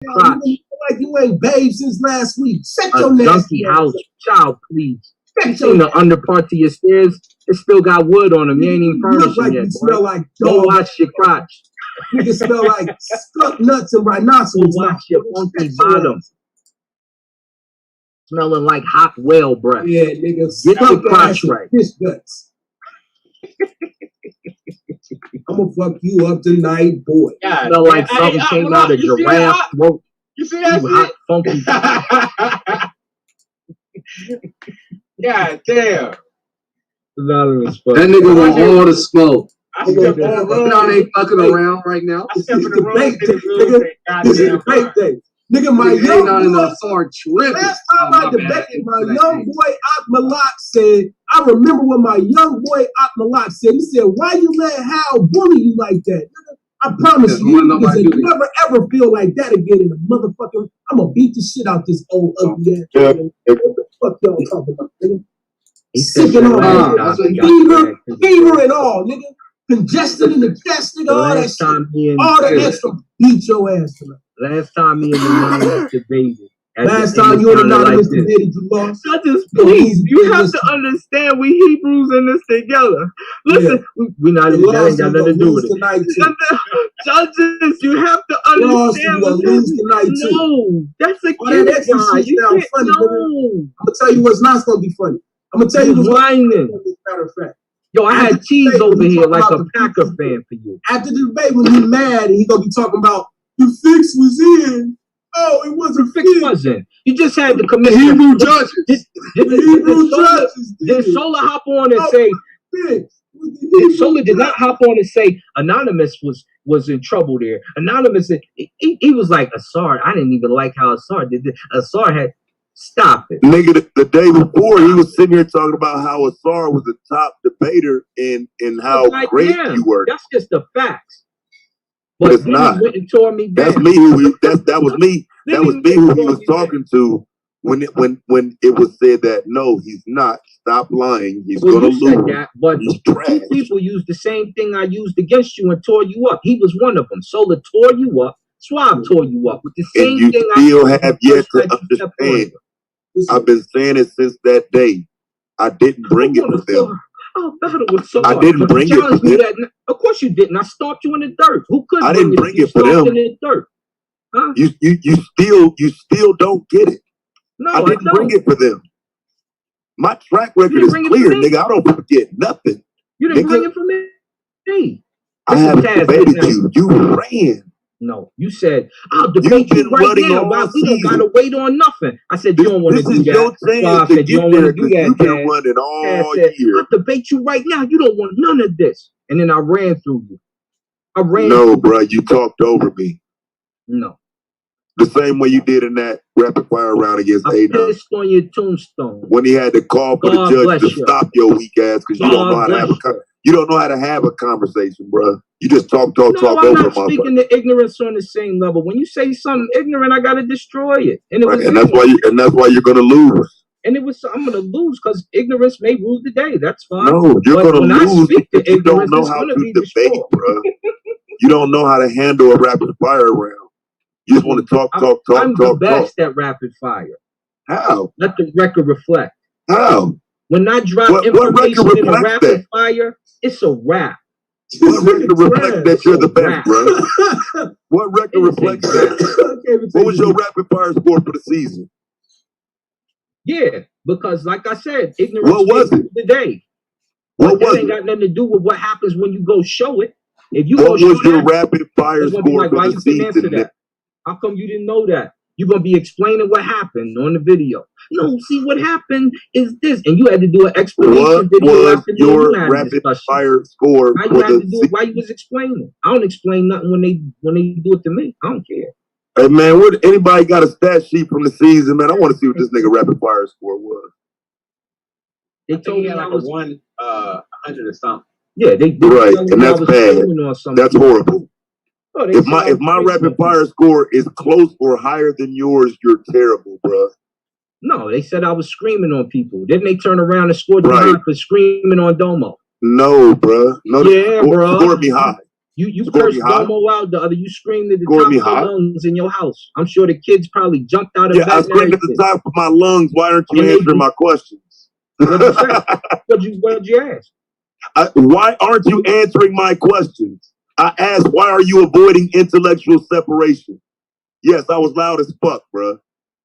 crotch. Like you ain't bathed since last week. Shut A your donkey house, child, please. You seen the under parts of your stairs? It still got wood on them. You ain't even furnished like yet. You smell like go wash your crotch. You smell like skunk nuts and rhinoceros. Go wash your funky bottom. Smelling like hot whale breath. Yeah, nigga. Get your crotch right. Fish guts. I'm gonna fuck you up tonight, boy. Yeah, smell like something came out of giraffe throat. You see that shit? Funky. God damn. That nigga want all the smoke. I step in the room. Now they fucking around right now. I step in the room. This is debate day. Nigga, my young boy, last time I debated, my young boy Ak Malak said, I remember what my young boy Ak Malak said. He said, why you let Hal bully you like that? Nigga, I promise you never ever feel like that again in the motherfucking, I'm gonna beat the shit out this old ugly ass. What the fuck y'all talking about, nigga? Sick and all, fever and all, nigga. Congested in the chest, nigga, all that shit. All that extra, beat your ass tonight. Last time me and Anonymous debated. Last time you and Anonymous debated, you lost. Please, you have to understand we Hebrews in this together. Listen, we not even that ain't got nothing to do with it. Judges, you have to understand what no, that's a kid guy. You can't funny, I'm gonna tell you what's not gonna be funny. I'm gonna tell you what's whining. Matter of fact. Yo, I had cheese over here like a Packer fan for you. After the debate, when he's mad and he gonna be talking about the fix was in. Oh, it wasn't fix. Wasn't. You just had the commission. The Hebrew judges. Did Sola hop on and say? Sola did not hop on and say Anonymous was in trouble there. Anonymous, he was like Ausar. I didn't even like how Ausar did it. Ausar had. Stop it. Nigga, the day before, he was sitting here talking about how Ausar was the top debater and how great you were. That's just the facts. But it's not. He went and tore me down. That's me that was me. That was me who he was talking to when it was said that no, he's not. Stop lying. He's gonna lose. That, but he's trash. Two people used the same thing I used against you and tore you up. He was one of them. Sola tore you up. Swab tore you up with the same thing. And you still have yet to understand. I've been saying it since that day. I didn't bring it with them. I didn't bring it for them. Of course you didn't. I stomped you in the dirt. Who couldn't? I didn't bring it for them. In the dirt. Huh? You still don't get it. No, I didn't bring it for them. My track record is clear, nigga. I don't forget nothing. You didn't bring it for me. I haven't debated you. You ran. No, you said, I'll debate you right now. We don't got to wait on nothing. I said, you don't want to do that. I said, you don't want to do that, been running all year. I'll debate you right now. You don't want none of this. And then I ran through you. No, bro, you talked over me. No. The same way you did in that rapid fire round against Anon. I pissed on your tombstone. When he had to call for the judge to stop your weak ass because you don't know how to have you don't know how to have a conversation, bro. You just talk over my I'm not speaking to ignorance on the same level. When you say something ignorant, I gotta destroy it. And that's why you're gonna lose. And I'm gonna lose because ignorance may rule the day. That's fine. No, you're gonna lose because you don't know how to debate, bro. You don't know how to handle a rapid fire round. You just want to talk. I'm the best at rapid fire. How? Let the record reflect. How? When I drop information in a rapid fire, it's a rap. What record reflects that you're the best, bro? What record reflects that? What was your rapid fire score for the season? Yeah, because like I said, ignorance what was it today. What was it? Ain't got nothing to do with what happens when you go show it. If you what was your rapid fire score for the season? How come you didn't know that? You're going to be explaining what happened on the video. No, see, what happened is this. And you had to do an explanation video. What was your rapid fire score for the season? Why you was explaining? I don't explain nothing when they do it to me. I don't care. Hey, man, anybody got a stat sheet from the season, man? I want to see what this nigga rapid fire score was. They told me I was 100 or something. Yeah, they right, and that's bad. That's horrible. Oh, if my rapid fire score is close or higher than yours, you're terrible, bro. No, they said I was screaming on people. Didn't they turn around and score the high for screaming on Domo? No, bro. No, yeah, bro. Score me high. You cursed Domo out the other. You screamed at the top of your lungs in your house. I'm sure the kids probably jumped out of bed. Yeah, I screamed at the top of my lungs. Why aren't you answering my questions? What'd you say? What'd you ask? Why aren't you answering my questions? I asked, why are you avoiding intellectual separation? Yes, I was loud as fuck, bro.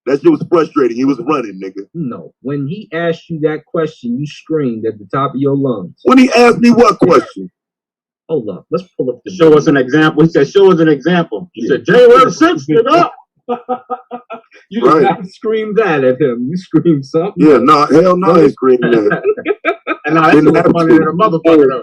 That shit was frustrating. He was running, nigga. No. When he asked you that question, you screamed at the top of your lungs. When he asked me what question? Hold up. Let's pull up the show us an example. He said, show us an example. He said, J-Web 6, nigga. You did not scream that at him. You screamed something. Yeah, no, hell no, I screamed that. And now that's what's funny than a motherfucker.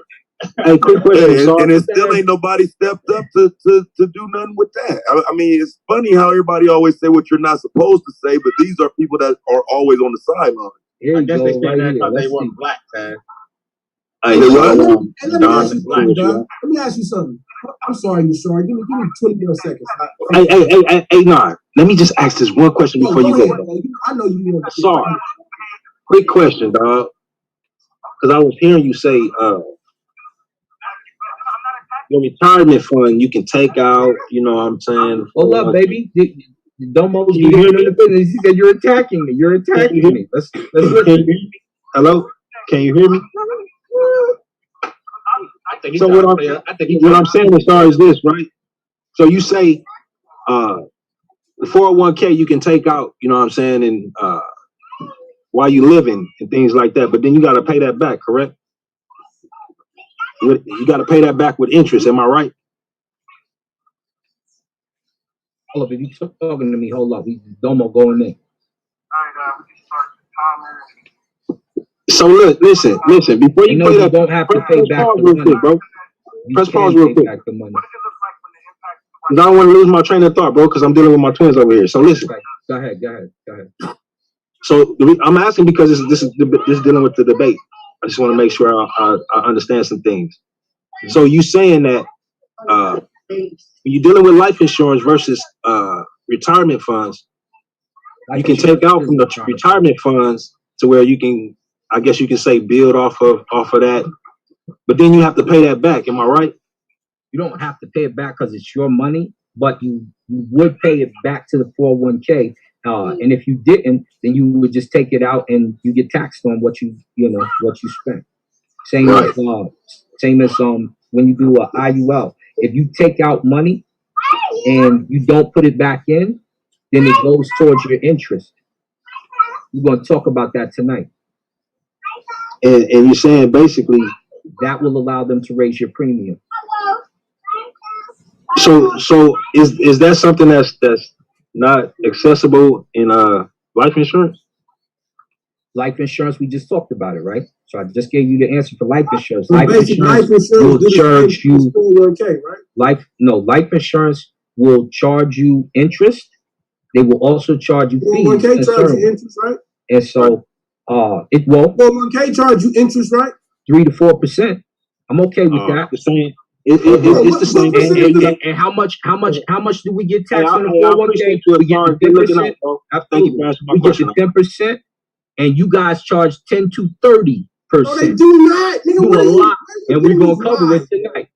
Hey, quick question. And it still ain't nobody stepped up to do nothing with that. I mean, it's funny how everybody always say what you're not supposed to say, but these are people that are always on the sideline. I guess they stand there because they weren't black, man. Let me ask you something. I'm sorry, you're sorry. Give me 20 more seconds. Hey, nah. Let me just ask this one question before you go. I know you want to. Sorry. Quick question, dog. Because I was hearing you say, your retirement fund you can take out. You know what I'm saying? Hold up, baby. Domo's in the business. He said, "You're attacking me. You're attacking me." Let's listen. Hello? Can you hear me? So what I'm saying as far as this, right? So you say the 401k you can take out, you know what I'm saying, and while you living and things like that, but then you got to pay that back, correct? You got to pay that back with interest. Am I right? Hold up, if you talking to me, hold up. Domo going in. So look, listen. Before you play that, don't have to pay back the money, bro. Press pause real quick. I don't want to lose my train of thought, bro, because I'm dealing with my twins over here. So listen. Go ahead. So I'm asking because this is dealing with the debate. I just want to make sure I understand some things. So you saying that when you're dealing with life insurance versus retirement funds, you can take out from the retirement funds to where you can, I guess you can say, build off of that, but then you have to pay that back. Am I right? You don't have to pay it back because it's your money, but you would pay it back to the 401k. And if you didn't, then you would just take it out and you get taxed on what you spent. Same as when you do a IUL. If you take out money and you don't put it back in, then it goes towards your interest. We're going to talk about that tonight. And you're saying basically that will allow them to raise your premium. So is that something that's not accessible in life insurance? Life insurance, we just talked about it, right? So I just gave you the answer for life insurance. So life insurance will charge you. Right? Life insurance will charge you interest. They will also charge you fees. 401k charge you interest, right? And so it will. 401k charge you interest, right? 3 to 4%. I'm okay with that. The same. It's the same. And how much do we get taxed on the 401k? We get the 10%. Thank you for answering my question. We get the 10%, and you guys charge 10 to 30%. No, they do not. Do a lot, and we're gonna cover it tonight.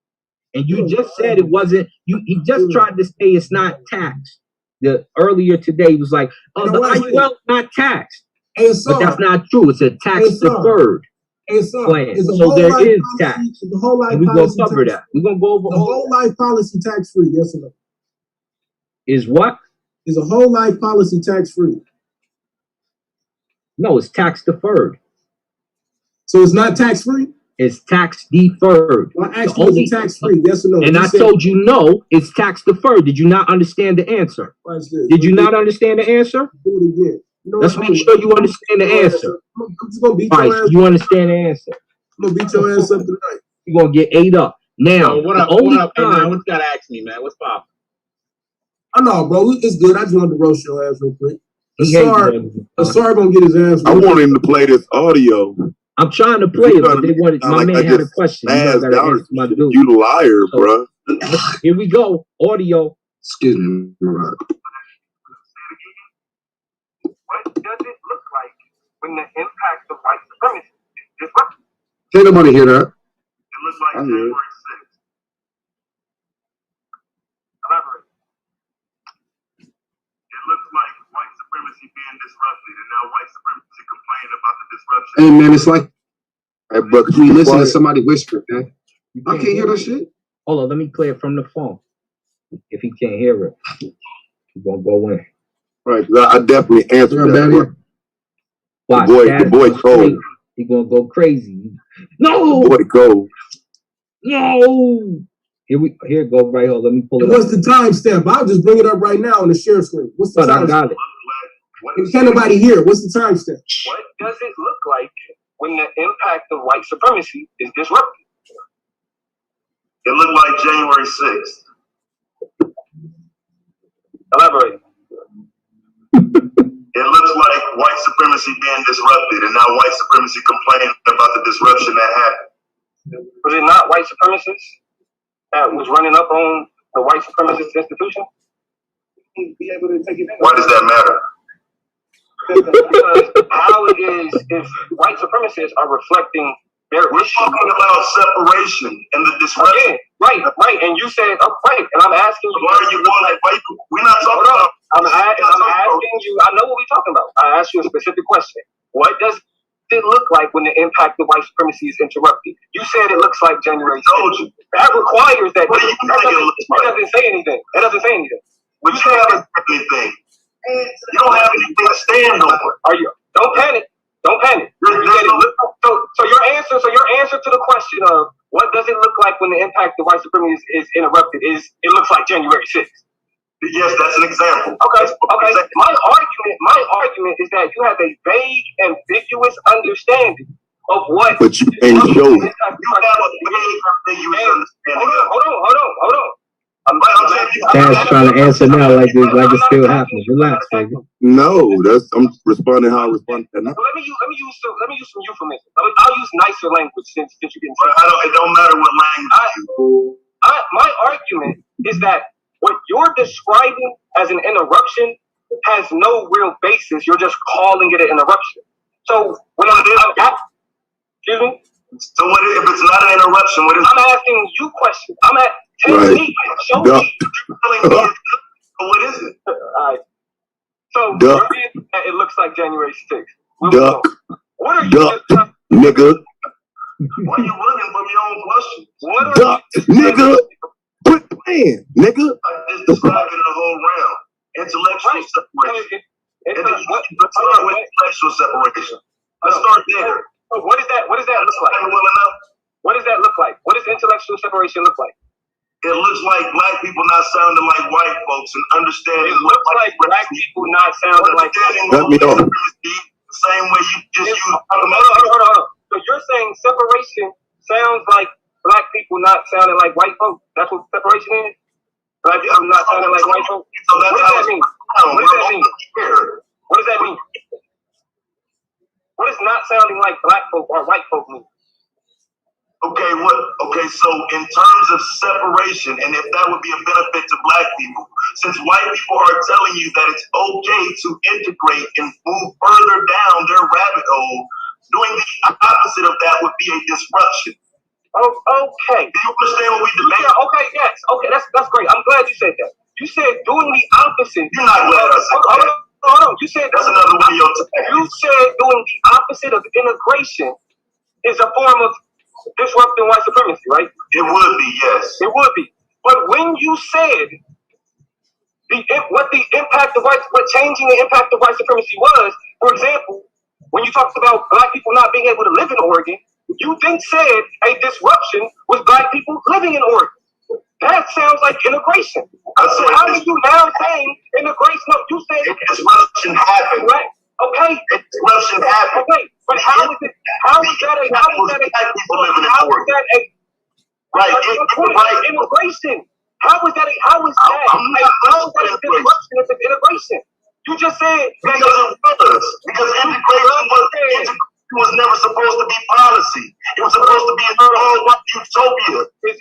And you just said it wasn't. He just tried to say it's not taxed. The earlier today he was like, "Oh, the IUL is not taxed," but that's not true. It's a tax deferred. Plan. So there is tax. And we're going to cover that. We're going to go over the whole life policy tax free. Yes or no? Is what? Is a whole life policy tax free? No, it's tax deferred. So it's not tax free? It's tax deferred. Well, I asked you, is it tax free? Yes or no? And I told you no, it's tax deferred. Did you not understand the answer? Did you not understand the answer? Do it again. Let's make sure you understand the answer. I'm just gonna beat your ass. You understand the answer. I'm gonna beat your ass up tonight. You're gonna get ate up. Now, what up? What up? Hey, man, what you gotta ask me, man? What's poppin'? I know, bro. It's good. I just wanted to roast your ass real quick. Asar gonna get his ass. I want him to play this audio. I'm trying to play it, but they wanted. My man had a question. You liar, bro. Here we go. Audio. Excuse me, Mariah. What does it look like when the impact of white supremacy is disrupted? Can't nobody hear that. It looks like January 6th. supremacy being disrupted, and now white supremacy complaining about the disruption. Hey man, it's like, hey bro, could you listen to somebody whisper, man? I can't hear that shit. Hold on, let me play it from the phone. If he can't hear it, he's gonna go in. Right, I definitely answered that. Watch, the boy cold. He gonna go crazy. No, the boy cold. No. Here it go right here. Let me pull it. What's the timestamp? I'll just bring it up right now on the share screen. What's the timestamp? I got it. Can't nobody hear. What's the timestamp? What does it look like when the impact of white supremacy is disrupted? It looked like January 6th. Elaborate. It looks like white supremacy being disrupted, and now white supremacy complaining about the disruption that happened. Was it not white supremacists that was running up on the white supremacist institution? Why does that matter? Because how it is if white supremacists are reflecting their We're talking about separation and the disruption. Yeah, right. And you said, right. And I'm asking you. Why are you going like white? We're not talking about. I'm asking you. I know what we're talking about. I asked you a specific question. What does it look like when the impact of white supremacy is interrupted? You said it looks like January 6th. That requires that. What do you think it looks like? It doesn't say anything. It doesn't say anything. But you haven't said anything. You don't have anything to stand on. Are you? Don't panic. Don't panic. So your answer to the question of what does it look like when the impact of white supremacy is interrupted is it looks like January 6th. Yes, that's an example. Okay. My argument is that you have a vague, ambiguous understanding of what. But you ain't showing. You have a vague, ambiguous understanding. Hold on. Dad's trying to answer now like it's still happening. Relax, baby. No, I'm responding how I respond to that. Let me use some euphemism. I'll use nicer language since you can. It don't matter what language. My argument is that what you're describing as an interruption has no real basis. You're just calling it an interruption. So when excuse me. So what if it's not an interruption? What is? I'm asking you questions. Show me. What is it? Alright. So it looks like January 6th. Duck. What are you nigga? Why are you running from your own question? Duck, nigga. Quit playing, nigga. I just described it in a whole round. Intellectual separation. Let's start with intellectual separation. Let's start there. What does that look like? What does that look like? What does intellectual separation look like? It looks like black people not sounding like white folks and understanding. It looks like black people not sounding like Let me know. The same way you just use. Hold on. So you're saying separation sounds like black people not sounding like white folks? That's what separation is? Black people not sounding like white folks? What does that mean? What does that mean? What does not sounding like black folk or white folk mean? Okay, so in terms of separation, and if that would be a benefit to black people, since white people are telling you that it's okay to integrate and move further down their rabbit hole, doing the opposite of that would be a disruption. Oh, okay. Do you understand what we debate? Yeah, okay, yes. Okay, that's great. I'm glad you said that. You said doing the opposite. You're not glad I said that. Hold on. You said that's another one of your tactics. You said doing the opposite of integration is a form of disrupting white supremacy, right? It would be, yes. It would be. But when you said what changing the impact of white supremacy was, for example, when you talked about black people not being able to live in Oregon, you then said a disruption was black people living in Oregon. That sounds like integration. So how are you now saying integration? No, you said disruption happened. Right. Okay. Disruption happened. Okay. But how is that integration? How is that a disruption if it's integration? You just said because integration was never supposed to be policy. It was supposed to be an all-white utopia. So is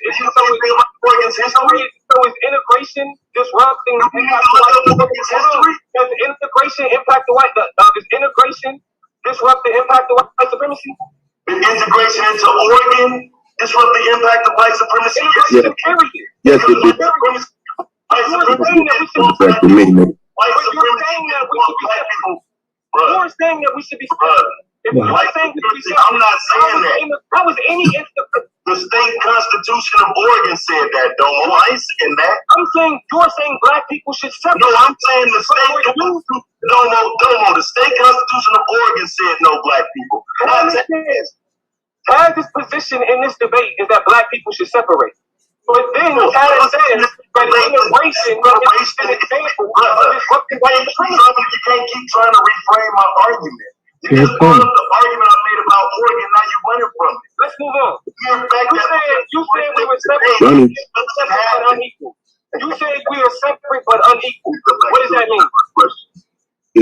integration disrupting the impact of white history? Does integration impact the white? Does integration disrupt the impact of white supremacy? The integration into Oregon disrupt the impact of white supremacy? Yes, yes, it did. White supremacy. white supremacy that we should be black people. You're saying that we should be separate. I'm not saying that. How was any instance? The state constitution of Oregon said that, Domo. I ain't saying that. I'm saying you're saying black people should separate. No, I'm saying the state Domo, the state constitution of Oregon said no black people. Taz's position in this debate is that black people should separate. But then Taz says that immigration is an example of disrupting white supremacy. You can't keep trying to reframe my argument. You just brought up the argument I made about Oregon, now you're running from it. Let's move on. You said we were separate but unequal. You said we are separate but unequal. What does that mean?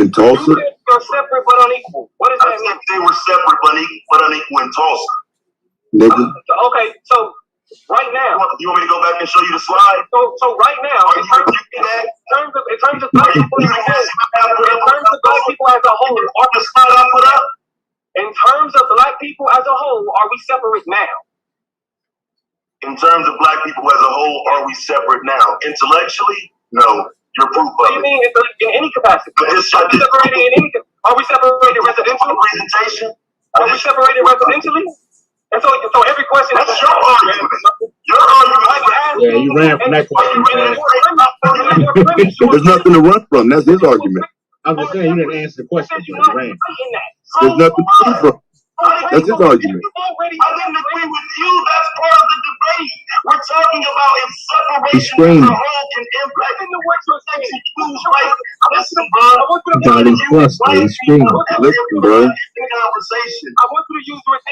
In Tulsa? You said you're separate but unequal. What does that mean? They were separate but unequal in Tulsa. Nigga. Okay, so right now, you want me to go back and show you the slide? So right now, in terms of black people as a whole, are the slide I put up? In terms of black people as a whole, are we separate now? In terms of black people as a whole, are we separate now? Intellectually, no. You're proof of it. What do you mean in any capacity? Are we separated residentially? Presentation. Are we separated residentially? And so every question. That's your argument. Your argument. Yeah, you ran from that question. There's nothing to run from. That's his argument. I'm just saying you didn't answer the question. You ran. There's nothing to run from. That's his argument. I didn't agree with you. That's part of the debate. We're talking about if separation as a whole can impact what you're saying. Listen, bro. He's screaming. Listen, bro. Conversation. I want you to use the word.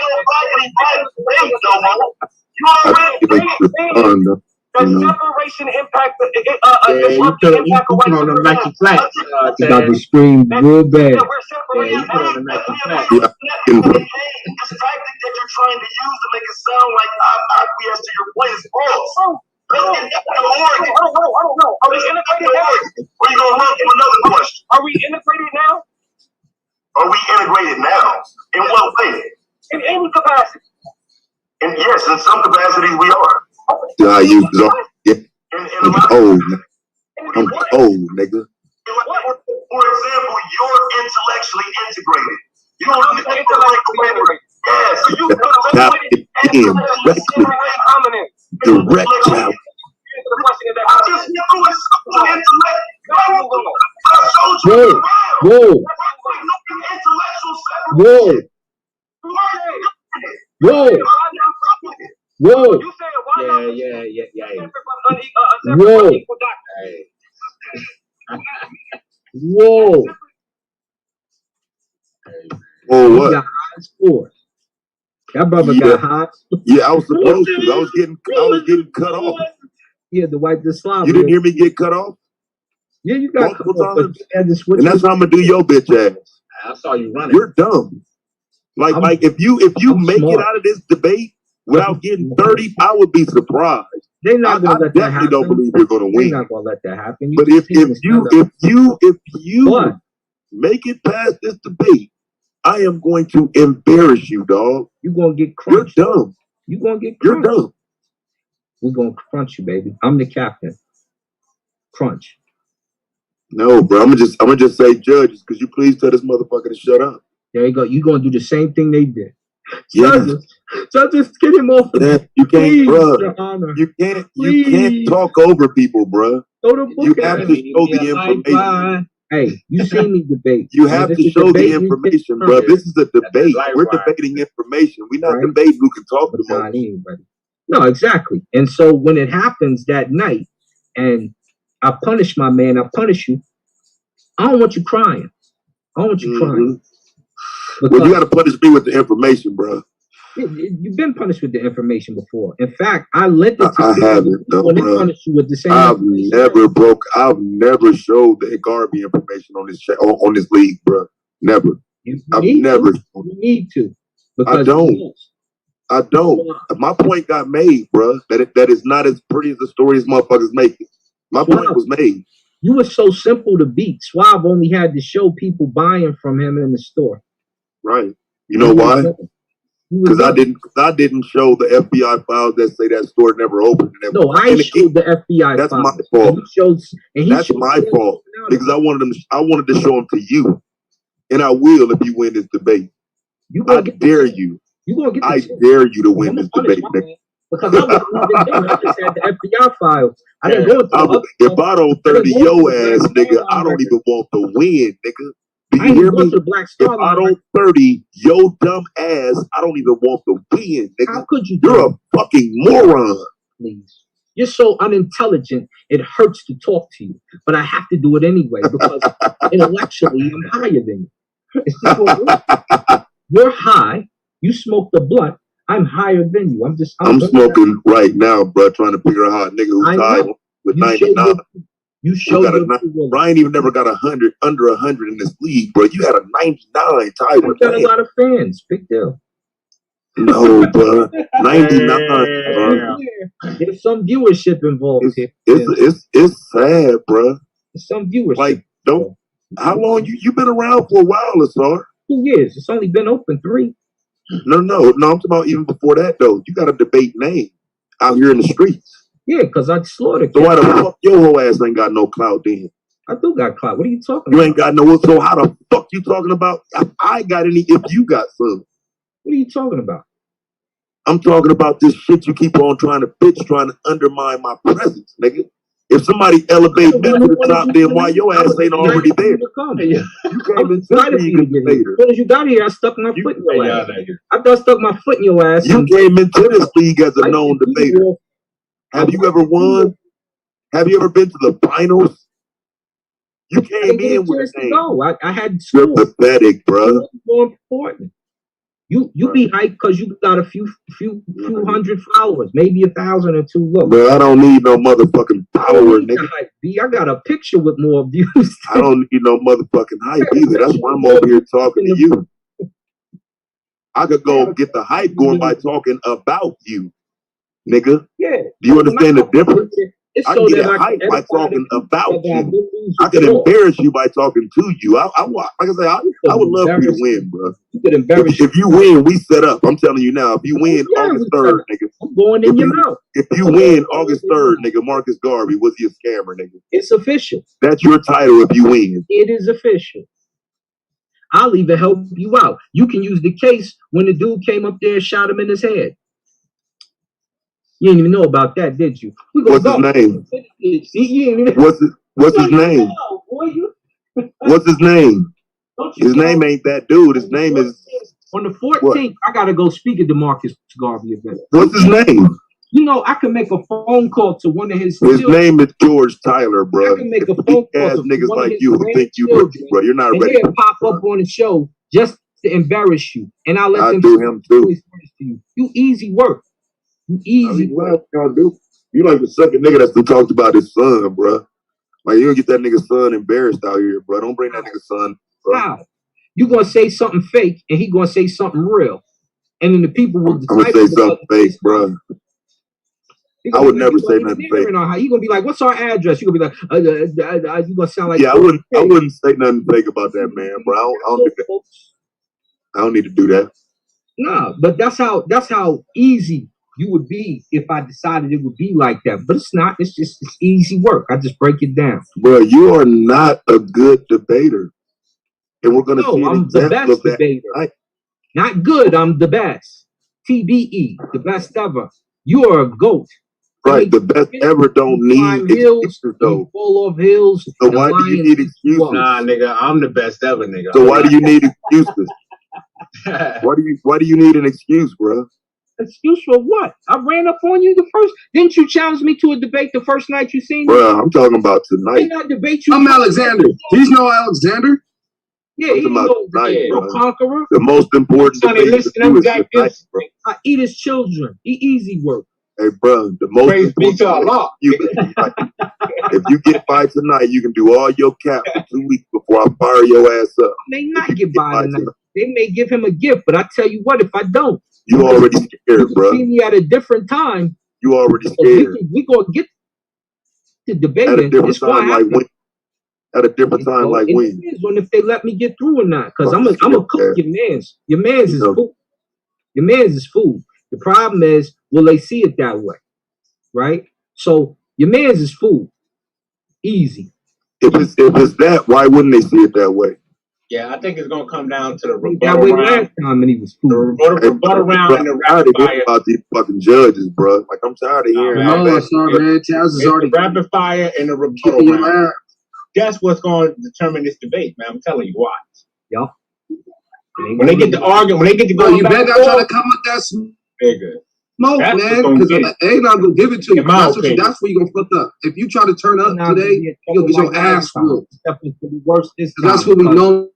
The separation impact you put on them Nike flats. You got to scream real bad. This tactic that you're trying to use to make it sound like I'm acquiesce to your point is false. I don't know. Are we integrated now? Or are you going to run from another question? Are we integrated now? Are we integrated now? In what way? In any capacity. And yes, in some capacities we are. I'm old, nigga. For example, you're intellectually integrated. You don't need to intellectually integrate. Yeah, so you direct child. Whoa. Yeah. Whoa. Oh, what? Got high scores. That brother got high. Yeah, I was supposed to. I was getting cut off. Yeah, the wipe the slide. You didn't hear me get cut off? Yeah, you got cut off. And that's how I'm gonna do your bitch ass. I saw you running. You're dumb. Like if you make it out of this debate without getting 30, I would be surprised. They're not gonna let that happen. Don't believe you're gonna win. They're not gonna let that happen. But if you make it past this debate, I am going to embarrass you, dog. You're gonna get crunched. You're dumb. You're gonna get crunched. You're dumb. We're gonna crunch you, baby. I'm the captain. Crunch. No, bro. I'm gonna just say judges, because you please tell this motherfucker to shut up. There you go. You're gonna do the same thing they did. Yeah. Judges, get him off. You can't, please, bro. Please. You can't talk over people, bro. You have to show the information. Hey, you seen me debate. You have to show the information, bro. This is a debate. We're debating information. We're not debating who can talk the most. Anybody. No, exactly. And so when it happens that night, and I punish my man, I punish you, I don't want you crying. I don't want you crying. Well, you got to punish me with the information, bro. You've been punished with the information before. In fact, I lent it to I haven't, though, bro. Punished you with the same I've never showed the Garvey information on this league, bro. Never. You need to. I don't. My point got made, bro. That is not as pretty as the story as motherfuckers make it. My point was made. You were so simple to beat. Suave only had to show people buying from him in the store. Right. You know why? Because I didn't show the FBI files that say that store never opened. No, I showed the FBI that's files. my fault. That's my fault. Because I wanted to show them to you. And I will if you win this debate. I dare you. I dare you to win this debate, nigga. Because I wasn't even there. I just had the FBI files. I didn't go into if I don't 30 your ass, nigga, I don't even want to win, nigga. Do you hear me? If I don't 30 your dumb ass, I don't even want to win, nigga. How could you? You're a fucking moron. Please. You're so unintelligent, it hurts to talk to you. But I have to do it anyway because intellectually I'm higher than you. It's just what you're high, you smoke the blunt, I'm higher than you. I'm smoking right now, bro, trying to figure out how a nigga who's high with 99. You show Ryan even never got 100, under 100 in this league, bro. You had a 99 tie with got a lot of fans. Big deal. No, bro. 99, bro. There's some viewership involved here. It's sad, bro. There's some viewership. Like, how long you been around for a while, Ausar? 2 years. It's only been open 3. No, I'm talking about even before that, though. You got a debate name out here in the streets. Yeah, because I slaughtered. So why the fuck your whole ass ain't got no clout then? I do got clout. What are you talking about? You ain't got no. So how the fuck you talking about? I got any if you got some. What are you talking about? I'm talking about this shit you keep on trying to undermine my presence, nigga. If somebody elevate me to the top, then why your ass ain't already there? You came into the league later. As soon as you got here, I stuck my foot in your ass. I thought I stuck my foot in your ass. You came into this league as a known debater. Have you ever won? Have you ever been to the finals? You came in with a name. No, I had school. You're pathetic, bro. More important. You be hyped because you got a few hundred followers, maybe 1,000 or 2. Look, bro, I don't need no motherfucking follower, nigga. I got a picture with more views. I don't need no motherfucking hype either. That's why I'm over here talking to you. I could go get the hype going by talking about you, nigga. Yeah. Do you understand the difference? I can get hype by talking about you. I can embarrass you by talking to you. Like I say, I would love for you to win, bro. You could embarrass if you win, we set up. I'm telling you now. If you win August 3rd, nigga. I'm going in your mouth. If you win August 3rd, nigga, Marcus Garvey, was he a scammer, nigga? It's official. That's your title if you win. It is official. I'll even help you out. You can use the case when the dude came up there and shot him in his head. You didn't even know about that, did you? What's his name? What's his name? What's his name? His name ain't that dude. His name is... On the 14th, what? I got to go speak at the Marcus Garvey event. What's his name? You know, I can make a phone call to one of his name is George Tyler, bro. I can make a phone call to niggas like you who think you rookie, bro. You're not ready. He'll pop up on the show just to embarrass you. And I'll let them do him too. You easy work. Easy. What y'all do? You like the second nigga that's been talked about his son, bro. Like you don't get that nigga's son embarrassed out here, bro. Don't bring that nigga's son. Bro. How? You gonna say something fake and he gonna say something real, and then the people will. I'm gonna say something fake, bro. I would never say nothing fake. You gonna be like, "What's our address?" You gonna be like, "You gonna sound like." Yeah, I wouldn't say nothing fake about that, man, bro. I don't do that. I don't need to do that. Nah, but that's how easy you would be if I decided it would be like that. But it's not. It's easy work. I just break it down. Bro, you are not a good debater. And we're gonna see I'm the best debater. Not good, I'm the best. TBE, the best ever. You are a GOAT. Right, the best ever don't need excuses, though. Full of hills. So why do you need excuses? Nah, nigga, I'm the best ever, nigga. So why do you need excuses? Why do you need an excuse, bro? Excuse for what? I ran up on you the first. Didn't you challenge me to a debate the first night you seen me? Bro, I'm talking about tonight. Didn't I debate you? I'm Alexander. He's no Alexander. Yeah, he's no conqueror. The most important debate is tonight, bro. I eat his children. Easy work. Hey, bro, the most important if you get by tonight, you can do all your cap for 2 weeks before I fire your ass up. I may not get by tonight. They may give him a gift, but I tell you what, if I don't, you already scared, bro. See me at a different time. You already scared. We gonna get to debating. At a different time, like when. At a different time, like when. It depends on if they let me get through or not. Because I'm a cook. Your man's is cool. Your man's is food. The problem is, will they see it that way? Right? So your man's is food. Easy. If it's that, why wouldn't they see it that way? Yeah, I think it's gonna come down to the That rebuttal way round. last time and he was food. The rebuttal round and the rapid fire. About these fucking judges, bro. Like I'm tired of hearing how bad. The rapid fire and the rebuttal round. That's what's going to determine this debate, man. I'm telling you, watch. Yup. When they get to argue, when they get to go, you better not try to come with that smoke, man, because they not gonna give it to you. That's where you gonna fuck up. If you try to turn up today, you'll get your ass whooped. That's what we know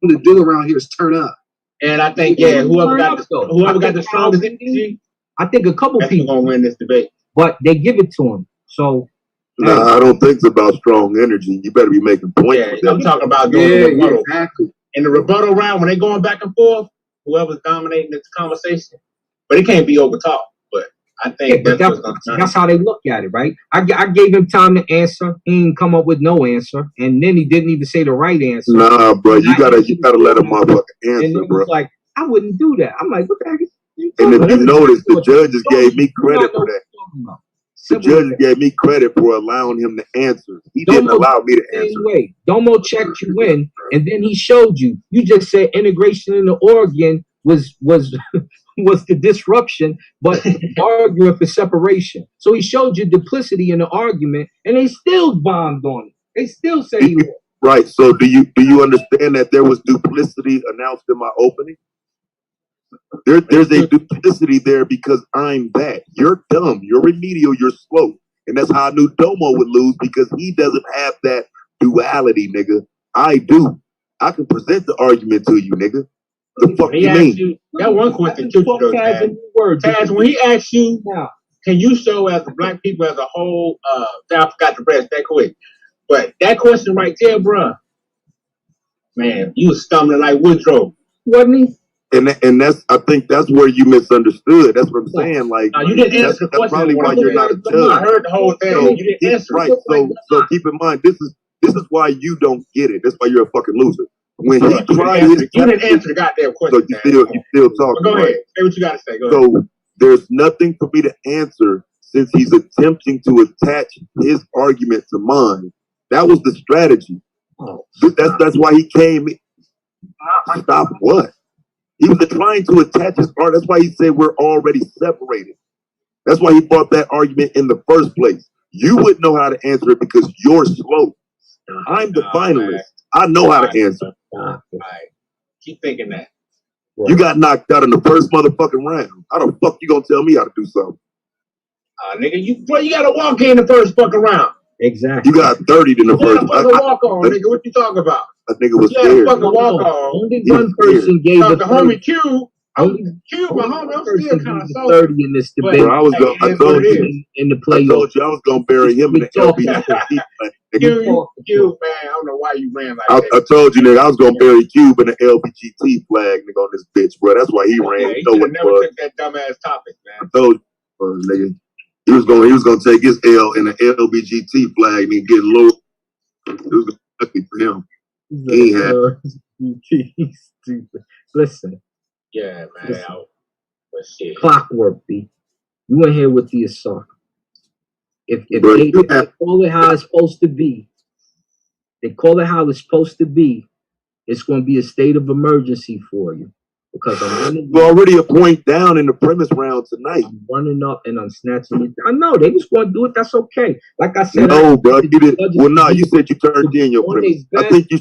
to do around here is turn up. And I think, yeah, whoever got the strongest energy, I think a couple people gonna win this debate. But they give it to him. So nah, I don't think it's about strong energy. You better be making points. Yeah, I'm talking about doing the rebuttal. Exactly. In the rebuttal round, when they going back and forth, whoever's dominating this conversation, but it can't be over talk. But I think that's how they look at it, right? I gave him time to answer. He didn't come up with no answer, and then he didn't even say the right answer. Nah, bro, you gotta let a motherfucker answer, and bro. Like, I wouldn't do that. I'm like, what the heck? And if you notice, the judges gave me credit for that. The judges gave me credit for allowing him to answer. He didn't allow me to answer. Anyway, Domo checked you in, and then he showed you. You just said integration into Oregon was the disruption, but arguing for separation. So he showed you duplicity in the argument, and they still bombed on it. They still say he was. Right. So do you understand that there was duplicity announced in my opening? There's a duplicity there because I'm that. You're dumb. You're remedial. You're slow. And that's how I knew Domo would lose because he doesn't have that duality, nigga. I do. I can present the argument to you, nigga. The fuck you mean? That one question too, Taz, when he asked you, can you show as the black people as a whole, I forgot the rest that quick. But that question right there, bruh, man, you was stumbling like Woodrow. Wasn't he? And that's, I think that's where you misunderstood. That's what I'm saying. Like, you didn't answer the question. That's probably why you're not a judge. I heard the whole thing. So, you didn't answer. Right. So keep in mind, this is why you don't get it. That's why you're a fucking loser. When he tried his, you didn't answer the goddamn question. So you still talking. Go ahead. Say what you got to say. Go ahead. So there's nothing for me to answer since he's attempting to attach his argument to mine. That was the strategy. That's why he came. Stop what? He was trying to attach his argument. That's why he said we're already separated. That's why he brought that argument in the first place. You wouldn't know how to answer it because you're slow. I'm the finalist. Man. I know how to answer. Right. Keep thinking that. You got knocked out in the first motherfucking round. How the fuck you gonna tell me how to do something? Nigga, you gotta walk in the first fucking round. Exactly. You got 30 in the first round. Walk on, nigga. What you talking about? That nigga was scared. Fucking walk on. Only one person gave the homie Q. Q, my homie, I'm still kind of salty. 30 in this debate. I told you in the play. I told you I was gonna bury him in the LBGT. Q, man, I don't know why you ran like that. I told you, nigga, I was gonna bury Cube in the LBGT flag, nigga, on this bitch, bro. That's why he ran. Yeah, he never took that dumbass topic, man. I told you, nigga. He was gonna take his L in the LBGT flag and get low. It was lucky for him. He had. Stupid. Listen. Yeah, man. Shit. Clockwork, B. You in here with the Ausar. If they call it how it's supposed to be, they call it how it's supposed to be, it's going to be a state of emergency for you. Because we're already a point down in the premise round tonight. I'm running up and I'm snatching it. I know they was going to do it. That's okay. Like I said, no, bro. You did. Well, no, you said you turned in your premise. I think you.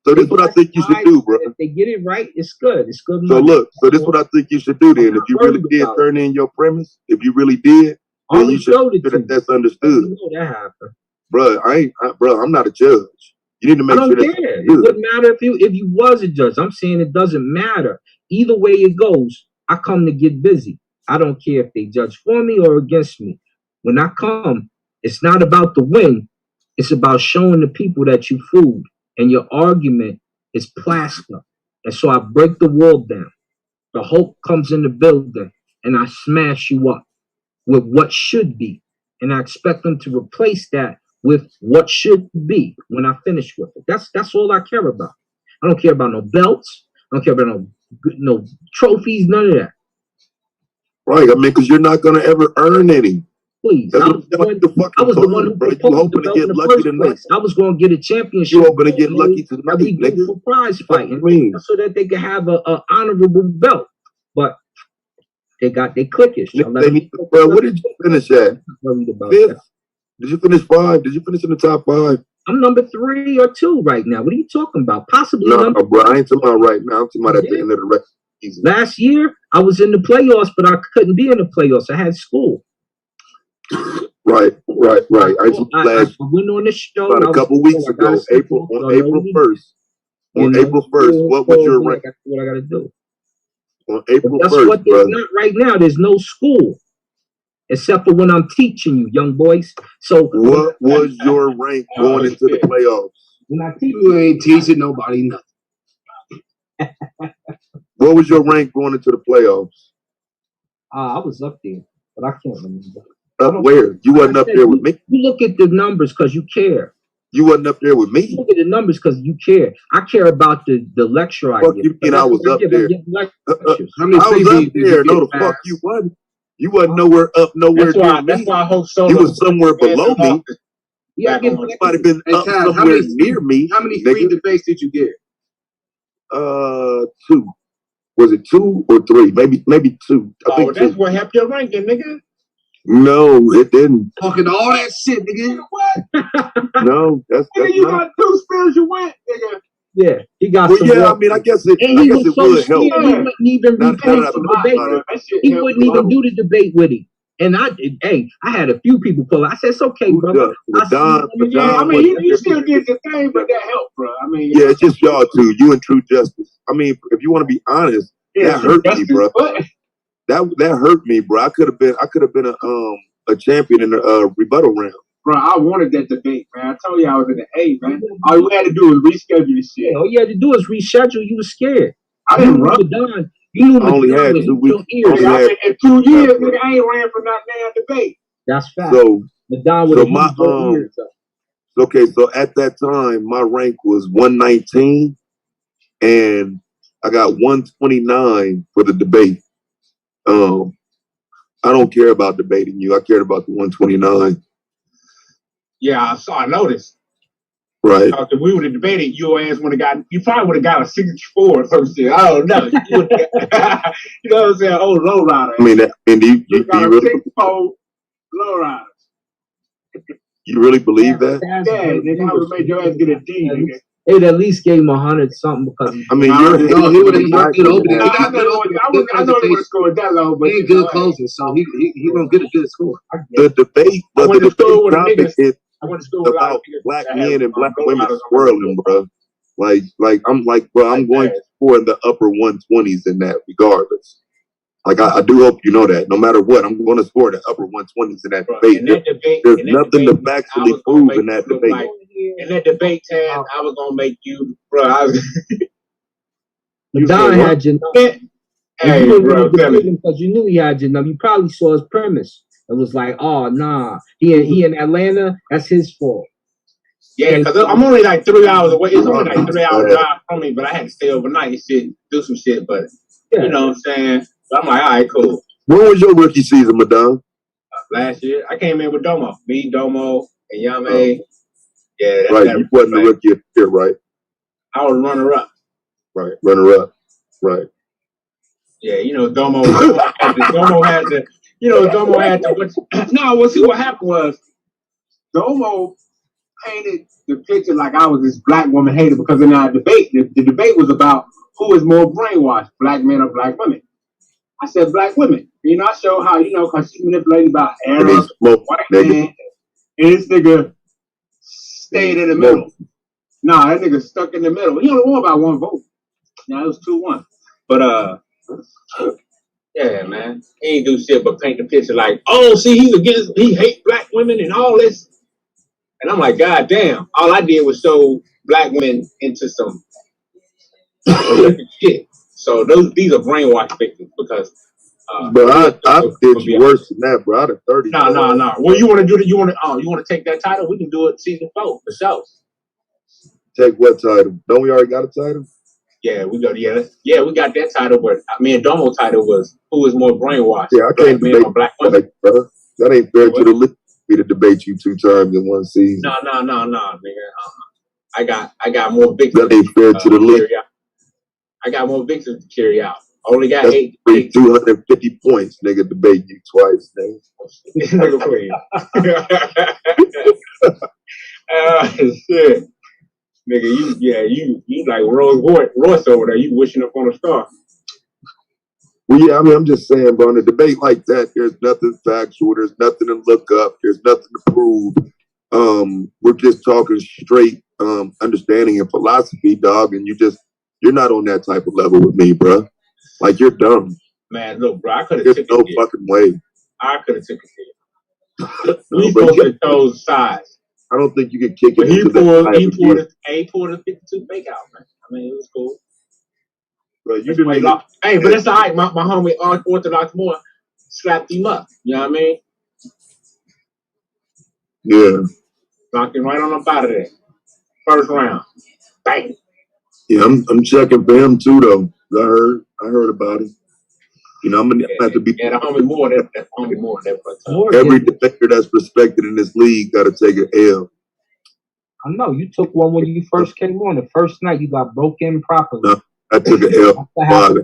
So this is what I think you should do, bro. If they get it right, it's good. It's good. So look, so this is what I think you should do then. If you really did turn in your premise, if you really did, then you should that's understood. You know that happened. Bro, I'm not a judge. You need to make sure that it wouldn't matter if you was a judge. I'm saying it doesn't matter. Either way it goes, I come to get busy. I don't care if they judge for me or against me. When I come, it's not about the win. It's about showing the people that you fooled. And your argument is plaster. And so I break the wall down. The Hulk comes in the building and I smash you up with what should be. And I expect them to replace that with what should be when I finish with it. That's all I care about. I don't care about no belts. I don't care about no no trophies, none of that. Right, I mean, because you're not gonna ever earn any. Please, I was the one who proposed hoping to get lucky tonight. I was going to get a championship. You hoping to get lucky tonight, nigga? For prize fighting, so that they could have a honorable belt. But they cliquish. Bro, what did you finish at? Fifth? Did you finish 5? Did you finish in the top 5? I'm number 3 or 2 right now. What are you talking about? Possibly. No, bro, I ain't talking about right now. I'm talking about at the end of the regular season. Last year, I was in the playoffs, but I couldn't be in the playoffs. I had school. Right. I went on the show about a couple weeks ago, April 1st. On April 1st, what was your rank? What I got to do? On April 1st, that's what there's not right now. There's no school. Except for when I'm teaching you, young boys. So what was your rank going into the playoffs? When I teach you ain't teaching nobody nothing. What was your rank going into the playoffs? I was up there, but I can't remember. Up where? You wasn't up there with me. You look at the numbers because you care. You wasn't up there with me. You look at the numbers because you care. I care about the lecture I give. You mean I was up there? How many I was up there. No, the fuck you wasn't. You wasn't nowhere up, nowhere near me. That's why I hope so. You was somewhere below me. Yeah, you might have been up somewhere near me. How many free debates did you get? 2. Was it 2 or 3? Maybe 2. I think that's what helped your ranking, nigga. No, it didn't. Fucking all that shit, nigga. What? No, that's you got 2 spiritual wins, nigga. Yeah, he got some. Yeah, I mean, I guess it would help. He wouldn't even He wouldn't even do the debate with him. And I had a few people pull. I said, "It's okay, brother." You still did your thing, but that helped, bro. I mean, yeah, it's just y'all two, you and True Justice. I mean, if you want to be honest, that hurt me, bro. That hurt me, bro. I could have been a champion in the rebuttal round. Bro, I wanted that debate, man. I told you I was in the A, man. All you had to do was reschedule this shit. All you had to do was reschedule. You were scared. I didn't run. You knew I only had 2 weeks. In 2 years, nigga, I ain't ran for not damn debate. That's fact. So at that time, my rank was 119, and I got 129 for the debate. I don't care about debating you. I cared about the 129. Yeah, I noticed. Right. If we would have debated, you probably would have got a 64 or some shit. I don't know. You know what I'm saying? Oh, low rider. I mean, you got a really 6-4 low rider. You really believe that? Yeah, nigga, I would have made your ass get a D, nigga. It at least gave him 100 something because I mean, he would have got good opening. I know he would have scored that low, but he ain't good closing, so he gonna get a good score. The debate, but the debate topic is about black men and black women swirling, bro. I'm going to score in the upper 120s in that, regardless. Like I do hope you know that. No matter what, I'm going to score the upper 120s in that debate. There's nothing to factually prove in that debate. In that debate, Tad, I was gonna make you, bro. Don had your number. Hey, bro, because you knew he had your number. You probably saw his premise. It was like, oh nah, he in Atlanta. That's his fault. Yeah, because I'm only like 3 hours away. It's only like 3 hour drive from me, but I had to stay overnight and shit, do some shit. But you know what I'm saying? So I'm like, all right, cool. When was your rookie season, Madonna? Last year, I came in with Domo, me, Domo, and Yame. Yeah, that's right. You wasn't the rookie of the year, right? I was runner-up. Right, runner-up. Right. Yeah, you know, Domo had to. No, well, see what happened was Domo painted the picture like I was this black woman hater because in our debate, the debate was about who is more brainwashed, black men or black women. I said black women. You know, I showed how, because she manipulated about Arab, white man, and this nigga stayed in the middle. Nah, that nigga stuck in the middle. He only won by 1 vote. Now it was 2-1. But yeah, man, he ain't do shit but paint the picture like, oh, see, he hate black women and all this. And I'm like, God damn! All I did was show black women into some shit. So these are brainwashed victims because. But I did worse than that, bro. I'd have 30. No. Well, you want to do that? You want to take that title? We can do it season 4 for sure. Take what title? Don't we already got a title? Yeah, we got that title, but me and Domo title was who is more brainwashed? Yeah, I can't debate black women. Bro. That ain't fair to the league to debate you 2 times in one season. No, nigga. I got more victims. That ain't fair to the league. I got more victims to carry out. Only got That's 8. 250 points, nigga, debating you twice, nigga. Shit. Nigga, you like Royce over there. You wishing upon a star. Well, yeah, I mean, I'm just saying, bro, in a debate like that, there's nothing factual. There's nothing to look up. There's nothing to prove. We're just talking straight understanding and philosophy, dog, and you're not on that type of level with me, bro. Like, you're dumb. Man, look, bro, I could have taken it. There's no fucking way. I could have taken it. We supposed to those sides. I don't think you could kick but it into that. He pulled a 52 fake out, man. I mean, it was cool. Bro, you didn't even... Hey, but it's all right. My homie Orthodox Moore slapped him up. You know what I mean? Yeah. Knocked him right on up out of there. First round. Bang. Yeah, I'm checking for him too, though. I heard about it. You know, I'm gonna have to be. Yeah, the homie Moore. That homie Moore. Every debater that's respected in this league got to take an L. I know you took one when you first came on. The first night you got broke in properly. No, I took an L.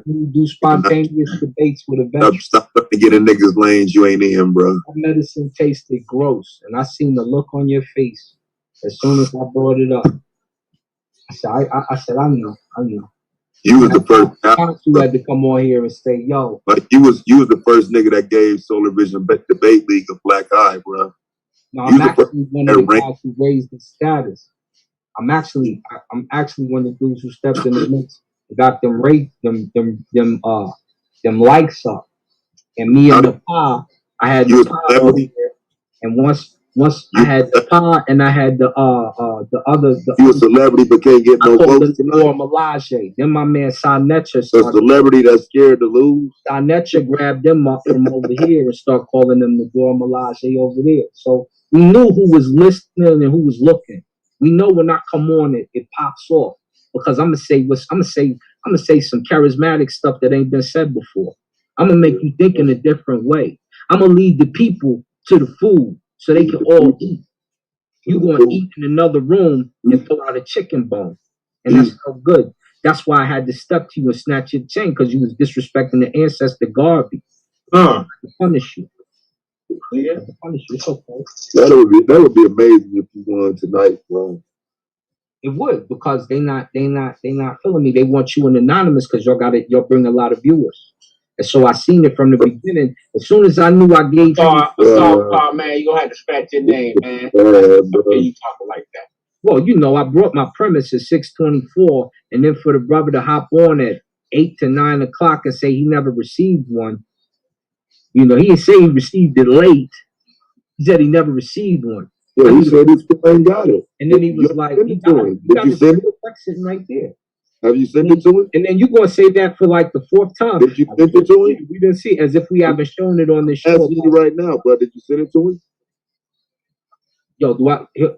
You do spontaneous debates with a veteran. Stop trying to get in niggas' lanes you ain't in, bro. That medicine tasted gross, and I seen the look on your face as soon as I brought it up. I said, I know. You was the first. You had to come on here and say, yo. Like you was the first nigga that gave Solar Vision Debate League a black eye, bro. No, I'm actually one of the guys who raised the status. I'm actually one of the dudes who stepped in the mix, got them likes up, and me and the Pa, I had the Pa over there, and once I had the Pa and I had the other. You a celebrity but can't get no votes tonight. Melage. Then my man Sanecha a celebrity that's scared to lose. Sanecha grabbed them up from over here and start calling them the Dora Melage over there. So we knew who was listening and who was looking. We know when I come on it pops off because I'm gonna say some charismatic stuff that ain't been said before. I'm gonna make you think in a different way. I'm gonna lead the people to the food so they can all eat. You're gonna eat in another room and pull out a chicken bone, and that's so good. That's why I had to step to you and snatch your chain because you was disrespecting the ancestor Garvey. To punish you. Yeah, to punish you. It's okay. That would be amazing if you won tonight, bro. It would because they not feeling me. They want you in anonymous because y'all bring a lot of viewers. And so I seen it from the beginning. As soon as I knew I gave you, man, you gonna have to scratch your name, man. You talking like that? Well, you know, I brought my premise at 6:24, and then for the brother to hop on at 8 to 9 o'clock and say he never received one. You know, he didn't say he received it late. He said he never received one. Yeah, he said he still ain't got it. And then he was like, Did you send it? Sitting right there. Have you sent it to him? And then you're going to say that for like the fourth time. Did you send it to him? We didn't see it, as if we haven't shown it on this show. I'm asking you right now, bro. Did you send it to him? Yo,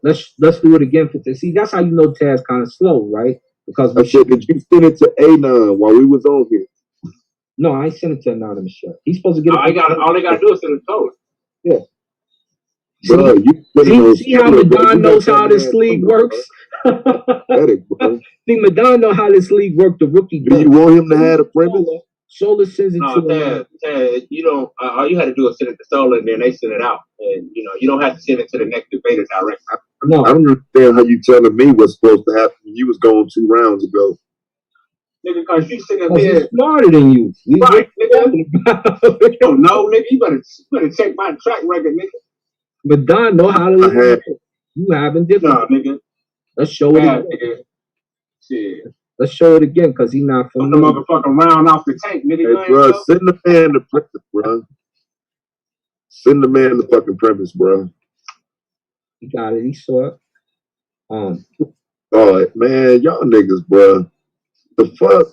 let's do it again for this. See, that's how you know Taz kind of slow, right? Because I said, did you send it to Anon while we was on here? No, I ain't sent it to Anonymous yet. He's supposed to get it. All they gotta do is send it to Yeah. Bro, see how Madon knows how this league works? See, Madon know how this league works. The rookie. Do you want him to have a premise? Solar sends it to Taz, you don't. All you had to do is send it to Solar, and then they send it out. And you don't have to send it to the next debater directly. No, I don't understand how you telling me what's supposed to happen. You was going 2 rounds ago. Nigga, because you sitting there smarter than you. Right, nigga. Oh no, nigga, you better check my track record, nigga. But Don know how to you haven't different. Nah, nigga. Let's show it again. Nigga. Shit. Let's show it again because he's not familiar. The motherfucking round off the tank, nigga. Hey, bro, send the man the premise, bro. Send the man the fucking premise, bro. He got it. He saw it. Oh, man, y'all niggas, bro. The fuck?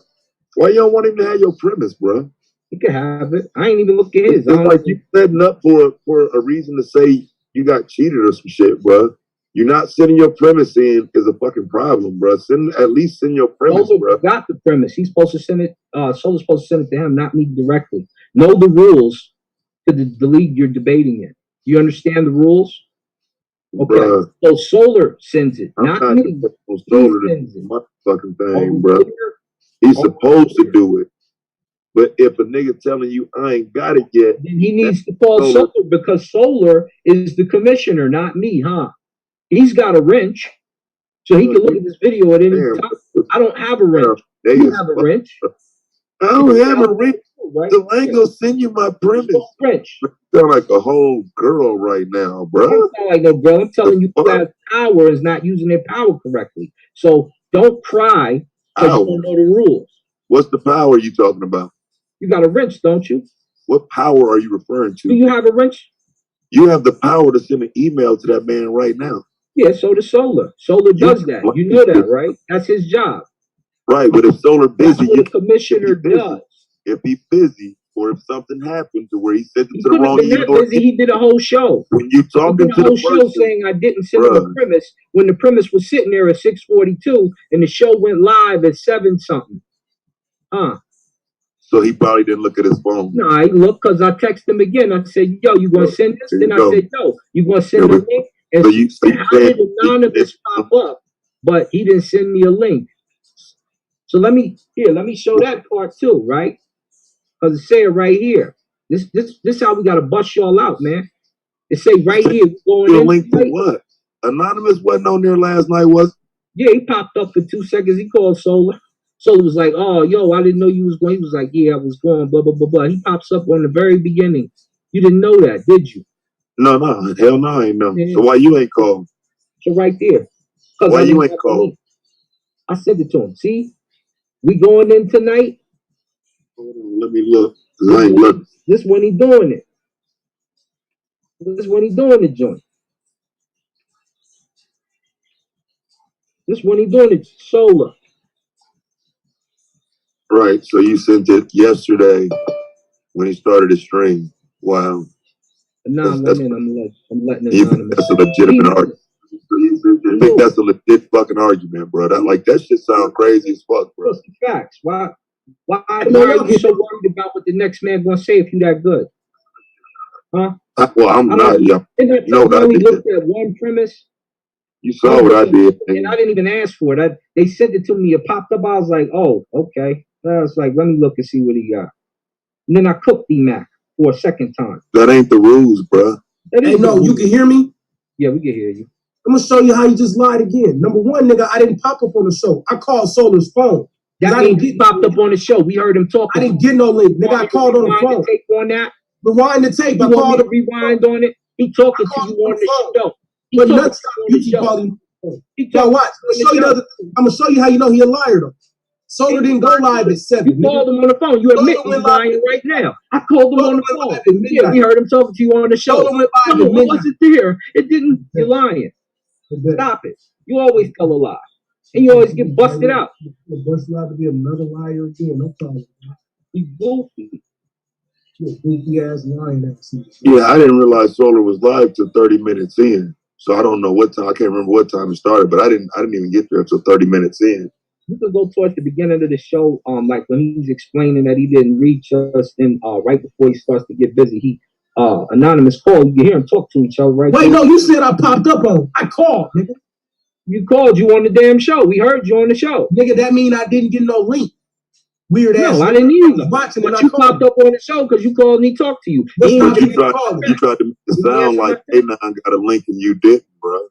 Why you don't want him to have your premise, bro? He can have it. I ain't even look at his. It's like you setting up for a reason to say you got cheated or some shit, bro. You're not sending your premise in is a fucking problem, bro. At least send your premise, bro. Got the premise. He's supposed to send it. Solar's supposed to send it to him, not me directly. Know the rules to the league you're debating in. You understand the rules? Okay. Bruh. So Solar sends it, not me. Solar sends it. My fucking thing, bro. He's supposed to do it. But if a nigga telling you I ain't got it yet, then he needs to call Solar because Solar is the commissioner, not me, huh? He's got a wrench, so he can look at this video at any time. I don't have a wrench. You have a wrench. I don't have a wrench. So I ain't gonna send you my premise. Wrench. You sound like a whole girl right now, bro. I don't sound like no girl. I'm telling you that power is not using their power correctly. So don't cry because you don't know the rules. What's the power you talking about? You got a wrench, don't you? What power are you referring to? Do you have a wrench? You have the power to send an email to that man right now. Yeah, so does Solar. Solar does that. You know that, right? That's his job. Right, but if Solar busy, the commissioner does. If he's busy, or if something happened to where he sent it to the wrong email, he did a whole show. When you talking to the show saying I didn't send him the premise when the premise was sitting there at 6:42 and the show went live at 7 something. So he probably didn't look at his phone. No, I looked because I texted him again. I said, "Yo, you gonna send this?" Then I said, "No, you gonna send the link?" And so how did Anonymous pop up? But he didn't send me a link. So let me show that part too, right? Because it say it right here. This how we gotta bust y'all out, man. It say right here. Going in link to what? Anonymous wasn't on there last night, was? Yeah, he popped up for 2 seconds. He called Solar. Solar was like, "Oh, yo, I didn't know you was going." He was like, "Yeah, I was going." Blah blah blah blah. He pops up on the very beginning. You didn't know that, did you? No, hell no, I ain't know. Yeah. So why you ain't called? So right there. Why you ain't called? I sent it to him. See, we going in tonight. Let me look. I ain't look. This when he doing it. This when he doing the joint. This when he doing it. Solar. Right. So you sent it yesterday when he started his stream. Wow. Nah, I'm letting it. That's a legitimate argument. I think that's a legit fucking argument, bro. That shit sound crazy as fuck, bro. What's the facts? Why are you so worried about what the next man gonna say if you that good? Huh? Well, I'm not. Yeah. No, I only looked at one premise. You saw what I did, and I didn't even ask for it. They sent it to me. It popped up. I was like, "Oh, okay." I was like, "Let me look and see what he got." And then I cooked the Mac for a second time. That ain't the rules, bro. Hey, no, you can hear me? Yeah, we can hear you. I'm gonna show you how you just lied again. Number one, nigga, I didn't pop up on the show. I called Solar's phone. That means he popped up on the show. We heard him talking. I didn't get no link. Nigga, I called on the phone. Tape on that. Rewind the tape. I called him. Rewind on it. He talking to you on the show. But nuts, you keep calling. Yo, watch. I'm gonna show you how you know he a liar though. Solar didn't go live at 7. You called him on the phone. You admit he's lying right now. I called him on the phone. Yeah, we heard him talking to you on the show. No, it wasn't there. It didn't. You're lying. Stop it. You always tell a lie. And you always get busted out. Busted out to be another liar again. No problem. You goofy. You goofy ass lying ass. Yeah, I didn't realize Solar was live till 30 minutes in. So I don't know what time. I can't remember what time it started, but I didn't even get there until 30 minutes in. You could go towards the beginning of the show, like when he's explaining that he didn't reach us, and right before he starts to get busy, he Anonymous called. You can hear him talk to each other right Wait, no, you said I popped up on. I called, nigga. You called. You on the damn show. We heard you on the show. Nigga, that mean I didn't get no link. Weird ass. No, I didn't either. But you popped up on the show because you called and he talked to you. But you tried to make it sound like Anon got a link and you didn't, bro.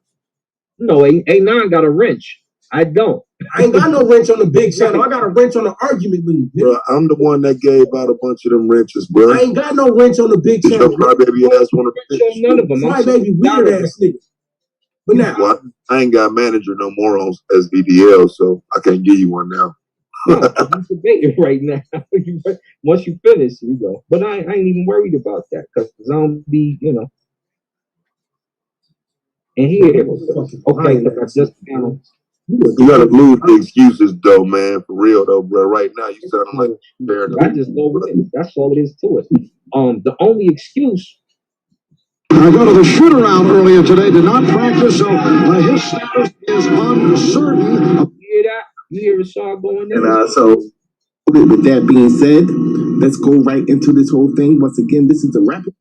No, Anon got a wrench. I don't. I ain't got no wrench on the big channel. I got a wrench on the argument league. Bro, I'm the one that gave out a bunch of them wrenches, bro. I ain't got no wrench on the big channel. Your crybaby ass want to none of them. Crybaby weird ass nigga. But now, well, I ain't got manager no more on S.V.D.L, so I can't give you one now. You're debating right now. Once you finish, you go. But I ain't even worried about that because I don't be, And here, okay, look, I just found. You gotta lose the excuses though, man. For real though, bro. Right now, you sounding like I just go with it. That's all it is to it. The only excuse I go to the shoot around earlier today, did not practice, so his status is uncertain. You hear that? You hear Ausar going in? And so, with that being said, let's go right into this whole thing. Once again, this is a rapid.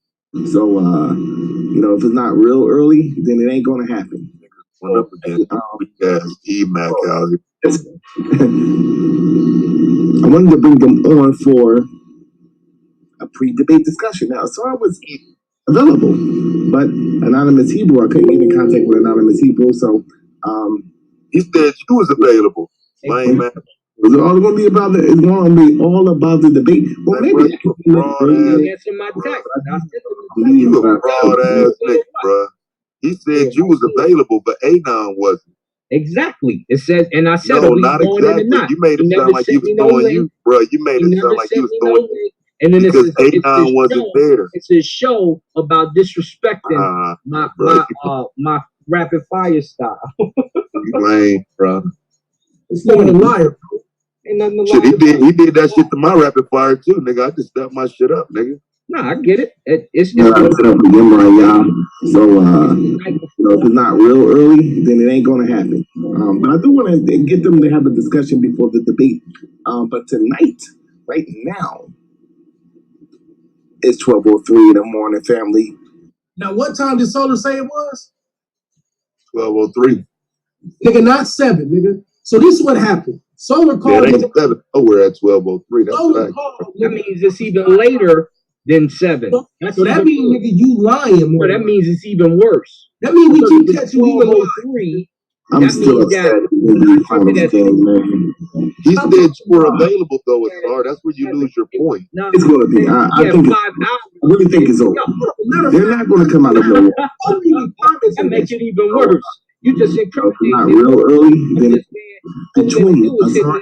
So, you know, if it's not real early, then it ain't going to happen. Run up again. E-Mac out here. I wanted to bring them on for a pre-debate discussion. Now, so I was available, but Anonymous Hebrew, I couldn't get in contact with Anonymous Hebrew, so he said you was available. Lame man. It's all going to be about the. It's going to be all about the debate. Well, maybe I can answer my text. You a broad ass nigga, bro. He said you was available, but Anon wasn't. Exactly. It says, and I said, no, not exactly. You made it sound like you was throwing you, bro. You made it sound like you was throwing you. And then because Anon wasn't there. It's a show about disrespecting my rapid fire style. You lame, bro. It's not a liar. Ain't nothing shit, he did that shit to my rapid fire too, nigga. I just stepped my shit up, nigga. Nah, I get it. It's set up again, right, y'all. So, you know, if it's not real early, then it ain't gonna happen. But I do want to get them to have a discussion before the debate. But tonight, right now, it's 12:03 in the morning, family. Now, what time did Solar say it was? 12:03. Nigga, not 7, nigga. So this is what happened. Solar called. Yeah, it ain't 7. Oh, we're at 12:03. That's right. That means it's even later than 7. So that means, nigga, you lying more. So that means it's even worse. That means we keep catching you even 3. I'm still upset. He said you were available though, Ausar. That's where you lose your point. It's going to be. I think 5 hours. I really think it's over. They're not going to come out of nowhere. That makes it even worse. You just incriminated. Not real early. Then between Ausar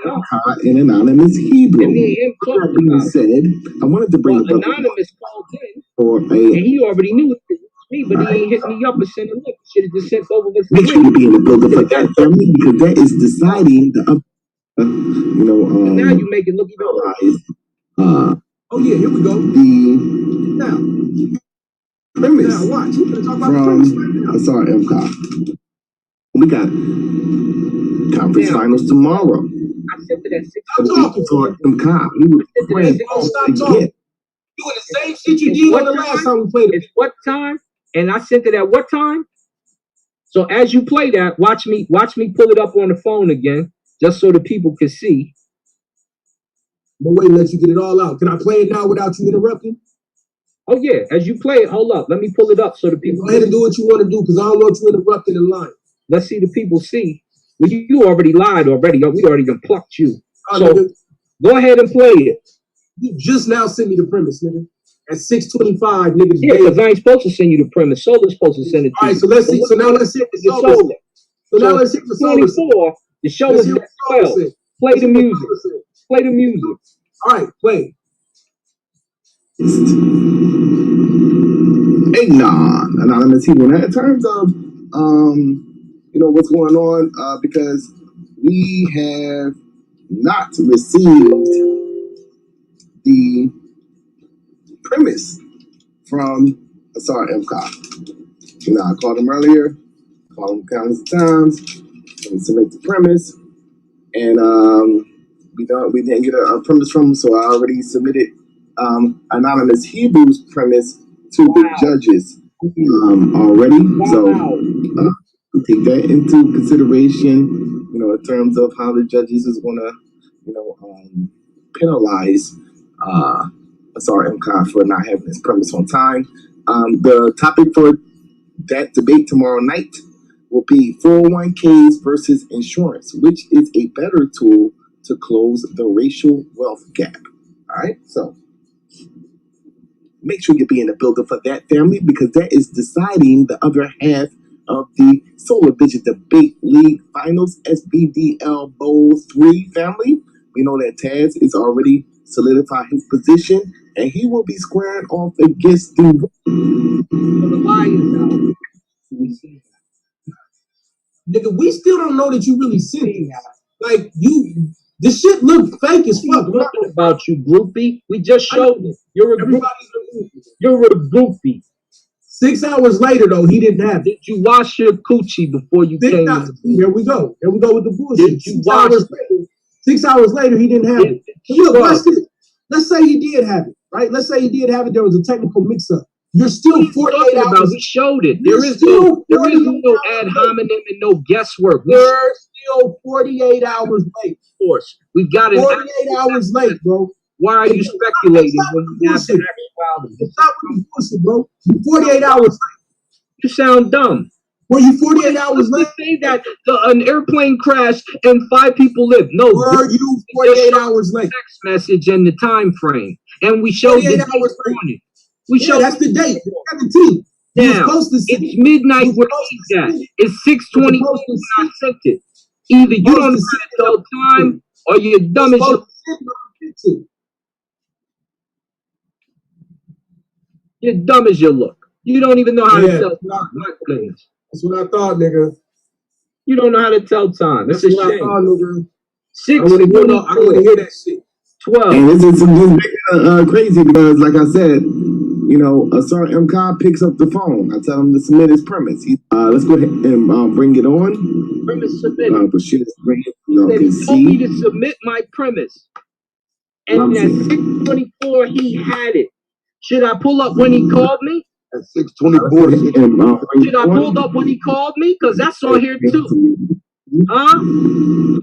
and Anonymous Hebrew. That being said, I wanted to bring Anonymous called in, and he already knew it. Me, but he ain't hit me up and sent a link. Should have just sent over the make sure you be in the building for that family because that is deciding the you know. Now you make it look even worse. Oh yeah, here we go. Now premise. Now watch. We're gonna talk about the premise right now. Ausar MCOP. We got conference finals tomorrow. I sent it at 6. I'm talking for MCOP. He was playing. Stop talking. Doing the same shit you did on the last time we played it. It's what time? And I sent it at what time? So as you play that, watch me pull it up on the phone again, just so the people can see. But wait, let you get it all out. Can I play it now without you interrupting? Oh yeah, as you play it, hold up. Let me pull it up so the people go ahead and do what you want to do because I don't want you interrupted in line. Let's see the people see. Well, you already lied already. We already done plucked you. So go ahead and play it. You just now sent me the premise, nigga. At 6:25, niggas. Yeah, because I ain't supposed to send you the premise. Solar's supposed to send it to you. All right, so let's see. So now let's hit the Solar. So now let's hit the Solar. 24. The show is at 12. Play the music. Play the music. All right, play. Anon, Anonymous Hebrew. Now, in terms of you know what's going on, because we have not received the premise from Ausar MCOP. You know, I called him earlier, called him countless times, and submit the premise, and we didn't get a premise from him, so I already submitted Anonymous Hebrew's premise to the judges already. So take that into consideration, you know, in terms of how the judges is gonna, you know, penalize Ausar MCOP for not having his premise on time. The topic for that debate tomorrow night will be 401ks versus insurance, which is a better tool to close the racial wealth gap. All right, so make sure you be in the building for that, family, because that is deciding the other half of the Solar Vision Debate League Finals S.V.D.L Bowl 3, family. We know that Taz is already solidified his position, and he will be squaring off against the Lions. Nigga, we still don't know that you really seen that. Like, you, this shit look fake as fuck. Talking about you, groupie. We just showed it. You're a groupie. You're a groupie. 6 hours later, though, he didn't have it. Did you wash your coochie before you came? Here we go. Here we go with the bullshit. 6 hours later, he didn't have it. Look, let's say he did have it, right? Let's say he did have it. There was a technical mix-up. You're still 48 hours. We showed it. There is no ad hominem and no guesswork. We're still 48 hours late. Of course, we got it. 48 hours late, bro. Why are you speculating when you have the actuality? It's not really bullshit, bro. You're 48 hours late. You sound dumb. Were you 48 hours late? Say that an airplane crashed and 5 people lived. No. Were you 48 hours late? Text message and the time frame, and we showed the date. We showed that's the date. 17. Now it's midnight where he's at. It's 6:20 when I sent it. Either you don't know how to tell time, or you're dumb as you. You're dumb as you look. You don't even know how to tell time. My goodness. That's what I thought, nigga. You don't know how to tell time. That's a shame. I thought, nigga. 6. I want to hear that shit. 12. And this is crazy because, like I said, you know, Ausar M. Cobb picks up the phone. I tell him to submit his premise. Let's go ahead and bring it on. Premise submitted. But shit, He told me to submit my premise. And at 6:24, he had it. Should I pull up when he called me? At 6:24. Should I pull up when he called me? Because that's on here too. Huh?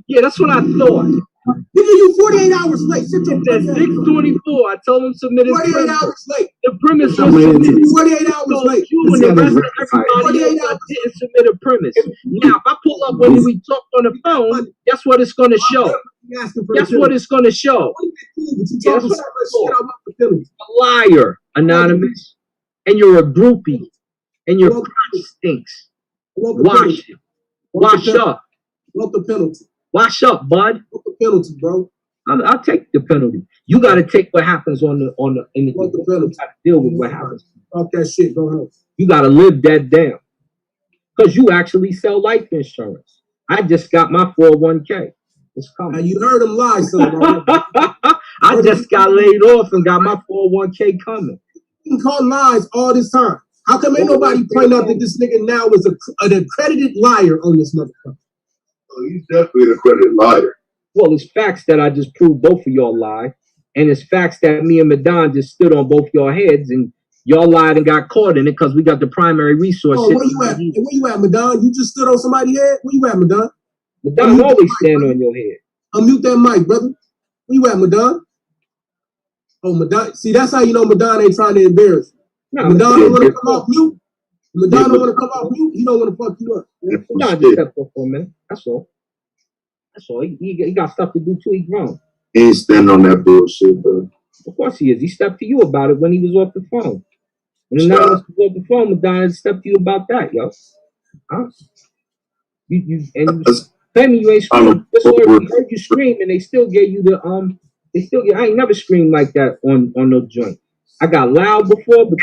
Yeah, that's what I thought. Nigga, you 48 hours late. Sit your At 6:24, I told him submit his 48 hours late. The premise was submitted. 48 hours late. You and the rest of everybody else didn't submit a premise. Now, if I pull up when we talked on the phone, guess what it's going to show? Guess what it's going to show? Yeah, that's what a liar, Anonymous. And you're a groupie. And your crotch stinks. Wash it. Wash up. What's the penalty? Wash up, bud. What's the penalty, bro? I'll take the penalty. You got to take what happens in the What's the penalty? Deal with what happens. Talk that shit. Go ahead. You got to live that down. Because you actually sell life insurance. I just got my 401k. It's coming. Now you heard him lie, son. I just got laid off and got my 401k coming. You can call lies all this time. How come ain't nobody point out that this nigga now is an accredited liar on this motherfucker? Oh, he's definitely an accredited liar. Well, it's facts that I just proved both of y'all lie. And it's facts that me and Madon just stood on both y'all heads and y'all lied and got caught in it because we got the primary resource. Oh, where you at? Hey, where you at, Madon? You just stood on somebody's head? Where you at, Madon? Madon always stand on your head. Unmute that mic, brother. Where you at, Madon? Oh, Madon. See, that's how you know Madon ain't trying to embarrass you. No, Madon don't want to come off mute. Madon don't want to come off mute. He don't want to fuck you up. Madon just stepped up for a minute. That's all. That's all. He got stuff to do too. He grown. He ain't standing on that bullshit, bro. Of course he is. He stepped to you about it when he was off the phone. When the was off the phone, Madon stepped to you about that, yo. Huh? You claiming you ain't screaming. We heard you scream, and they still gave you the I ain't never screamed like that on no joint. I got loud before, but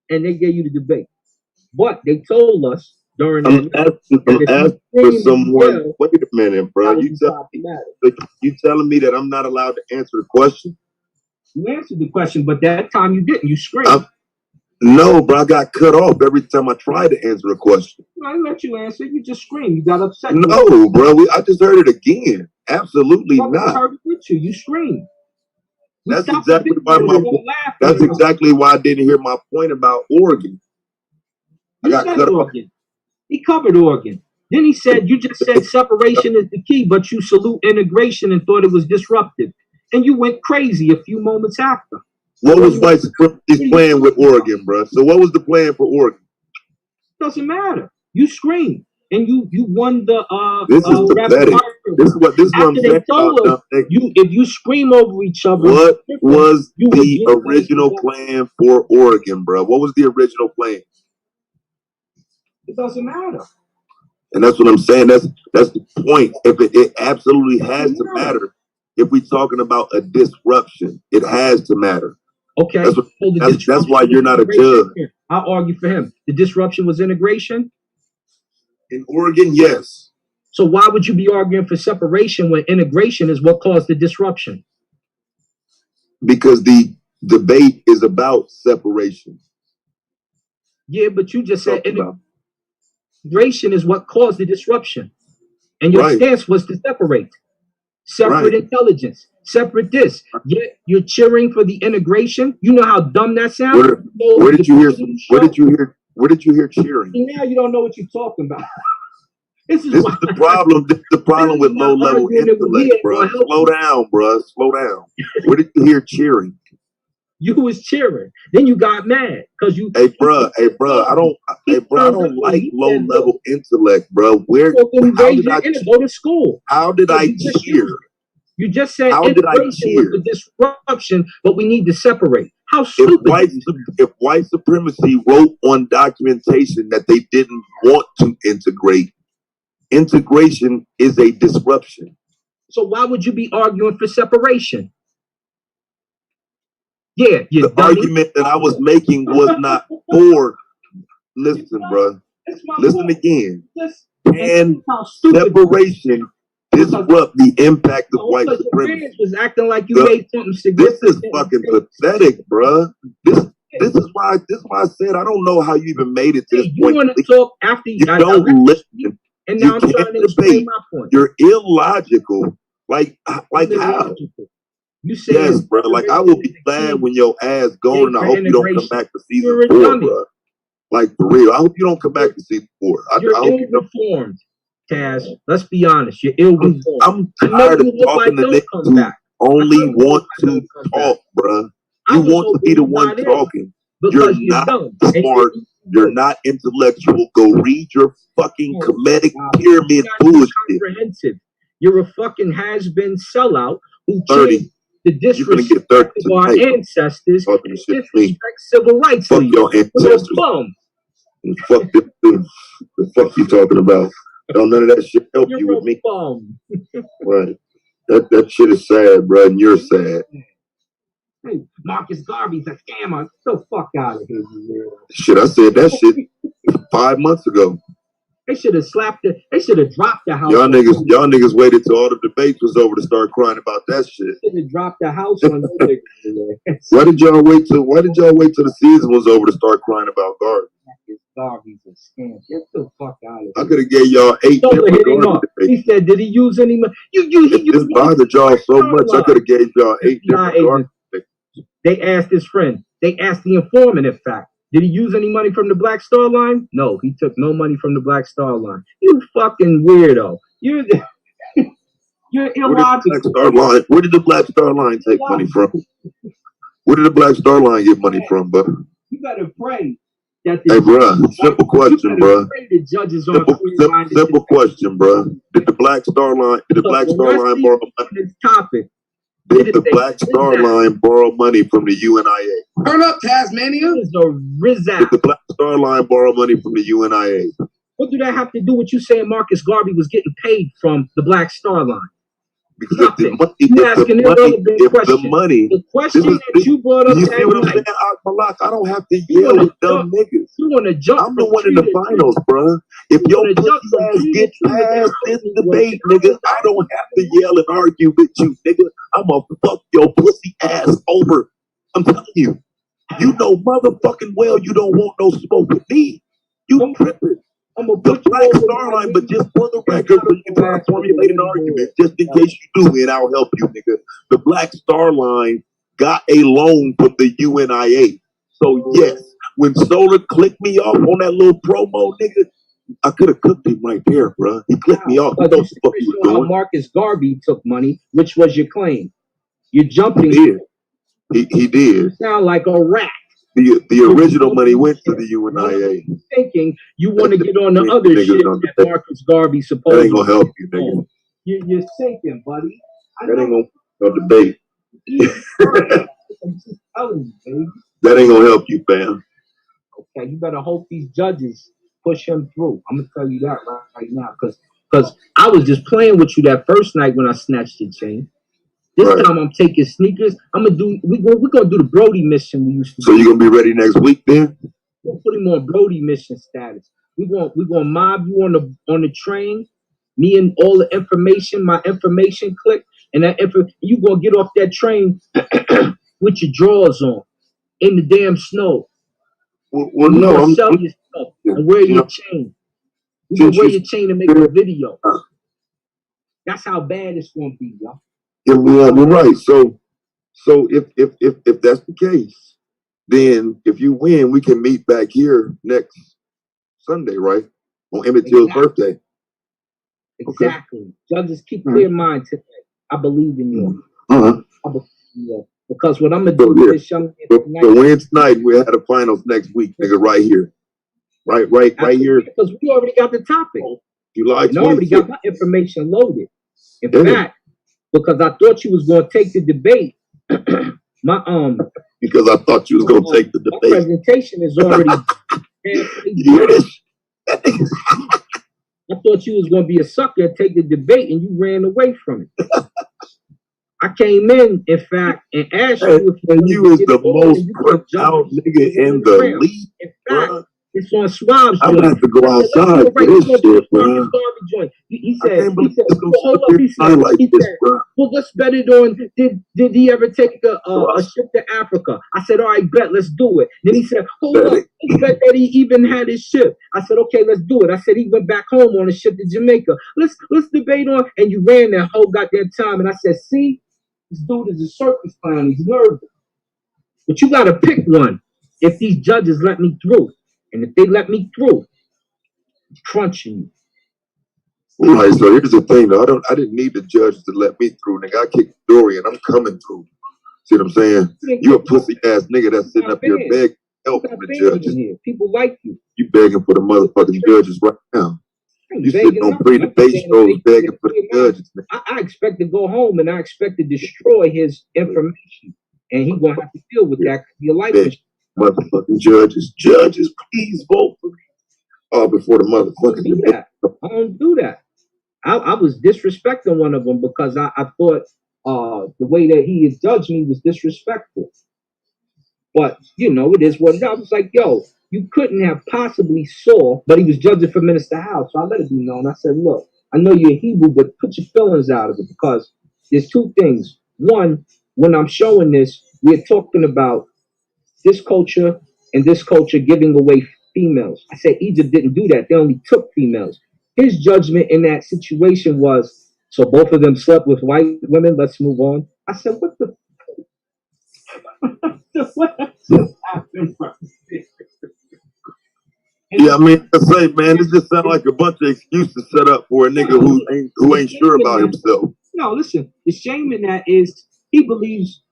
and they gave you the debate. But they told us during I'm asking for someone. Wait a minute, bro. You telling me that I'm not allowed to answer the question? You answered the question, but that time you didn't. You screamed. No, bro. I got cut off every time I tried to answer a question. I let you answer. You just screamed. You got upset. No, bro. I just heard it again. Absolutely not. I heard it with you. You screamed. That's exactly why I didn't hear my point about Oregon. I got cut off. He covered Oregon. Then he said, you just said separation is the key, but you salute integration and thought it was disruptive. And you went crazy a few moments after. What was white supremacy's plan with Oregon, bro? So what was the plan for Oregon? Doesn't matter. You screamed. And you won the this is pathetic. This is what I'm saying. If you scream over each other. What was the original plan for Oregon, bro? What was the original plan? It doesn't matter. And that's what I'm saying. That's the point. If it absolutely has to matter. If we're talking about a disruption, it has to matter. Okay. That's why you're not a judge. I'll argue for him. The disruption was integration? In Oregon, yes. So why would you be arguing for separation when integration is what caused the disruption? Because the Debate is about separation. Yeah, but you just said integration is what caused the disruption. And your stance was to separate. Separate intelligence. Separate this. Yet you're cheering for the integration. You know how dumb that sounds? Where did you hear cheering? Now you don't know what you're talking about. This is the problem. This is the problem with low level intellect, bro. Slow down, bro. Slow down. Where did you hear cheering? You was cheering. Then you got mad because you. Hey, bro. I don't like low level intellect, bro. Where? How did I go to school? How did I cheer? You just said integration was the disruption, but we need to separate. How stupid! If white supremacy wrote on documentation that they didn't want to integrate, integration is a disruption. So why would you be arguing for separation? Yeah, the argument that I was making was not for. Listen, bro. Listen again. And separation disrupt the impact of white supremacy. Was acting like you made something significant. This is fucking pathetic, bro. This is why I said I don't know how you even made it to this point. You want to talk after you don't listen. And now I'm trying to explain my point. You're illogical. Like how? You say yes, bro. Like I will be glad when your ass gone, and I hope you don't come back to season 4, bro. Like for real, I hope you don't come back to season 4. You're ill-informed, Taz. Let's be honest. You're ill-informed. I'm tired of talking to niggas who only want to talk, bro. You want to be the one talking. You're not smart. You're not intellectual. Go read your fucking comedic pyramid bullshit. You're a fucking has-been sellout who changed the disrespect of our ancestors and disrespect civil rights. Fuck your ancestors. Fuck the fuck you talking about? Don't none of that shit help you with me. Right. That shit is sad, bro, and you're sad. Hey, Marcus Garvey's a scammer. Get the fuck out of here, you shit, I said that shit 5 months ago. They should have slapped it. They should have dropped the house. Y'all niggas waited till all the debates was over to start crying about that shit. They should have dropped the house on you niggas. Why did y'all wait till the season was over to start crying about Garvey? Garvey's a scam. Get the fuck out of here. I could have gave y'all 8 different Garvey debates. He said, did he use any money? This bothered y'all so much. I could have gave y'all 8 different Garvey debates. They asked his friend. They asked the informant, in fact. Did he use any money from the Black Star Line? No, he took no money from the Black Star Line. You fucking weirdo. You're illogical. Where did the Black Star Line take money from? Where did the Black Star Line get money from, bro? You better pray that hey, bro, simple question, bro. Simple question, bro. Did the Black Star Line borrow money? Topic. Did the Black Star Line borrow money from the UNIA? Turn up, Tasmania. Did the Black Star Line borrow money from the UNIA? What do that have to do with you saying Marcus Garvey was getting paid from the Black Star Line? Because if the question that you brought up, you see what I'm saying, Malak, I don't have to yell at dumb niggas. You want to jump? I'm the one in the finals, bro. If your pussy ass get past this debate, nigga, I don't have to yell and argue with you, nigga. I'ma fuck your pussy ass over. I'm telling you. You know motherfucking well you don't want no smoke with me. You tripping. The Black Star Line, but just for the record, so you can try to formulate an argument, just in case you do, and I'll help you, nigga. The Black Star Line got a loan from the UNIA. So yes, when Solar clicked me off on that little promo, nigga, I could have cooked him right there, bro. He clicked me off. He knows what he was doing. Marcus Garvey took money, which was your claim. You're jumping. He did. You sound like a rat. The original money went to the UNIA. Thinking you want to get on the other shit that Marcus Garvey supposed. That ain't gonna help you, nigga. You're sinking, buddy. That ain't gonna debate. I'm just telling you, baby. That ain't gonna help you, fam. Okay, you better hope these judges push him through. I'm gonna tell you that right now, because I was just playing with you that first night when I snatched your chain. This time I'm taking sneakers. We're gonna do the Brody mission we used to do. So you gonna be ready next week then? We'll put him on Brody mission status. We're gonna mob you on the train. Me and all the information, my information click, and that you gonna get off that train with your drawers on in the damn snow. Well, no, I'm sell your stuff and wear your chain. You can wear your chain and make a video. That's how bad it's gonna be, y'all. Yeah, you're right. So if that's the case, then if you win, we can meet back here next Sunday, right? On Emmett Till's birthday. Exactly. Okay. Judges, keep clear mind today. I believe in you. I believe in you. Because what I'm gonna do with this young man tonight. So win tonight, we had a finals next week, nigga, right here. Right here. Because we already got the topic. July 26th. I already got my information loaded. In fact, because I thought you was gonna take the debate. Because I thought you was gonna take the debate. My presentation is already I thought you was gonna be a sucker and take the debate, and you ran away from it. I came in fact, and asked you if you was the most put out nigga in the league. In fact, it's on Swab's joint. I'm gonna have to go outside for this shit, bro. He said, well, let's bet it on, did he ever take a ship to Africa? I said, all right, bet, let's do it. Then he said, hold up, let's bet that he even had his ship. I said, okay, let's do it. I said, he went back home on a ship to Jamaica. Let's debate on, and you ran that whole goddamn time. And I said, see, this dude is a circus clown. He's nervous. But you got to pick one if these judges let me through. And if they let me through, it's crunching you. All right, so here's the thing, though. I didn't need the judge to let me through, nigga. I kicked Dorian. I'm coming through. See what I'm saying? You a pussy ass nigga that's sitting up here begging help from the judges. People like you. You begging for the motherfucking judges right now. You sitting on pre-debate shows begging for the judges. I expect to go home and I expect to destroy his information. And he's going to have to deal with that. Your life is motherfucking judges. Judges, please vote for me. Oh, before the motherfucking debate. I don't do that. I was disrespecting one of them because I thought the way that he had judged me was disrespectful. But, you know, it is what it is. I was like, yo, you couldn't have possibly saw, but he was judging for Minister Howe. So I let it be known. I said, look, I know you're Hebrew, but put your feelings out of it because there's two things. One, when I'm showing this, we're talking about this culture and this culture giving away females. I said Egypt didn't do that. They only took females. His judgment in that situation was, so both of them slept with white women. Let's move on. I said, what the? Yeah, I mean, I say, man, this just sounds like a bunch of excuses set up for a nigga who ain't sure about himself. No, listen, the shame in that is he believes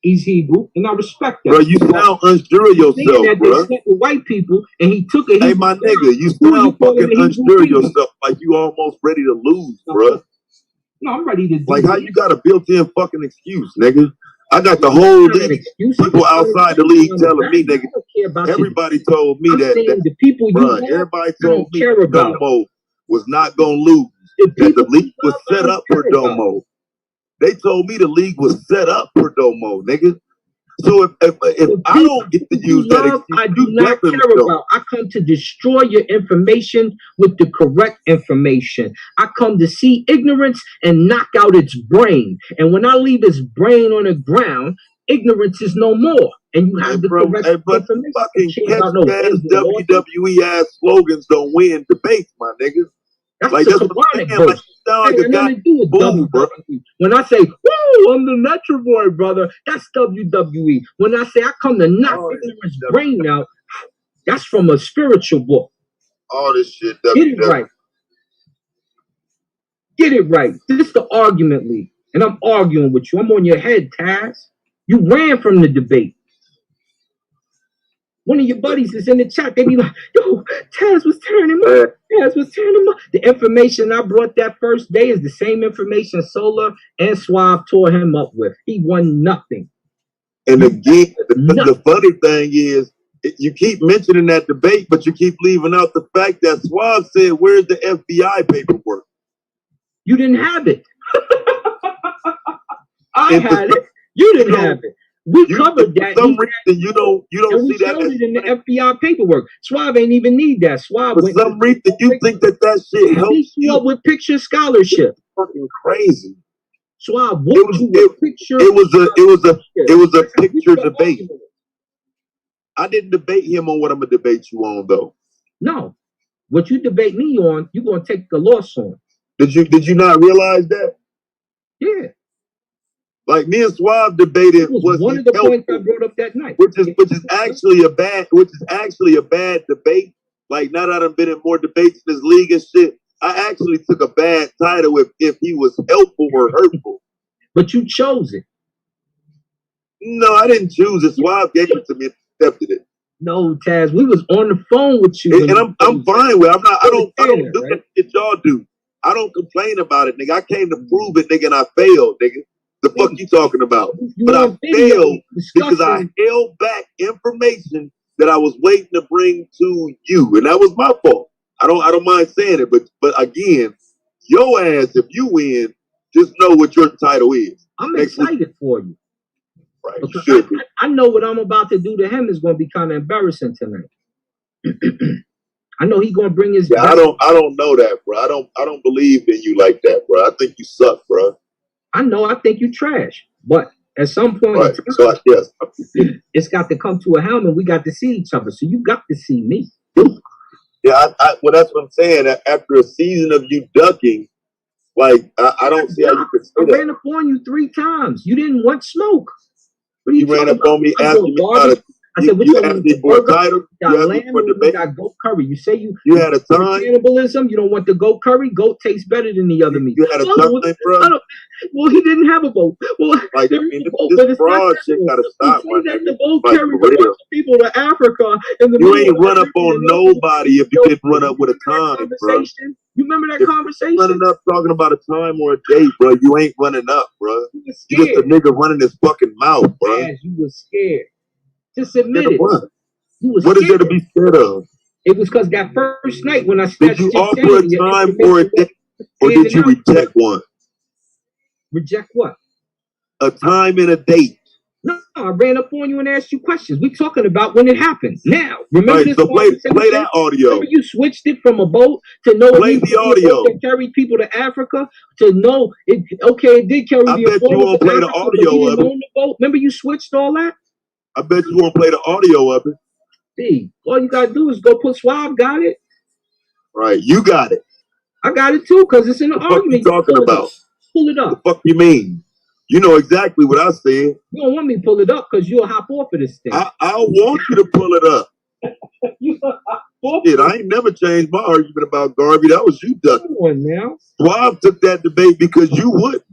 he's Hebrew, and I respect that. Bro, you sound unsure of yourself, bro. They with white people, and he took it. Hey, my nigga, you sound fucking unsure of yourself, like you almost ready to lose, bro. No, I'm ready to do like, how you got a built-in fucking excuse, nigga? I got the whole league, people outside the league telling me, nigga, everybody told me that the people everybody told me that Domo was not going to lose, that the league was set up for Domo. They told me the league was set up for Domo, nigga. So if I don't get to use that excuse, I do not care about. I come to destroy your information with the correct information. I come to see ignorance and knock out its brain. And when I leave its brain on the ground, ignorance is no more. And you have the correct information. Fucking catch-ass WWE ass slogans don't win debates, my nigga. That's like that's what I'm saying. Like, when I say, "Woo, I'm the natural boy, brother," that's WWE. When I say I come to knock ignorance brain out, that's from a spiritual book. All this shit. Get it right. Get it right. This is the argument league, and I'm arguing with you. I'm on your head, Taz. You ran from the debate. One of your buddies is in the chat. They be like, yo, Taz was tearing him up. Taz was tearing him up. The information I brought that first day is the same information Solar and Suave tore him up with. He won nothing. And again, the funny thing is, you keep mentioning that debate, but you keep leaving out the fact that Suave said, where's the FBI paperwork? You didn't have it. I had it. You didn't have it. We covered that. For some reason, you don't see that. Showed it in the FBI paperwork. Suave ain't even need that. Suave. For some reason, you think that shit helps you up with picture scholarship. It's fucking crazy. So I whooped you with a picture. It was a picture debate. I didn't debate him on what I'm gonna debate you on, though. No, what you debate me on, you're gonna take the loss on. Did you not realize that? Yeah. Like me and Suave debated was one of the points I brought up that night, which is actually a bad debate. Like now that I've been in more debates in this league and shit, I actually took a bad title if he was helpful or hurtful. But you chose it. No, I didn't choose it. Suave gave it to me and accepted it. No, Taz, we was on the phone with you, and I'm fine with it. I don't do that shit y'all do. I don't complain about it, nigga. I came to prove it, nigga, and I failed, nigga. The fuck you talking about? But I failed because I held back information that I was waiting to bring to you, and that was my fault. I don't mind saying it, but again, your ass, if you win, just know what your title is. I'm excited for you. Right. Because I know what I'm about to do to him is going to be kind of embarrassing tonight. I know he's going to bring his. Yeah, I don't know that, bro. I don't believe in you like that, bro. I think you suck, bro. I know. I think you trash, but at some point, right. So yes, it's got to come to a helm, and we got to see each other. So you got to see me. Yeah, well, that's what I'm saying. After a season of you ducking, like I don't see how you could say that. I ran up on you 3 times. You didn't want smoke. What are you ran up on me asking me about it. I said, you asked me for a title. You asked me for a debate. You got goat curry. You say you had a time. Cannibalism. You don't want the goat curry. Goat tastes better than the other meat. You had a time, bro. Well, he didn't have a goat. Well, like, this fraud shit gotta stop, my nigga. The goat carried people to Africa. You ain't run up on nobody if you didn't run up with a time, bro. You remember that conversation? Running up talking about a time or a date, bro. You ain't running up, bro. You just a nigga running his fucking mouth, bro. As you was scared. Just admit it. What? What is there to be scared of? It was because that first night when I did you offer a time or a date, or did you reject one? Reject what? A time and a date. No, I ran up on you and asked you questions. We talking about when it happened. Now, remember this? So play that audio. Remember you switched it from a boat to know play the audio. It carried people to Africa to know it. Okay, it did carry I bet you won't play the audio of it. Remember you switched all that? I bet you won't play the audio of it. See, all you gotta do is go put Suave. Got it. Right, you got it. I got it too, because it's in the argument. What you talking about? Pull it up. The fuck you mean? You know exactly what I said. You don't want me to pull it up because you'll hop off of this thing. I want you to pull it up. Shit, I ain't never changed my argument about Garvey. That was you ducking. Come on now. Suave took that debate because you wouldn't.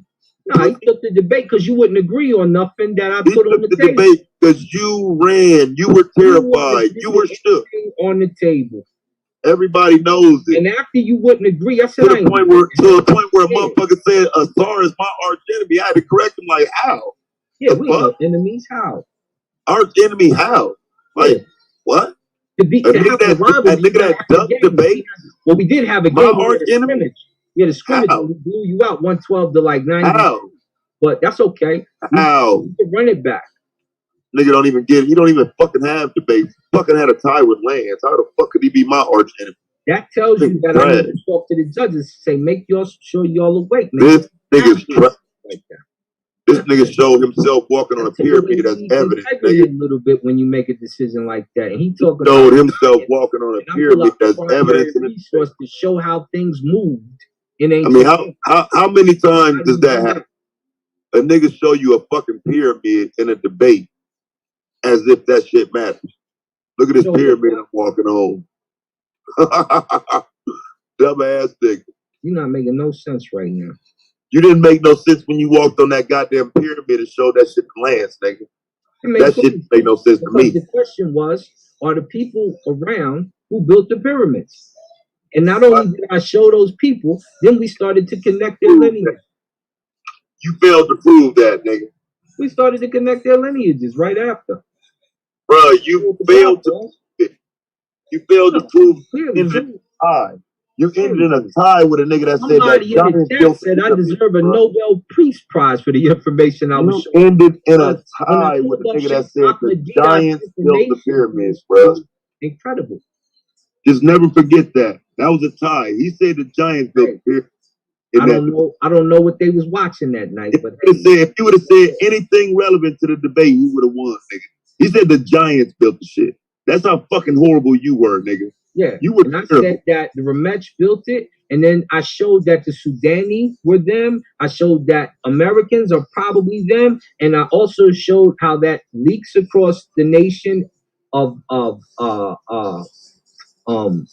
No, he took the debate because you wouldn't agree on nothing that I put on the table. Debate because you ran. You were terrified. You were shook. On the table. Everybody knows it. And after you wouldn't agree, I said to the point where a motherfucker said Ausar is my arch enemy. I had to correct him like, how? Yeah, we are enemies. How? Arch enemy? How? Like what? A nigga that duck debate. Well, we did have a game. My arch enemy. Yeah, the scrimmage we blew you out 112 to like 90. How? But that's okay. How? We can run it back. Nigga don't even get it. He don't even fucking have debates. Fucking had a tie with Lance. How the fuck could he be my arch enemy? That tells you that I need to talk to the judges. Say, make sure y'all awake, man. This nigga's like that. This nigga showed himself walking on a pyramid as evidence. A little bit when you make a decision like that. And he talking showed himself walking on a pyramid as evidence. Resource to show how things moved. I mean, how many times does that happen? A nigga show you a fucking pyramid in a debate as if that shit matters. Look at this pyramid I'm walking on. Dumbass nigga. You're not making no sense right now. You didn't make no sense when you walked on that goddamn pyramid and showed that shit to Lance, nigga. That shit didn't make no sense to me. The question was, are the people around who built the pyramids? And not only did I show those people, then we started to connect their lineage. You failed to prove that, nigga. We started to connect their lineages right after. Bro, you failed to prove ended a tie. You ended in a tie with a nigga that said that Giants said I deserve a Nobel Peace Prize for the information I was showing. Ended in a tie with a nigga that said the Giants built the pyramids, bro. Incredible. Just never forget that. That was a tie. He said the Giants built the pyramids. I don't know what they was watching that night. But if you would have said anything relevant to the debate, you would have won, nigga. He said the Giants built the shit. That's how fucking horrible you were, nigga. Yeah, you were. And I said that the Ramesh built it, and then I showed that the Sudani were them. I showed that Americans are probably them, and I also showed how that leaks across the nation of and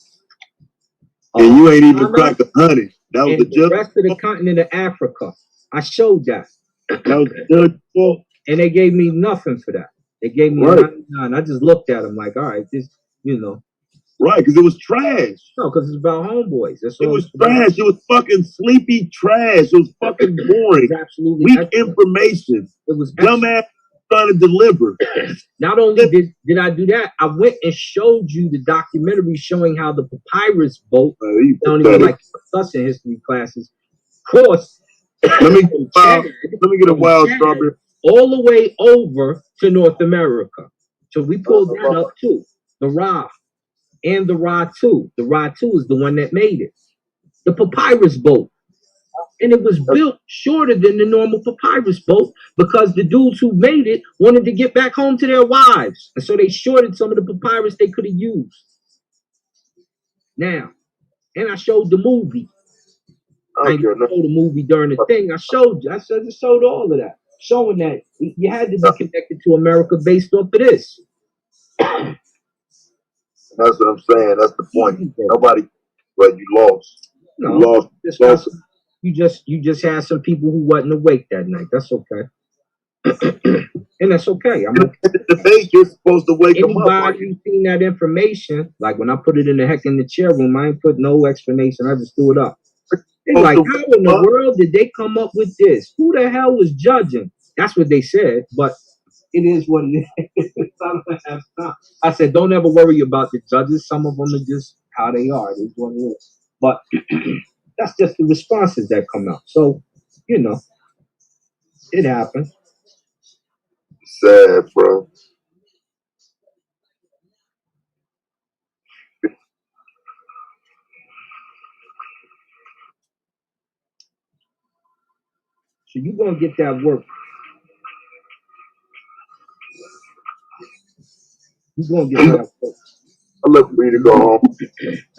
you ain't even cracked the honey. That was the rest of the continent of Africa. I showed that. That was the fault. And they gave me nothing for that. They gave me 99. I just looked at them like, all right, this, Right, because it was trash. No, because it's about homeboys. That's all it was trash. It was fucking sleepy trash. It was fucking boring. It was absolutely weak excellent. Information. It was dumbass trying to deliver. Not only did I do that, I went and showed you the documentary showing how the papyrus boat, I don't even like us in history classes, crossed. Let me get a wild strawberry. All the way over to North America. So we pulled that up too. The Ra and the Ra 2. The Ra 2 is the one that made it. The papyrus boat. And it was built shorter than the normal papyrus boat because the dudes who made it wanted to get back home to their wives. And so they shorted some of the papyrus they could have used. Now, and I showed the movie. I didn't show the movie during the thing. I showed you. I just showed all of that. Showing that you had to be connected to America based off of this. That's what I'm saying. That's the point. Nobody, but you lost. No, you lost. You just had some people who wasn't awake that night. That's okay. And that's okay. I'm okay. At the debate, you're supposed to wake them up. Anybody who's seen that information, like when I put it in the heck in the chair room, I ain't put no explanation. I just threw it up. They're like, how in the world did they come up with this? Who the hell was judging? That's what they said, but it is what it is. I said, don't ever worry about the judges. Some of them are just how they are. It is what it is. But that's just the responses that come out. So, it happens. Sad, bro. So you're going to get that work. You're going to get that work. I'm looking for you to go home.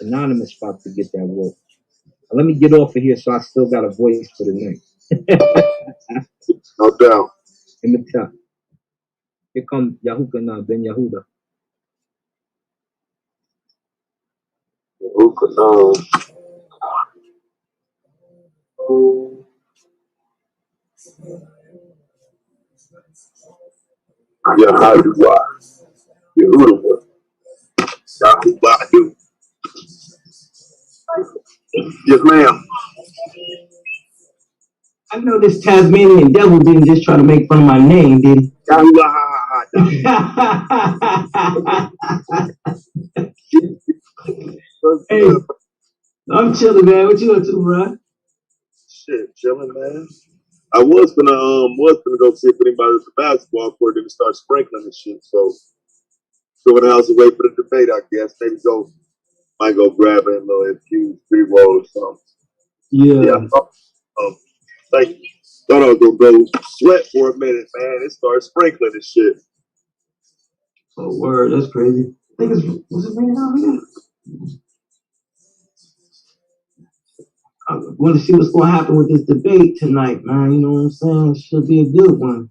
Anonymous about to get that work. Let me get off of here so I still got a voice for the night. No doubt. In the top. Here comes Yahukanah Ben Yehuda. Yahukanah. Yahudah. Yahudah. Yahudah. Yes, ma'am. I know this Tasmanian devil didn't just try to make fun of my name, did he? Hey, I'm chilling, man. What you up to, bro? Shit, chilling, man. I was gonna go see if anybody was the basketball court didn't start sprinkling and shit. So go in the house and wait for the debate, I guess. Maybe might go grab a little infused pre-roll or something. Yeah. Like, thought I was gonna go sweat for a minute, man. It started sprinkling and shit. Oh, word, that's crazy. I think was it raining out here? I want to see what's going to happen with this debate tonight, man. You know what I'm saying? It should be a good one.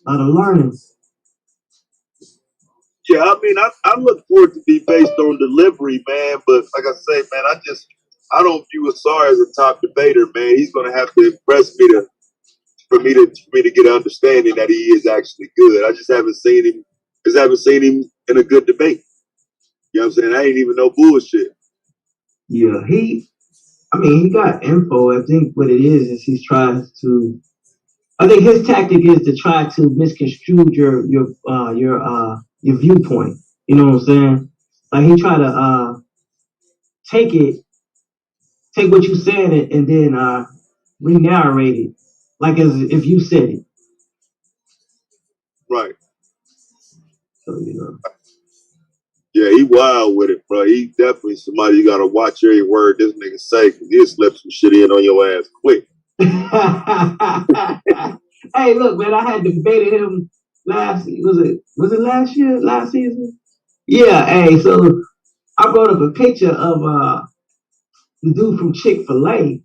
A lot of learning. Yeah, I mean, I look forward to be based on delivery, man. But like I say, man, I don't view Ausar as a top debater, man. He's gonna have to impress me for me to get an understanding that he is actually good. I just haven't seen him in a good debate. You know what I'm saying? I ain't even no bullshit. Yeah, he got info. I think what it is he's trying to. I think his tactic is to try to misconstrue your viewpoint. You know what I'm saying? Like he try to take what you said and then re-narrate it, like as if you said it. Right. So Yeah, he wild with it, bro. He definitely somebody you gotta watch every word this nigga say, because he'll slip some shit in on your ass quick. Hey, look, man, I had debated him last last year? Last season? Yeah, hey, so I brought up a picture of the dude from Chick-fil-A,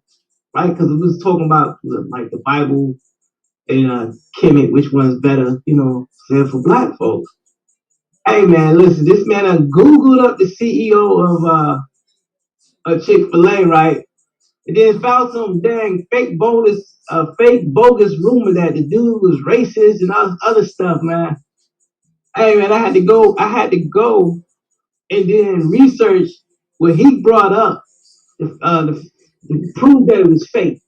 right? Because it was talking about like the Bible and Kemet, which one's better, said for black folks. Hey man, listen, this man Googled up the CEO of Chick-fil-A, right? And then found some dang fake bogus rumor that the dude was racist and all this other stuff, man. Hey man, I had to go and then research what he brought up to prove that it was fake.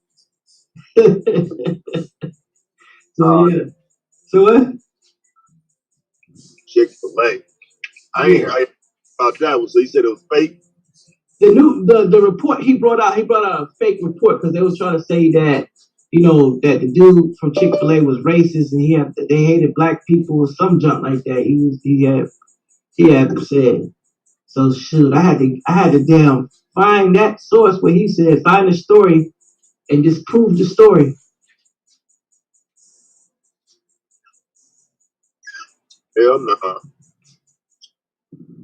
So yeah. So what? Chick-fil-A. I ain't about that one. So you said it was fake? The report he brought out a fake report because they was trying to say that that the dude from Chick-fil-A was racist and they hated black people or some junk like that. He had said. So shoot, I had to damn find that source where he said find the story and just prove the story. Hell no.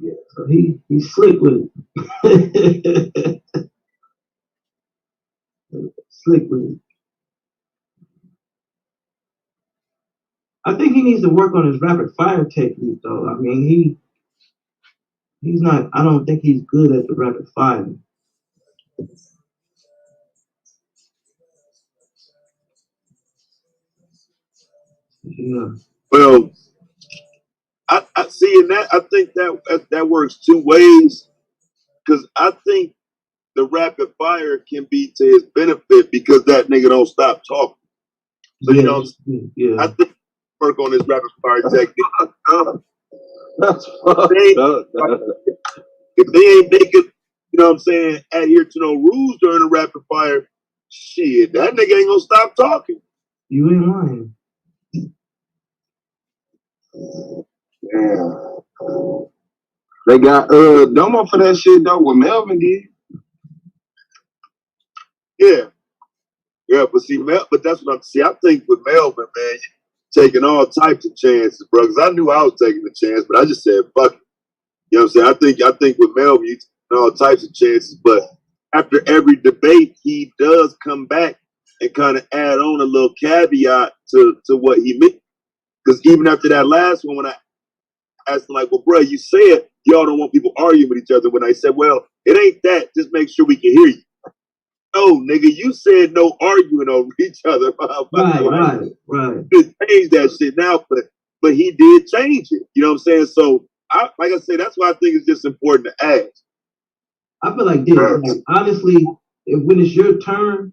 Yeah, so he's slick with it. Slick with it. I think he needs to work on his rapid fire technique though. I mean he's not I don't think he's good at the rapid fire. Yeah. Well, I see in that. I think that works two ways, because I think the rapid fire can be to his benefit because that nigga don't stop talking. So yeah. I think work on his rapid fire technique. That's if they ain't making, adhere to no rules during the rapid fire, shit, that nigga ain't gonna stop talking. You ain't lying. Yeah. They got Domo for that shit though. What Melvin did. Yeah, but that's what I think with Melvin, man, taking all types of chances, bro. Because I knew I was taking the chance, but I just said fuck it. You know what I'm saying? I think with Melvin, you taking all types of chances, but after every debate, he does come back and kind of add on a little caveat to what he meant. Because even after that last one, when I asked him, like, well, bro, you said y'all don't want people arguing with each other. When I said, well, it ain't that. Just make sure we can hear you. No, nigga, you said no arguing over each other. Right. Just change that shit now, but he did change it. You know what I'm saying? So, like I said, that's why I think it's just important to ask. I feel like this. Like, honestly, when it's your turn,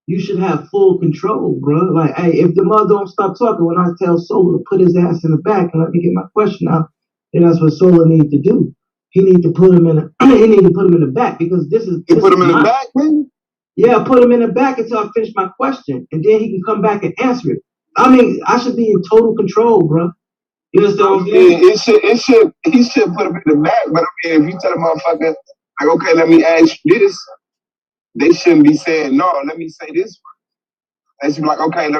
you should have full control, bro. Like, hey, if the mother don't stop talking when I tell Solar to put his ass in the back and let me get my question out, then that's what Solar needs to do. He need to put him in the back because this is. You put him in the back, man? Yeah, put him in the back until I finish my question, and then he can come back and answer it. I mean, I should be in total control, bro. You understand what I'm saying? He should put him in the back, but I mean, if you tell a motherfucker, like, okay, let me ask you this, they shouldn't be saying, no, let me say this. They should be like, okay,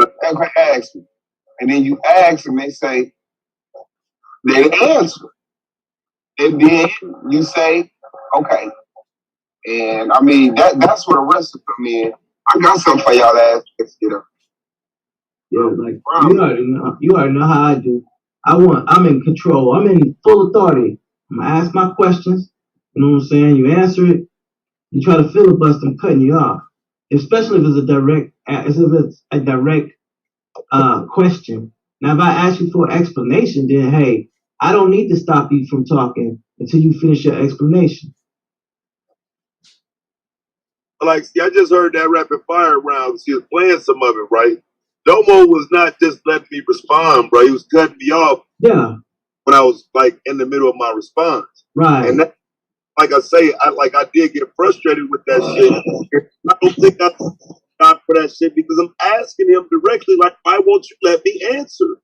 ask me. And then you ask them, they say, they answer. And then you say, okay. And I mean, that's what the rest of them in. I got something for y'all ass, Yeah, like you already know how I do. I'm in control. I'm in full authority. I'm gonna ask my questions. You know what I'm saying? You answer it. You try to filibuster, I'm cutting you off. Especially if it's a direct question. Now, if I ask you for an explanation, then hey, I don't need to stop you from talking until you finish your explanation. Like, see, I just heard that rapid fire round. He was playing some of it, right? Domo was not just letting me respond, bro. He was cutting me off. Yeah. When I was like in the middle of my response. Right. And that, like I say, I did get frustrated with that shit. I don't think I stopped for that shit because I'm asking him directly, like, why won't you let me answer?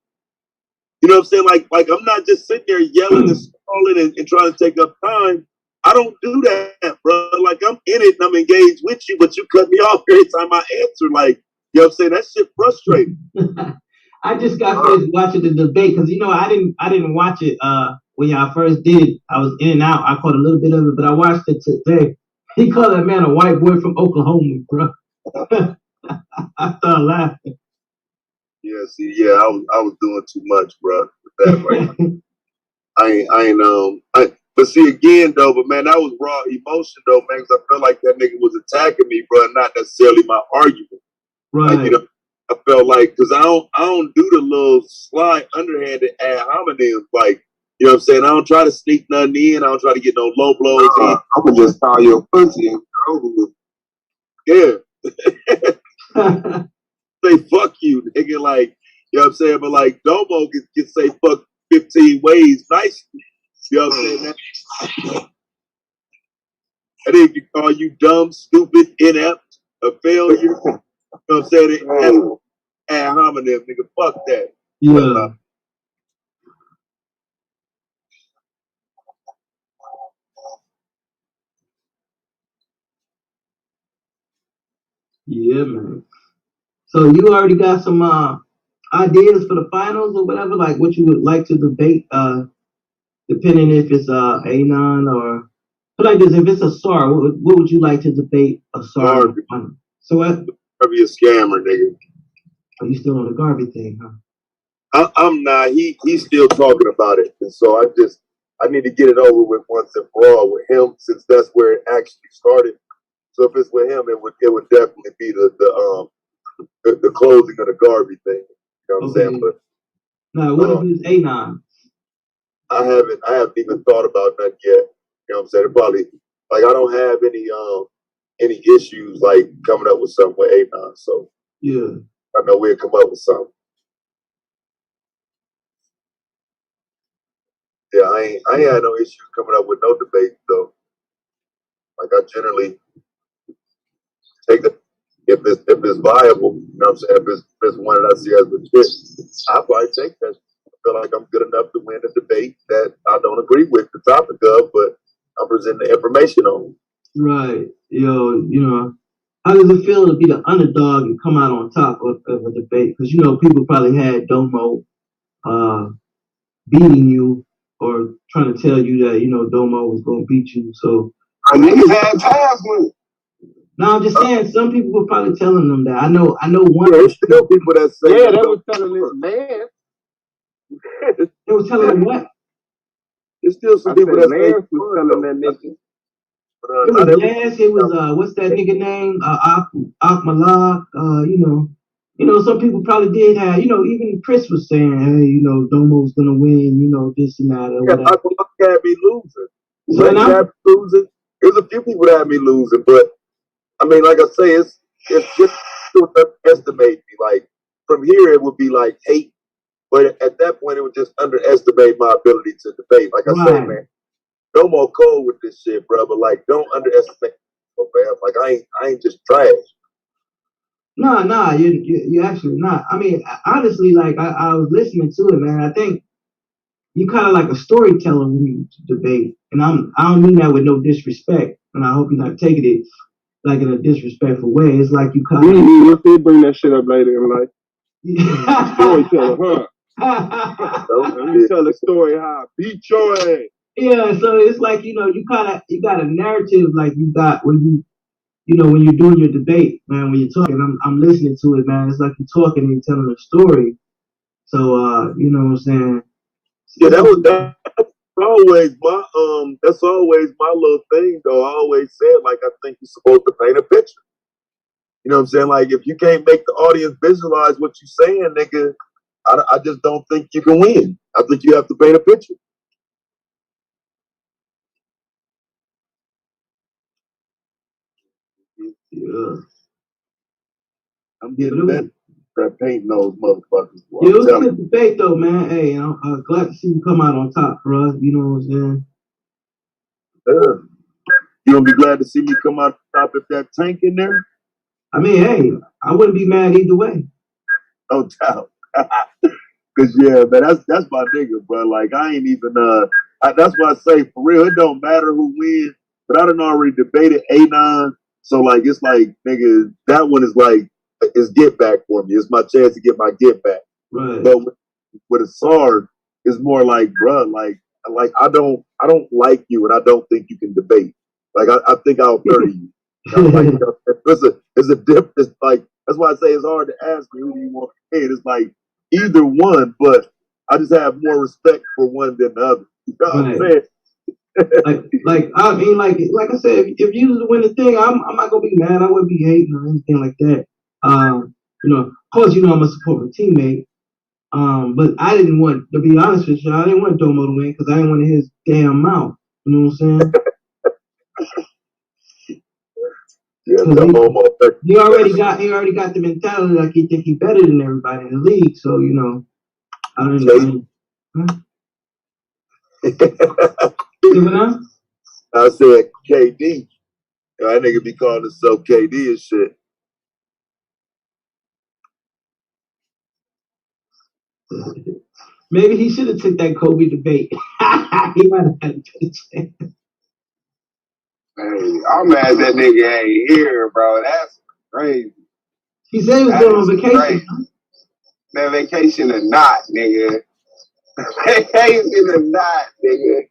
You know what I'm saying? Like I'm not just sitting there yelling and scrolling and trying to take up time. I don't do that, bro. Like I'm in it and I'm engaged with you, but you cut me off every time I answer. Like, you know what I'm saying? That shit frustrating. I just got finished watching the debate because I didn't watch it when y'all first did it. I was in and out. I caught a little bit of it, but I watched it today. He called that man a white boy from Oklahoma, bro. I started laughing. Yeah, see, I was doing too much, bro. With that, right? But see again though, but man, that was raw emotion though, man. Because I felt like that nigga was attacking me, bro, not necessarily my argument. Right. Like, I felt like because I don't do the little sly underhanded ad hominems, like, you know what I'm saying? I don't try to sneak nothing in. I don't try to get no low blows. I would just call you a pussy and yeah. Say fuck you, nigga. Like, you know what I'm saying? But like Domo can say fuck 15 ways nicely. You know what I'm saying? And then can call you dumb, stupid, inept, a failure. You know what I'm saying? Ad hominem, nigga. Fuck that. Yeah. Yeah, man. So you already got some ideas for the finals or whatever, like what you would like to debate, depending if it's Anon or like this. If it's Ausar, what would you like to debate Ausar? So what? Probably a scammer, nigga. Are you still on the Garvey thing, huh? I'm not. He's still talking about it, and so I need to get it over with once and for all with him, since that's where it actually started. So if it's with him, it would definitely be the closing of the Garvey thing. You know what I'm saying? But now, what if it's Anon? I haven't even thought about that yet. You know what I'm saying? Probably like I don't have any issues like coming up with something with Anon. So yeah, I know we'll come up with something. Yeah, I ain't had no issues coming up with no debate though. Like I generally take it if it's viable. You know what I'm saying? If it's one that I see as legit, I'll probably take that. I feel like I'm good enough to win a debate that I don't agree with the topic of, but I'm presenting the information on. Right. How does it feel to be the underdog and come out on top of a debate? Because people probably had Domo beating you or trying to tell you that Domo was going to beat you. So niggas had times with. No, I'm just saying some people were probably telling them that. I know one. There's still people that say they were telling this man. They were telling him what? There's still some people that say was telling that nigga. It was Gas. It was what's that nigga name? Akmalak. Some people probably did have. Even Chris was saying, hey, Domo's gonna win. This and that or whatever. Akmalak had me losing. So had me losing. There's a few people that had me losing, but I mean, like I say, it's just to underestimate me. Like from here, it would be like hate, but at that point, it would just underestimate my ability to debate. Like I say, man, no more cold with this shit, bro. But like, don't underestimate me, man. Like I ain't just trash. Nah, you actually not. I mean, honestly, like I was listening to it, man. I think you kind of like a storyteller when you debate, and I don't mean that with no disrespect, and I hope you're not taking it like in a disrespectful way. It's like you kind of. We'll bring that shit up later in life. Storyteller, huh? Let me tell the story how I beat your ass. Yeah, so it's like you got a narrative like you got when when you're doing your debate, man. When you're talking, I'm listening to it, man. It's like you're talking and you're telling a story. So you know what I'm saying? Yeah, that's always my little thing though. I always said like I think you're supposed to paint a picture. You know what I'm saying? Like if you can't make the audience visualize what you're saying, nigga, I just don't think you can win. I think you have to paint a picture. Yeah. I'm getting better at painting those motherfuckers. Yeah, it was a good debate though, man. Hey, I'm glad to see you come out on top, bro. You know what I'm saying? Yeah. You gonna be glad to see me come out on top if that tank in there? I mean, hey, I wouldn't be mad either way. No doubt. Cause yeah, man, that's my nigga, bro. Like I ain't even that's why I say for real, it don't matter who wins. But I done already debated Anon, so like it's like nigga, that one is like it's get back for me. It's my chance to get my get back. Right. But with Ausar, it's more like, bro, like I don't like you, and I don't think you can debate. Like I think I'll 30 you. Like it's a dip. It's like that's why I say it's hard to ask me who do you want to hit. It's like either one, but I just have more respect for one than the other. You know what I'm saying? I mean, like I said, if you was to win the thing, I'm not gonna be mad. I wouldn't be hating or anything like that. Of course, I'm gonna support my teammate. But I didn't want, to be honest with you, I didn't want Domo to win because I didn't want to hear his damn mouth. You know what I'm saying? He already got the mentality like he think he better than everybody in the league. So I don't know. I said KD. That nigga be calling himself KD and shit. Maybe he should have took that Kobe debate. He might have had a chance. Hey, I'm mad that nigga ain't here, bro. That's crazy. He said he was going on vacation. Crazy. Man, vacation or not, nigga. Vacation or not, nigga.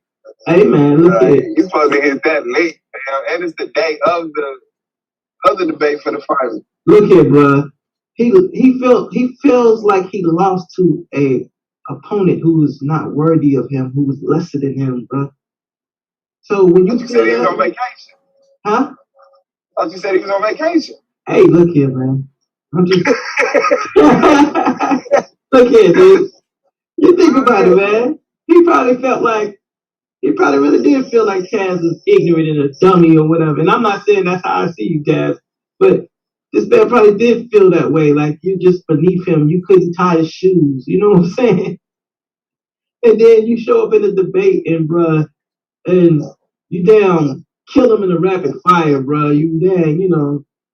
Hey man, look at it. You supposed to hit that late, man. And it's the day of the debate for the final. Look here, bro. He feels like he lost to a opponent who was not worthy of him, who was lesser than him, bro. So when you said he was on vacation. Huh? I thought you said he was on vacation. Hey, look here, man. I'm just look here, dude. You think about it, man. He probably really did feel like Taz was ignorant and a dummy or whatever. And I'm not saying that's how I see you, Taz, but this man probably did feel that way, like you just beneath him. You couldn't tie his shoes. You know what I'm saying? And then you show up in the debate and you damn kill him in a rapid fire, bro. You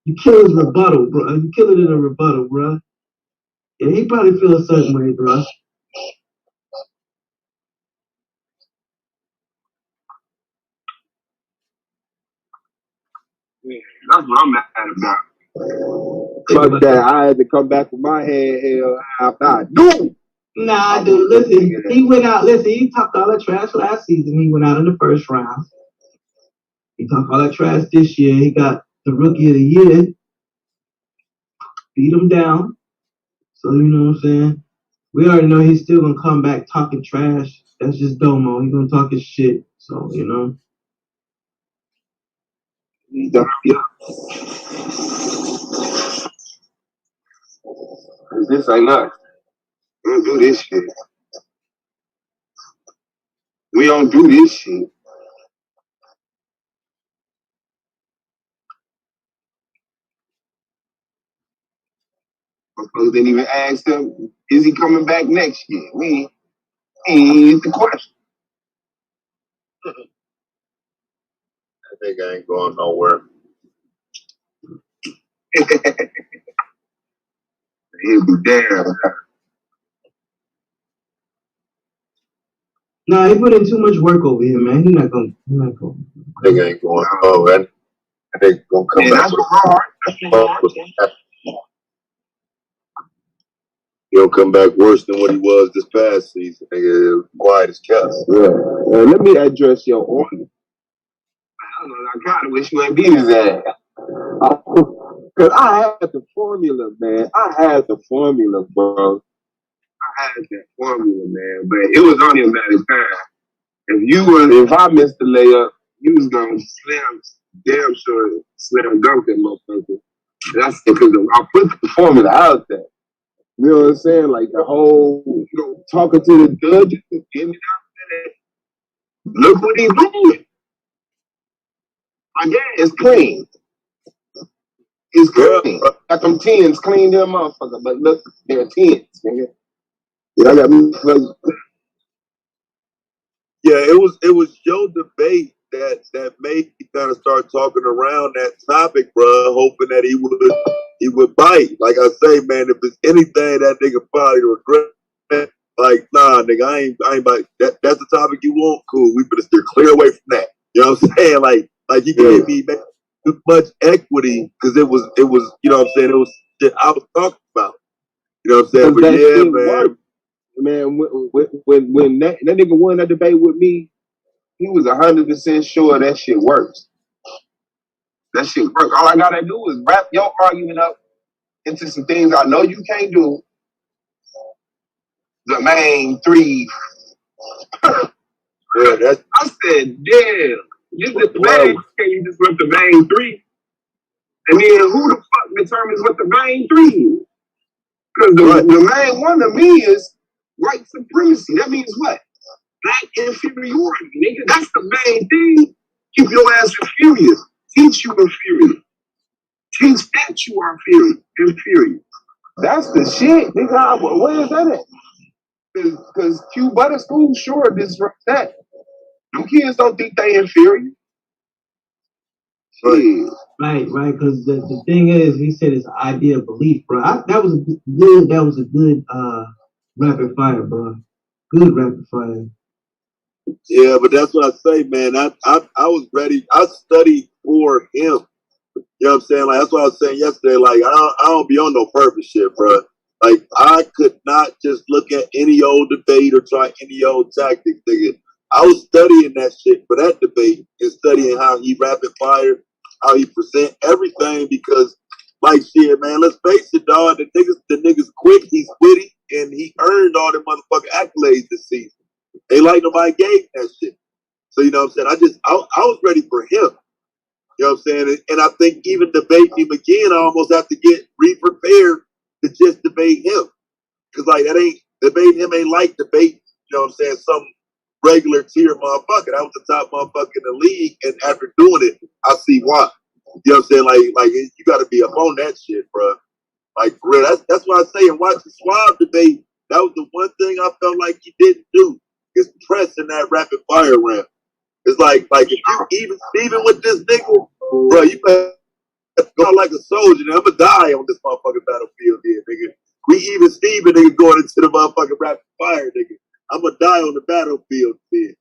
you kill his rebuttal, bro. You kill it in a rebuttal, bro. Yeah, he probably feel a certain way, bro. Yeah, that's what I'm mad about. Fuck that. I had to come back with my head held after I knew. Nah, dude, listen. He went out. Listen, he talked all that trash last season. He went out in the first round. He talked all that trash this year. He got the rookie of the year. Beat him down. So, you know what I'm saying? We already know he's still going to come back talking trash. That's just Domo. He's going to talk his shit. So, He's done. Yeah. This ain't us. We don't do this shit. We don't do this shit. Folks didn't even ask him, is he coming back next year? We ain't the question. That nigga ain't going nowhere. He'll be there. Nah, he put in too much work over here, man. He's not going. Nigga ain't going nowhere. I think gonna come back with he'll come back worse than what he was this past season. Nigga, quiet as kept. Yeah. Let me address your order. I don't know. I kind of wish you ain't beat his ass. Because I had the formula, man. I had the formula, bro. I had that formula, man. But it was only a matter of time. If I missed the layup, you was gonna damn sure slam dunk that motherfucker. That's because I put the formula out there. You know what I'm saying? Like the whole, talking to the judges and getting it out there. Look what he's doing. Again, it's clean. It's clean. Got them 10s clean to a motherfucker, but look, they're 10s, nigga. Yeah, I got me. Yeah, it was your debate that made me kind of start talking around that topic, bro, hoping that he would bite. Like I say, man, if it's anything that nigga probably regret, Like, nah, nigga, I ain't about that. That's the topic you want. Cool, we better steer clear away from that. You know what I'm saying? Like you gave me too much equity because it was, you know what I'm saying? It was shit I was talking about. You know what I'm saying? But yeah, man. Man, when that nigga won that debate with me, he was 100% sure that shit works. That shit works. All I gotta do is wrap your argument up into some things I know you can't do. The main three. Yeah, I said, damn, you just can you just rip the main three? And then who the fuck determines what the main three is? Because the main one to me is white supremacy. That means what? Black inferiority, nigga. That's the main thing. Keep your ass inferior. Teach you inferior. Teach that you are inferior. That's the shit, nigga. Where is that at? Because Q Butter School sure disrupts that. Them kids don't think they inferior. Right, because the thing is, he said it's an idea of belief, bro. That was a good rapid fire, bro. Good rapid fire. Yeah, but that's what I say, man. I was ready. I studied for him. You know what I'm saying? Like, that's what I was saying yesterday. Like, I don't be on no purpose shit, bro. Like, I could not just look at any old debate or try any old tactic, nigga. I was studying that shit for that debate and studying how he rapid fire, how he present everything, because, like, shit, man, let's face it, dog. The nigga's quick, he's witty, and he earned all the motherfucking accolades this season. They like nobody gave that shit. So, you know what I'm saying? I was ready for him. You know what I'm saying? And I think even debating him again, I almost have to get re-prepared to just debate him. Because, like, debating him ain't like debate, you know what I'm saying, some regular tier motherfucker. That was the top motherfucker in the league. And after doing it, I see why. You know what I'm saying? Like you got to be up on that shit, bro. Like, for real. That's why I say, and watch the Suave debate, that was the one thing I felt like he didn't do, is press in that rapid fire round. It's like if you even with this nigga, bro, you better go like a soldier. I'm gonna die on this motherfucking battlefield here, nigga. We even Steven, nigga, going into the motherfucking rapid fire, nigga. I'm gonna die on the battlefield, man.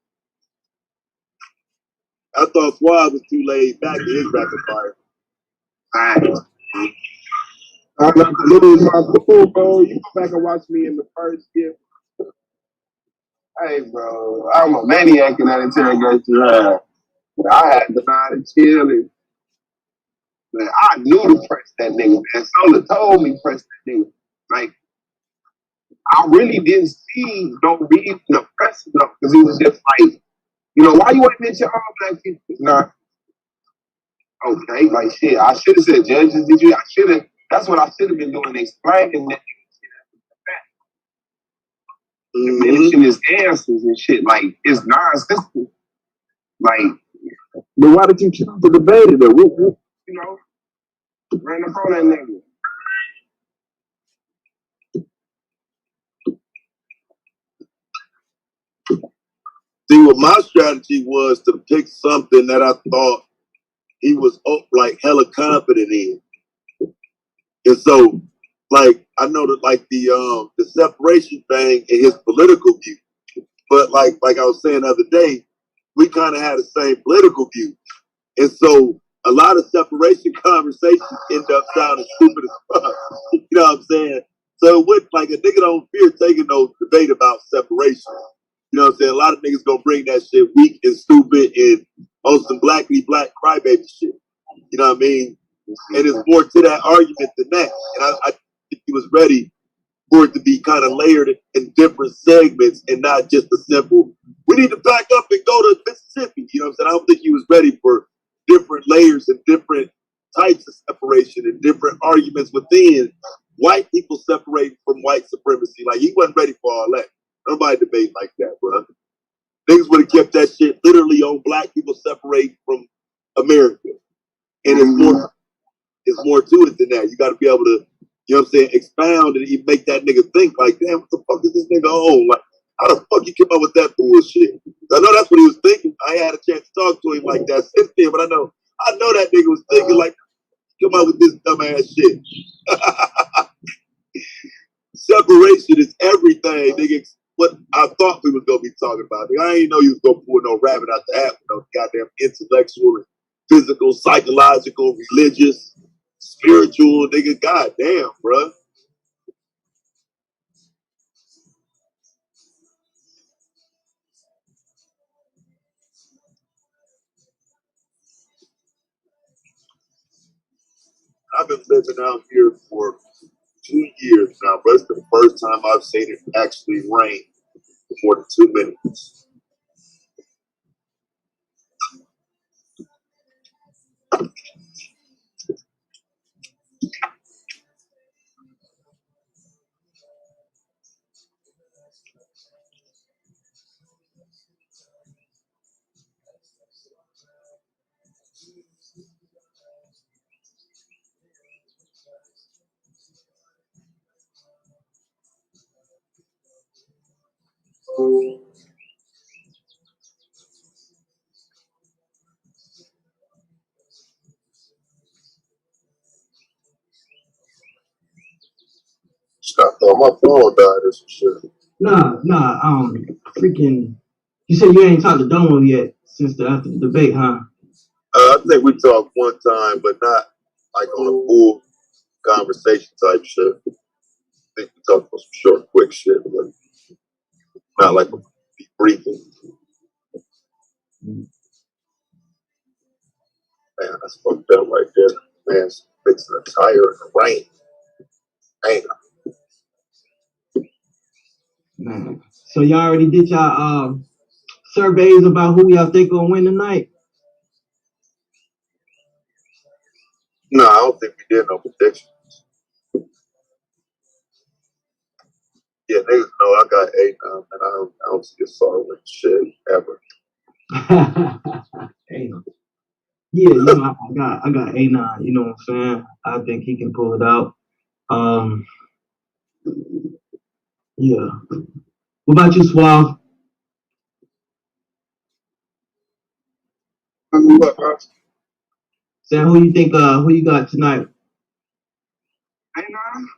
I thought Suave was too laid back in his rapid fire. I'm not to lose my cool, bro. You go back and watch me in the first year. Hey, bro, I'm a maniac in that interrogation. I had to not chill and man, I knew to press that nigga, man. Sola told me press that nigga. Like, I really didn't see no reason to press enough because it was just like, you know, why you ain't mention all black people? Nah. Okay, like shit. I should have said judges, did you? I should have. That's what I should have been doing, explaining that shit. Mention his answers and shit. Like, it's nonsensical. Like, but why did you choose to debate it? You know, ran up on that nigga. See, what my strategy was to pick something that I thought he was like hella confident in, and so like I know that like the separation thing and his political view, but like I was saying the other day, we kind of had the same political view, and so a lot of separation conversations end up sounding stupid as fuck. You know what I'm saying? So it would like a nigga don't fear taking no debate about separation. You know what I'm saying? A lot of niggas gonna bring that shit weak and stupid and on some blackly black crybaby shit. You know what I mean? And it's more to that argument than that. And I think he was ready for it to be kind of layered in different segments and not just a simple, we need to back up and go to Mississippi. You know what I'm saying? I don't think he was ready for different layers and different types of separation and different arguments within white people separating from white supremacy. Like, he wasn't ready for all that. Nobody debate like that, bro. Niggas would have kept that shit literally on black people separating from America. And it's more to it than that. You got to be able to, you know what I'm saying, expound and make that nigga think like, damn, what the fuck is this nigga on? Like, how the fuck you came up with that bullshit? I know that's what he was thinking. I had a chance to talk to him like that since then, but I know that nigga was thinking like, come up with this dumbass shit. Separation is everything, nigga. I thought we was gonna be talking about it. I ain't know you was gonna pull no rabbit out the hat with no goddamn intellectual and physical, psychological, religious, spiritual, nigga. Goddamn, bruh. I've been living out here for 2 years now, but it's the first time I've seen it actually rain for more than 2 minutes. I thought my phone died or some shit. Nah, freaking. You said you ain't talked to Domo yet since after the debate, huh? I think we talked one time, but not like on a full conversation type shit. I think we talked about some short, quick shit, but not like a debriefing. Man, that's fucked up right there. Man's fixing a tire in the rain. Damn. Man. So y'all already did y'all surveys about who y'all think gonna win tonight? No, I don't think we did no predictions. Yeah, niggas know I got Anon, and I don't see a sorrow with shit ever. Anon. Yeah, you know, I got Anon, you know what I'm saying? I think he can pull it out. Yeah. What about you, Suave? Sam, who you think who you got tonight? Anon?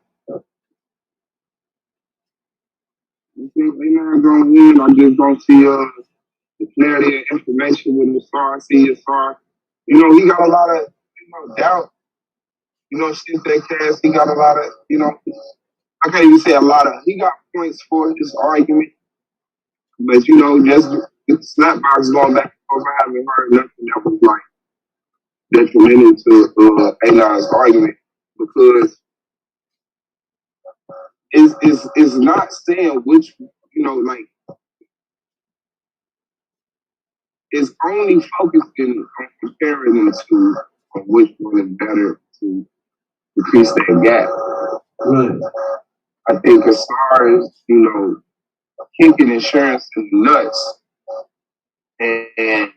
You think Anon gonna win? I just don't see the clarity of information with Ausar. I see Ausar. You know, he got a lot of, doubt. You know, since that cast, he got a lot of, I can't even say a lot of, he got points for his argument. But, just the slapbox going back and forth, I haven't heard nothing that was like detrimental to Anon's argument, because it's not saying which, it's only focusing on comparing the two on which one is better to increase that gap. Right. I think as far as, kicking insurance in the nuts, and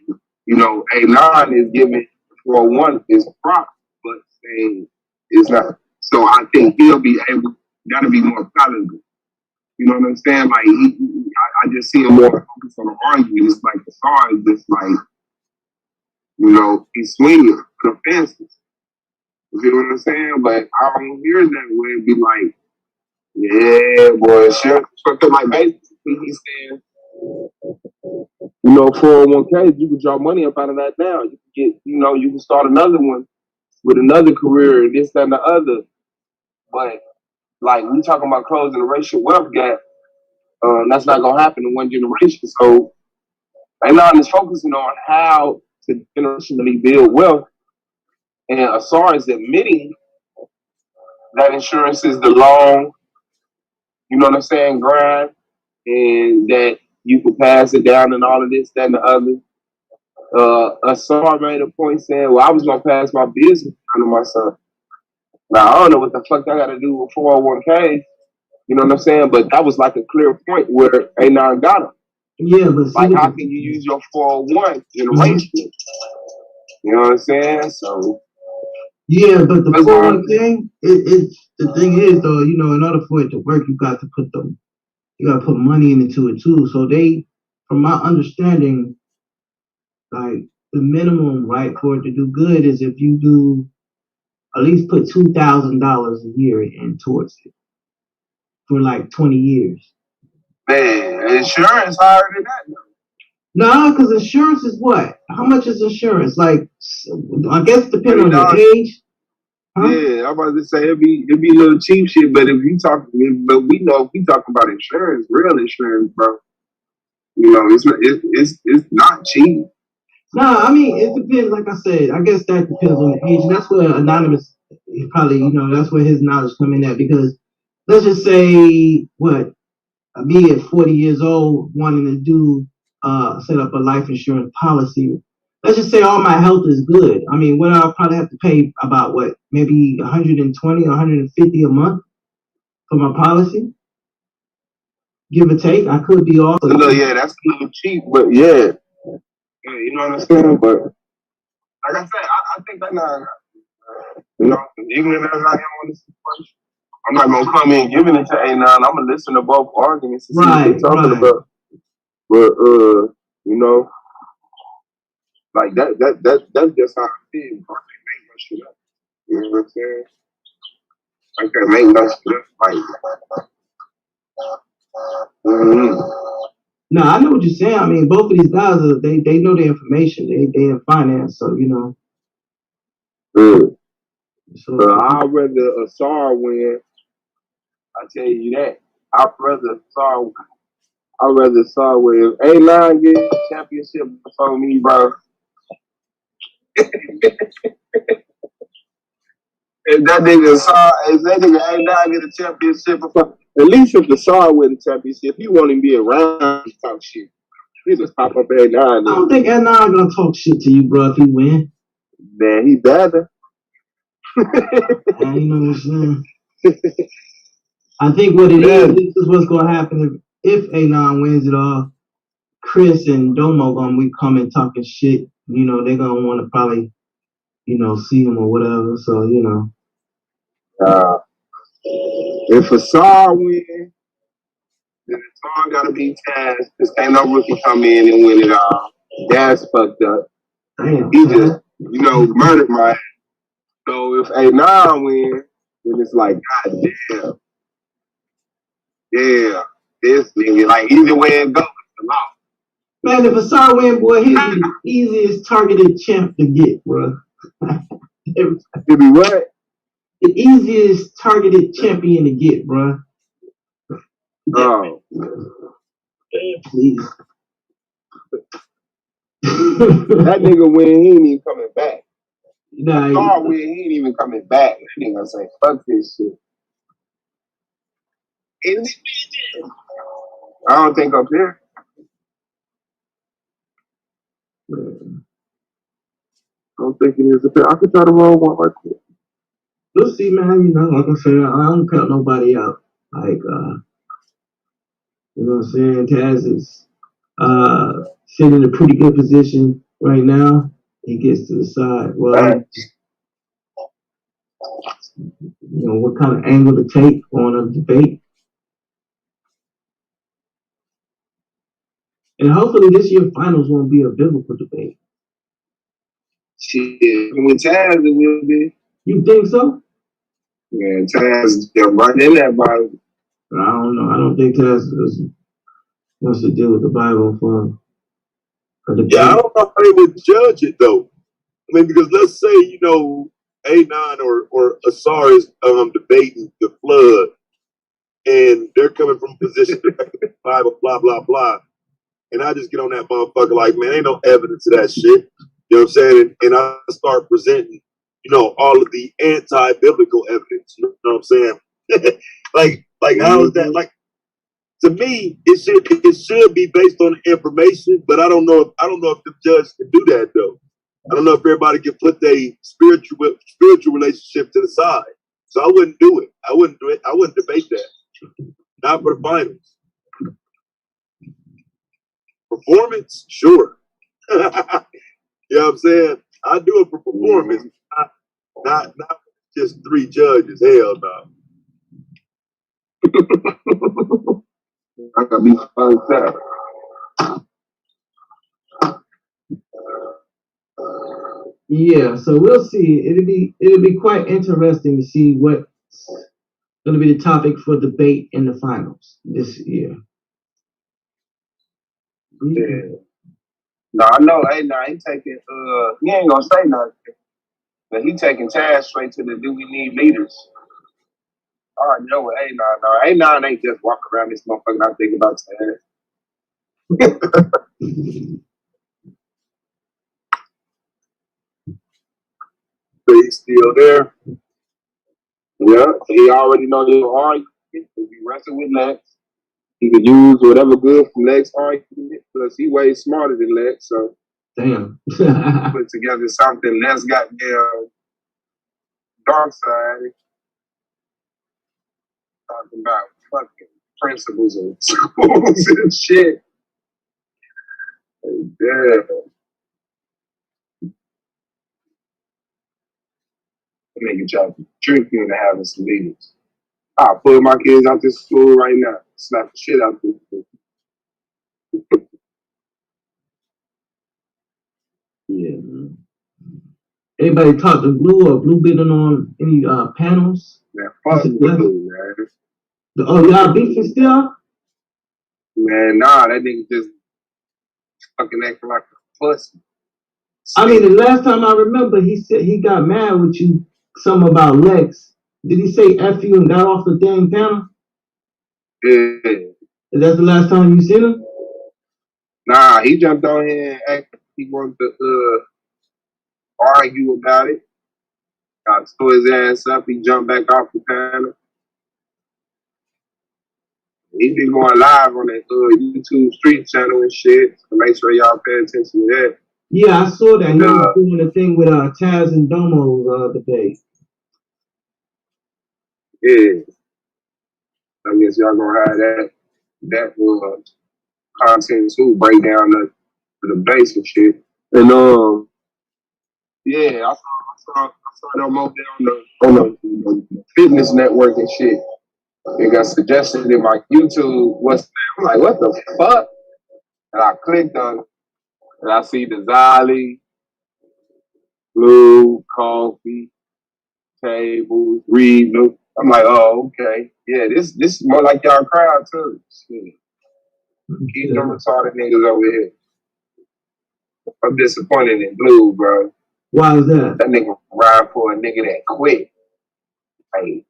Anon is giving 401 is prop, but saying it's not. So I think he'll be able, that'll be more palatable. You know what I'm saying? Like, I just see him more focused on the argument. It's like the star is just like, he's swinging for the fences. You know what I'm saying? But I don't hear that way. It'd be like, yeah, boy, sure. So like basically he's saying, 401k, you can draw money up out of that now. You can get, you can start another one with another career, this, that, and the other. But like we talking about closing the racial wealth gap, that's not gonna happen in one generation. So Anon is focusing on how to generationally build wealth, and Ausar is admitting that insurance is the long, grind, and that you can pass it down and all of this, that, and the other. Ausar made a point saying, well, I was going to pass my business down to my son. Now, I don't know what the fuck I got to do with 401k, you know what I'm saying? But that was like a clear point where Anon got him. Yeah, but like, how can you use your 401 generationally? You know what I'm saying? So. Yeah, but the 401 thing, the thing is though, in order for it to work, you got to put money into it too. So they, from my understanding, like the minimum, right, for it to do good is if you do at least put $2,000 a year in towards it for like 20 years. Man, insurance higher than that. No, because insurance is what? How much is insurance? Like, I guess depending on your age. Huh? Yeah, I'm about to say it'd be a little cheap shit, but we talk about insurance, real insurance, bro. You know, it's not cheap. No, I mean it depends. Like I said, I guess that depends on the age. And that's where Anonymous probably, that's where his knowledge come in at. Because let's just say me at 40 years old wanting to do set up a life insurance policy. Let's just say all my health is good. I mean, what I'll probably have to pay about maybe 120, 150 a month for my policy, give or take. I could be off. Yeah, that's a little cheap, but yeah, you know what I'm saying. But like I said, I think that now, even if I'm not on this question, I'm not gonna come in giving it to Anon. I'm gonna listen to both arguments and see what they're talking about. But like that's just how I feel. I can't make no shit up. You know what I'm saying? I can't make no shit up. Like, No, I know what you're saying. I mean, both of these guys they know the information. They in finance, so So I'd rather Ausar win. I tell you that. I'd rather Ausar win. If Anon get a championship before me, bro. If that nigga Anon get a championship before, at least if Ausar win the championship, he won't even be around to talk shit. He just pop up Anon. I don't think Anon gonna talk shit to you, bro, if he win. Man, he better. You know what I'm saying? I think what it is, this is what's gonna happen if Anon wins it all. Chris and Domo gonna be coming talking shit. They're gonna want to probably, see him or whatever. So if Ausar win, then Ausar gotta be Taz. Cause ain't no rookie come in and win it all. That's fucked up. Damn, he just, murdered my ass. So if Anon win, then it's like, God damn. Yeah, this nigga, like either way it goes, it's the law. Man, if Ausar win, boy, he's the easiest targeted champ to get, bro. It'd be what? The easiest targeted champion to get, bro. Oh. Please. That nigga win, he ain't even coming back. Nah, Ausar win, he ain't even coming back. That nigga say, fuck this shit. I don't think up here. I don't think it is up here. I could try to roll one right quick. We'll see, man. Like I said, I don't count nobody out. Like, you know what I'm saying? Taz is sitting in a pretty good position right now. He gets to decide, what kind of angle to take on a debate. And hopefully this year's finals won't be a biblical debate. Shit, with Taz it will be. You think so? Man, Taz right in that Bible. I don't know. I don't think Taz wants to deal with the Bible for a debate. Yeah, I don't know how they would judge it though. I mean, because let's say, Anon or Ausar is debating the flood, and they're coming from a position of the Bible, blah, blah, blah. And I just get on that motherfucker like, man, ain't no evidence of that shit. You know what I'm saying? And I start presenting, all of the anti-biblical evidence. You know what I'm saying? like how is that? Like, to me, it should be based on information, but I don't know if the judge can do that though. I don't know if everybody can put their spiritual relationship to the side. So I wouldn't do it. I wouldn't do it. I wouldn't debate that. Not for the finals. Performance, sure. You know what I'm saying? I do it for performance, not just 3 judges. Hell no. I gotta be fucked up. Yeah, so we'll see. It'll be quite interesting to see what's going to be the topic for debate in the finals this year. Yeah. No, I know. Hey, nah, he taking. He ain't gonna say nothing, but he taking Taz straight to the do we need leaders. I already know what Anon ain't just walking around this motherfucker not thinking about Taz. He's still there. Yeah, he already know the argument. He wrestle with Lex. He could use whatever good from Lex argument, plus he way smarter than Lex, so damn. put together something Lex got their dark side. Talking about fucking principles and schools and shit. Yeah. Nigga try to trick you into having some leaders. I'll pull my kids out this school right now. Slap the shit out this school. Yeah, man. Anybody talk to Blue or Blue been on any panels? Man, fuck Blue, man. Oh, y'all beefing still? Man, nah, that nigga just fucking acting like a pussy. I mean, the last time I remember, he said he got mad with you, something about Lex. Did he say F you and got off the dang panel? Yeah. Is that the last time you seen him? Nah, he jumped on here and acted he wanted to argue about it. I tore his ass up. He jumped back off the panel. He been going live on that YouTube street channel and shit. So make sure y'all pay attention to that. Yeah, I saw that. He was doing the thing with Taz and Domo's debate. Yeah. I guess y'all gonna have that content too, break down the base and shit. And yeah, I saw them over there on the fitness network and shit. It got suggested in my YouTube. I'm like, what the fuck? And I clicked on it, and I see the Zali, Blue, Coffee, Tables, Reed. I'm like, oh, okay. Yeah, this is more like y'all crowd too. Shit. Keep them retarded niggas over here. I'm disappointed in Blue, bro. Why is that? That nigga ride for a nigga that quit. Like,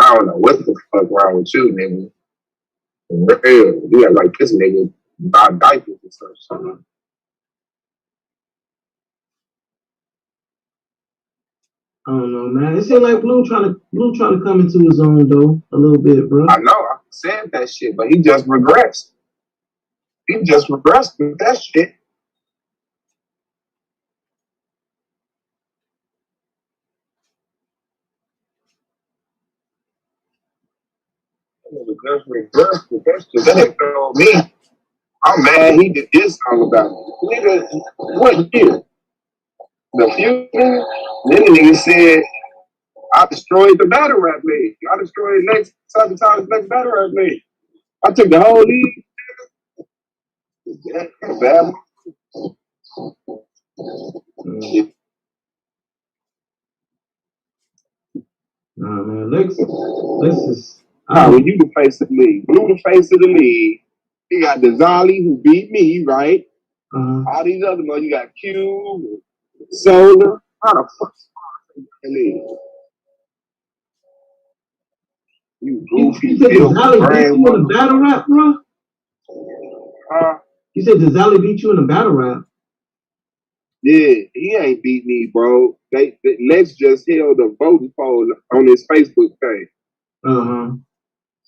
I don't know what the fuck wrong with you, nigga. For real, you got like this nigga buy diapers and stuff. I don't know, man. It seems like Blue trying to come into his own though a little bit, bro. I know, I said that shit, but he just regressed. He just regressed with that shit. That ain't told me. I'm mad he did this song about it. Nigga, what year? The few? Then the nigga said, I destroyed the battle rap league. I destroyed next next battle rap league. I took the whole league. Bad. Nah, man, Lex is. When you the face of the league, Blue the face of the league. You got Dezali who beat me, right? All these other ones, you got Q, Solar. How the fuck is the league? You goofy. You said Dezali beat you in a battle rap, bro? You said Dezali beat you in a battle rap? Yeah, he ain't beat me, bro. Lex just held a voting poll on his Facebook page.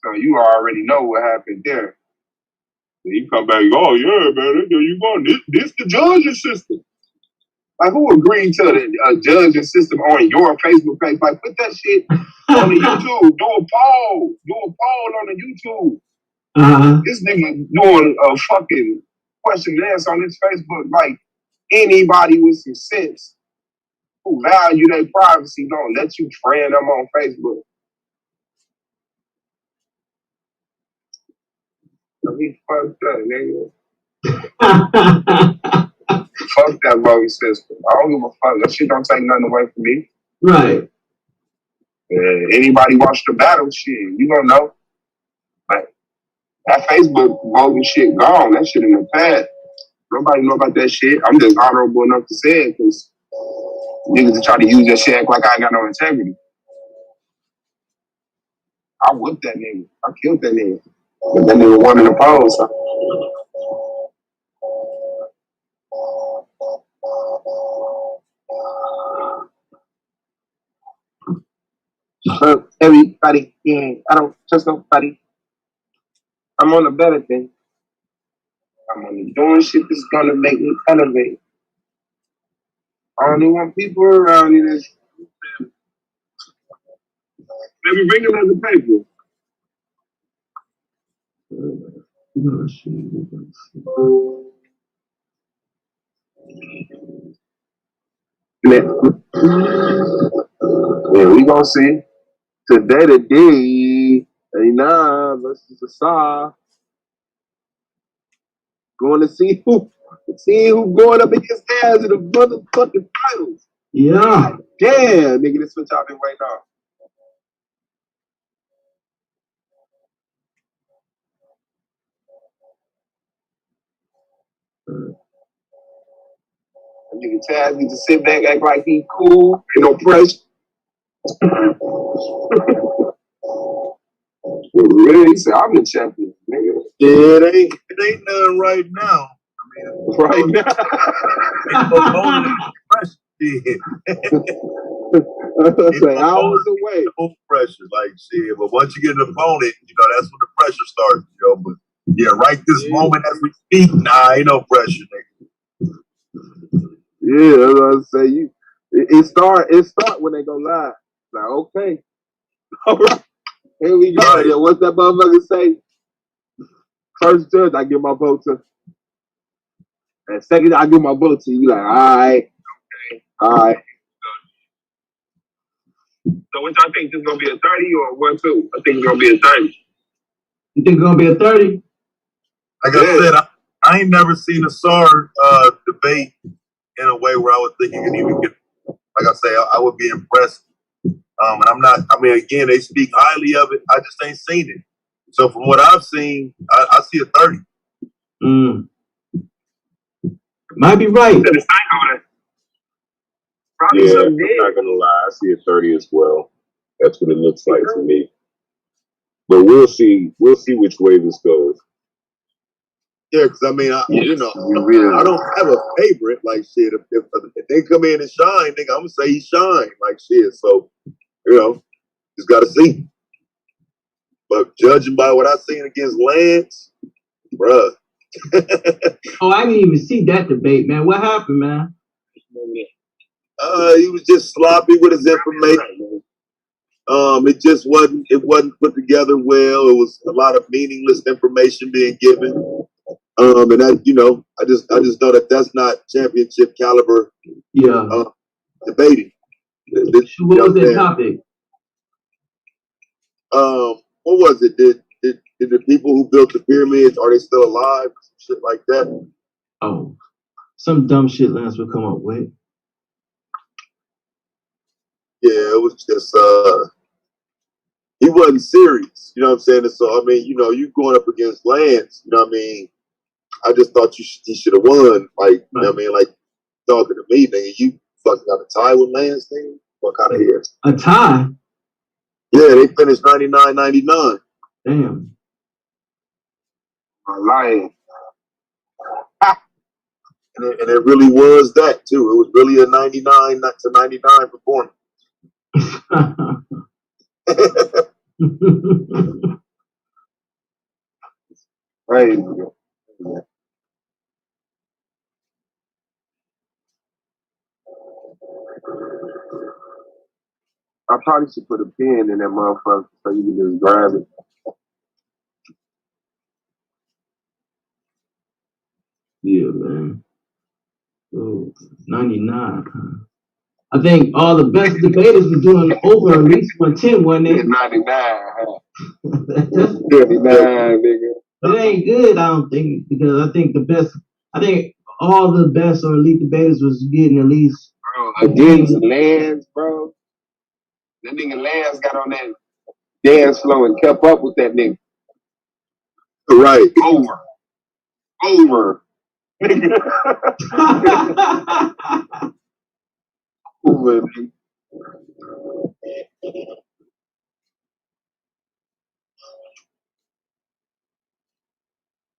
So you already know what happened there. And you come back, oh yeah, man, there you go. This the judging system. Like, who agreed to the judging system on your Facebook page? Like, put that shit on the YouTube. Do a poll on the YouTube. This nigga doing a fucking question and answer on his Facebook. Like, anybody with some sense who value their privacy don't let you friend them on Facebook. He fucked up, nigga. Fuck that voting system. I don't give a fuck. That shit don't take nothing away from me. Right. Anybody watch the battle shit, you don't know. Like, that Facebook voting shit gone. That shit in the past. Nobody know about that shit. I'm just honorable enough to say it because niggas that try to use that shit act like I ain't got no integrity. I whipped that nigga. I killed that nigga. But that nigga won in the polls. Everybody, yeah, I don't trust nobody. I'm on a better thing. I'm only doing shit that's gonna make me elevate. I only want people around me that's maybe bring them as a paper. Yeah, we gonna see. Today, Anon versus Ausar. Going to see who going up against ass in the motherfucking finals. Yeah. Damn, nigga, this what y'all been right now. Nigga Taz needs to sit back, act like he cool, ain't no pressure. Really? He said, I'm the champion, nigga. Yeah, it ain't nothing right now. Right now. It's like hours away. No pressure, like shit. But once you get an opponent, that's when the pressure starts, But yeah, right this moment as we speak, nah, ain't no pressure, nigga. Yeah, that's what I'm saying. It start when they go live. Like, okay. All right. Here we go. Right. Yeah, what's that motherfucker say? First judge, I give my vote to. And second, I give my vote to you. Like, all right. Okay. All right. So what y'all think? This is going to be a 30 or 1-2? I think it's going to be a 30. You think it's going to be a 30? Like I said, I ain't never seen a SAR debate in a way where I would think you could even get, like I say, I would be impressed. And I'm not, again, they speak highly of it. I just ain't seen it. So from what I've seen, I see a 30. Might be right. Yeah, I'm not gonna lie. I see a 30 as well. That's what it looks like to me. But we'll see. We'll see which way this goes. Yeah, because I don't have a favorite. Like shit, if they come in and shine, nigga, I'm gonna say he shine. Like shit. So just gotta see. But judging by what I seen against Lance, bruh. Oh, I didn't even see that debate, man. What happened, man? He was just sloppy with his information. It just wasn't put together well. It was a lot of meaningless information being given. And that, I just know that that's not championship caliber. Yeah. Debating. What was that topic? What was it? Did the people who built the pyramids, are they still alive? Shit like that. Oh, some dumb shit Lance would come up with. Yeah, it was just he wasn't serious. You know what I'm saying? And so you going up against Lance. You know what I mean? I just thought he should have won. Like, you know what I mean? Like talking to me, nigga, you fucking got a tie with Lance, nigga? What kind of hair? A tie? Yeah, they finished 99-99. Damn. I'm lying. And it really was that too. It was really a 99-99 performance. Right. I probably should put a pin in that motherfucker so you can just grab it. Yeah, man. Oh, 99. I think all the best debaters were doing over at least 110, wasn't it? 99, huh? 99, nigga. But it ain't good, I don't think, because I think all the best or elite debaters was getting at least. Bro, against Lance, bro. That nigga Lance got on that dance floor and kept up with that nigga. Right. Over. Nigga. Over.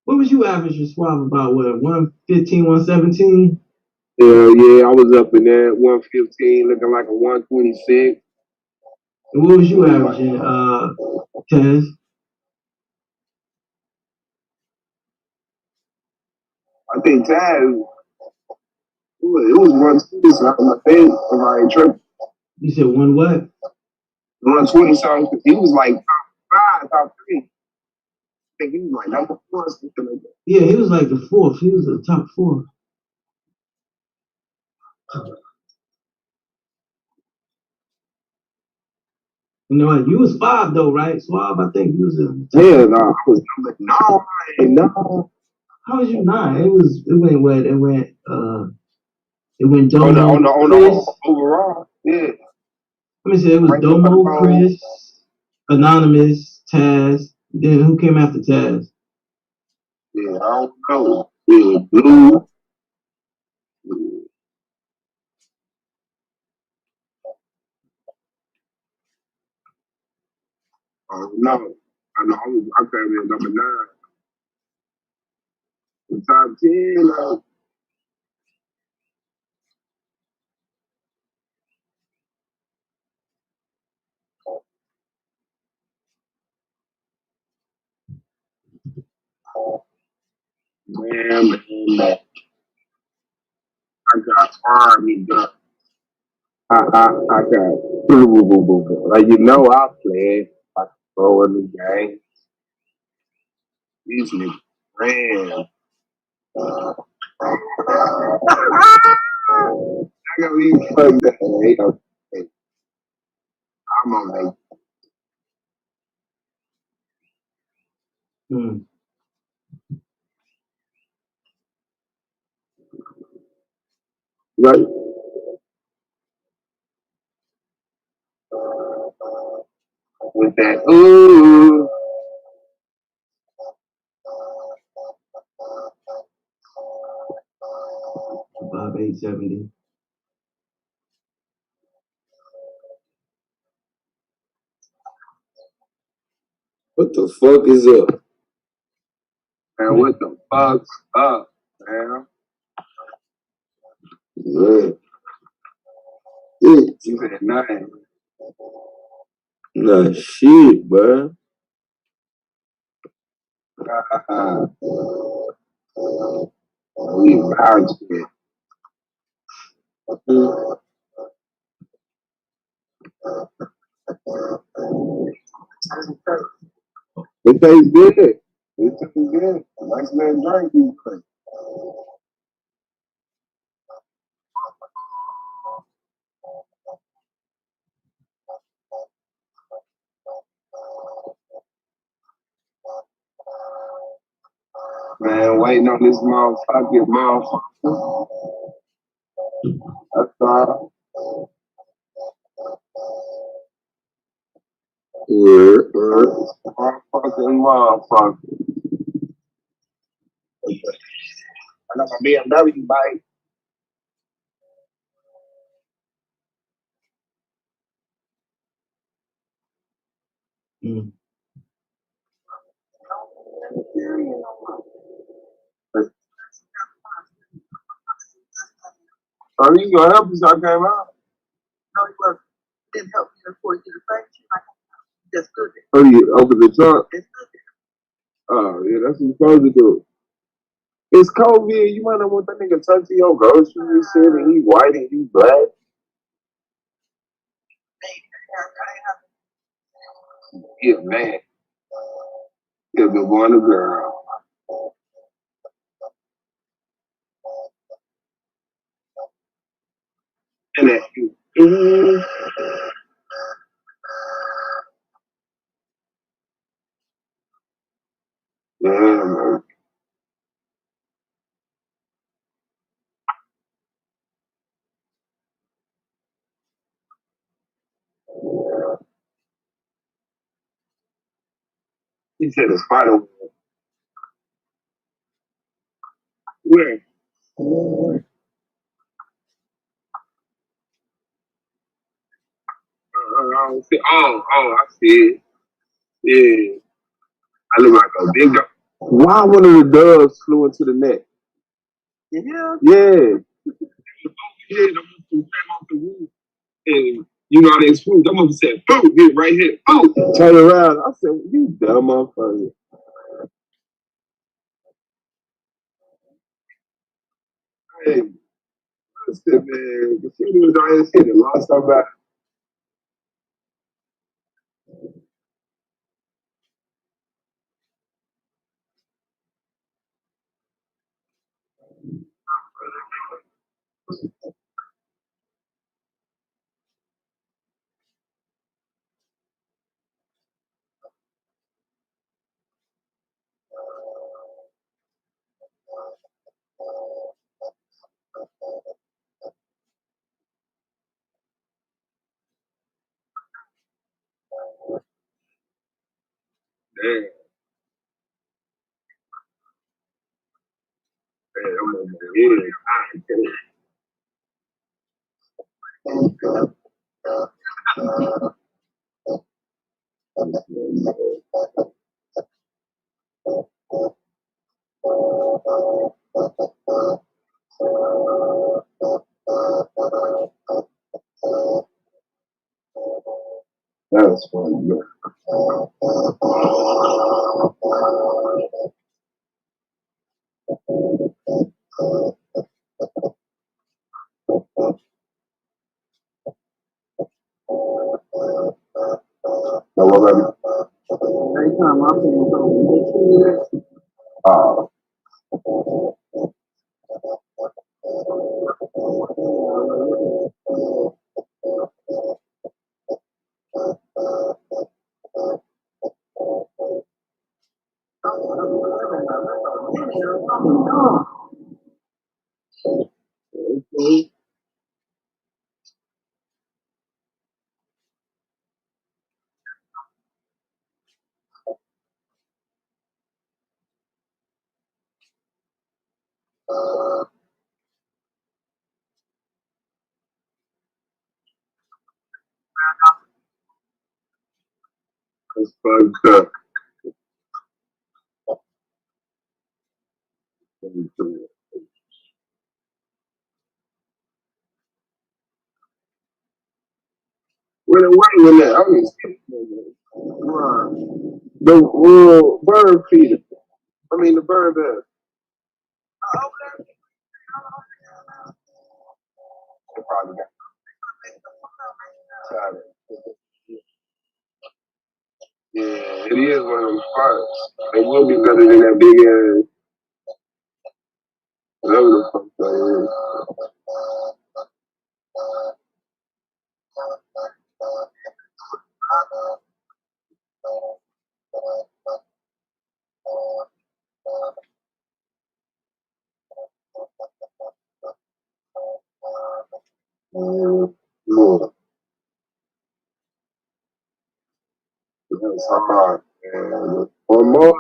What was you averaging swab about? What, 115, 117? Yeah, I was up in there, 115, looking like a 126. And what was you averaging, Taz? I think Taz, it was 120 something, I think, if I ain't tripping. You said one what? 120 something. He was like top 5, top 3. I think he was like number 4 or something like that. Yeah, he was like the 4th. He was the top 4. You know, you was 5 though, right? Swab, I think you was in. Yeah, no, I was number 9. No. How was you 9? It went Domo, on Chris. the overall, yeah. Let me say it was Domo, Chris, Anonymous, Taz. Then who came after Taz? Yeah, I don't know. Yeah, Blue. I don't know. I know I came in number 9. The top 10. Man. I got Army gun. I got boo. Like, you know, I play. I throw in the game. These niggas ran. I gotta leave fuck that. I'm on Hmm. Right. With that, ooh. Bob 870. What the fuck is up? Man, what the fuck's up, man? Yeah. You said nothing. Nah, shit, bro. We vouch it. It tastes good. It tastes good. Nice little drink you drink. Man, waiting on this motherfucker. That's all. Motherfucker. I got my BMW bike. Hmm. Are you gonna help us? I came out. No, he wasn't. He didn't help me before he did the same shit. I just stood there. Oh, you open the trunk? Just stood there. Oh, yeah, that's what you're supposed to do. It's COVID. You might not want that nigga touching your groceries and shit, and he white and you black. Yeah, man. He's a good boy and a girl. And that yeah, man. He said a spider web. Where? I don't see. Oh, I see it. Yeah. I look like a big guy. Why one of the doves flew into the net? Yeah. Yeah. Yeah, the motherfucker came off the roof. And you know how they swoop. That motherfucker said, boom, hit right here. Boom. Turn around. I said, you dumb motherfucker. Hey, I said, man, the city was out here saying and lost our back. Damn. Man, I'm on my head. I can't. That was funny. Man. No, what about Every time I'm saying something, make sure you That's fucked up. Where the white one at? I don't even see it. The bird feeder. I mean, the bird bed. They probably got tired. Yeah, it is one of them spots. It will be better than that big ass. Whatever the fuck that is. Lord, that's hard. And one more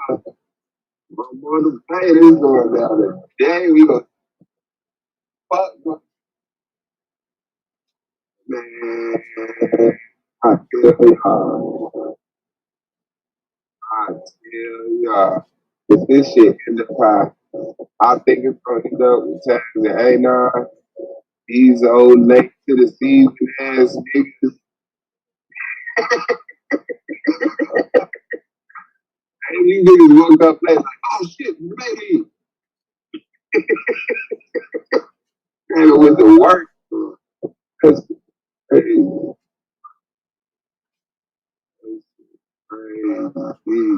to pay this going down there. Dang, we gonna fuck, man. I tell y'all, if this shit in the pie, I think it's gonna end up with Taz and Anon. These old late to the season ass niggas. And you niggas woke up late like, oh shit, baby. And with the work. Cause, hey, crazy.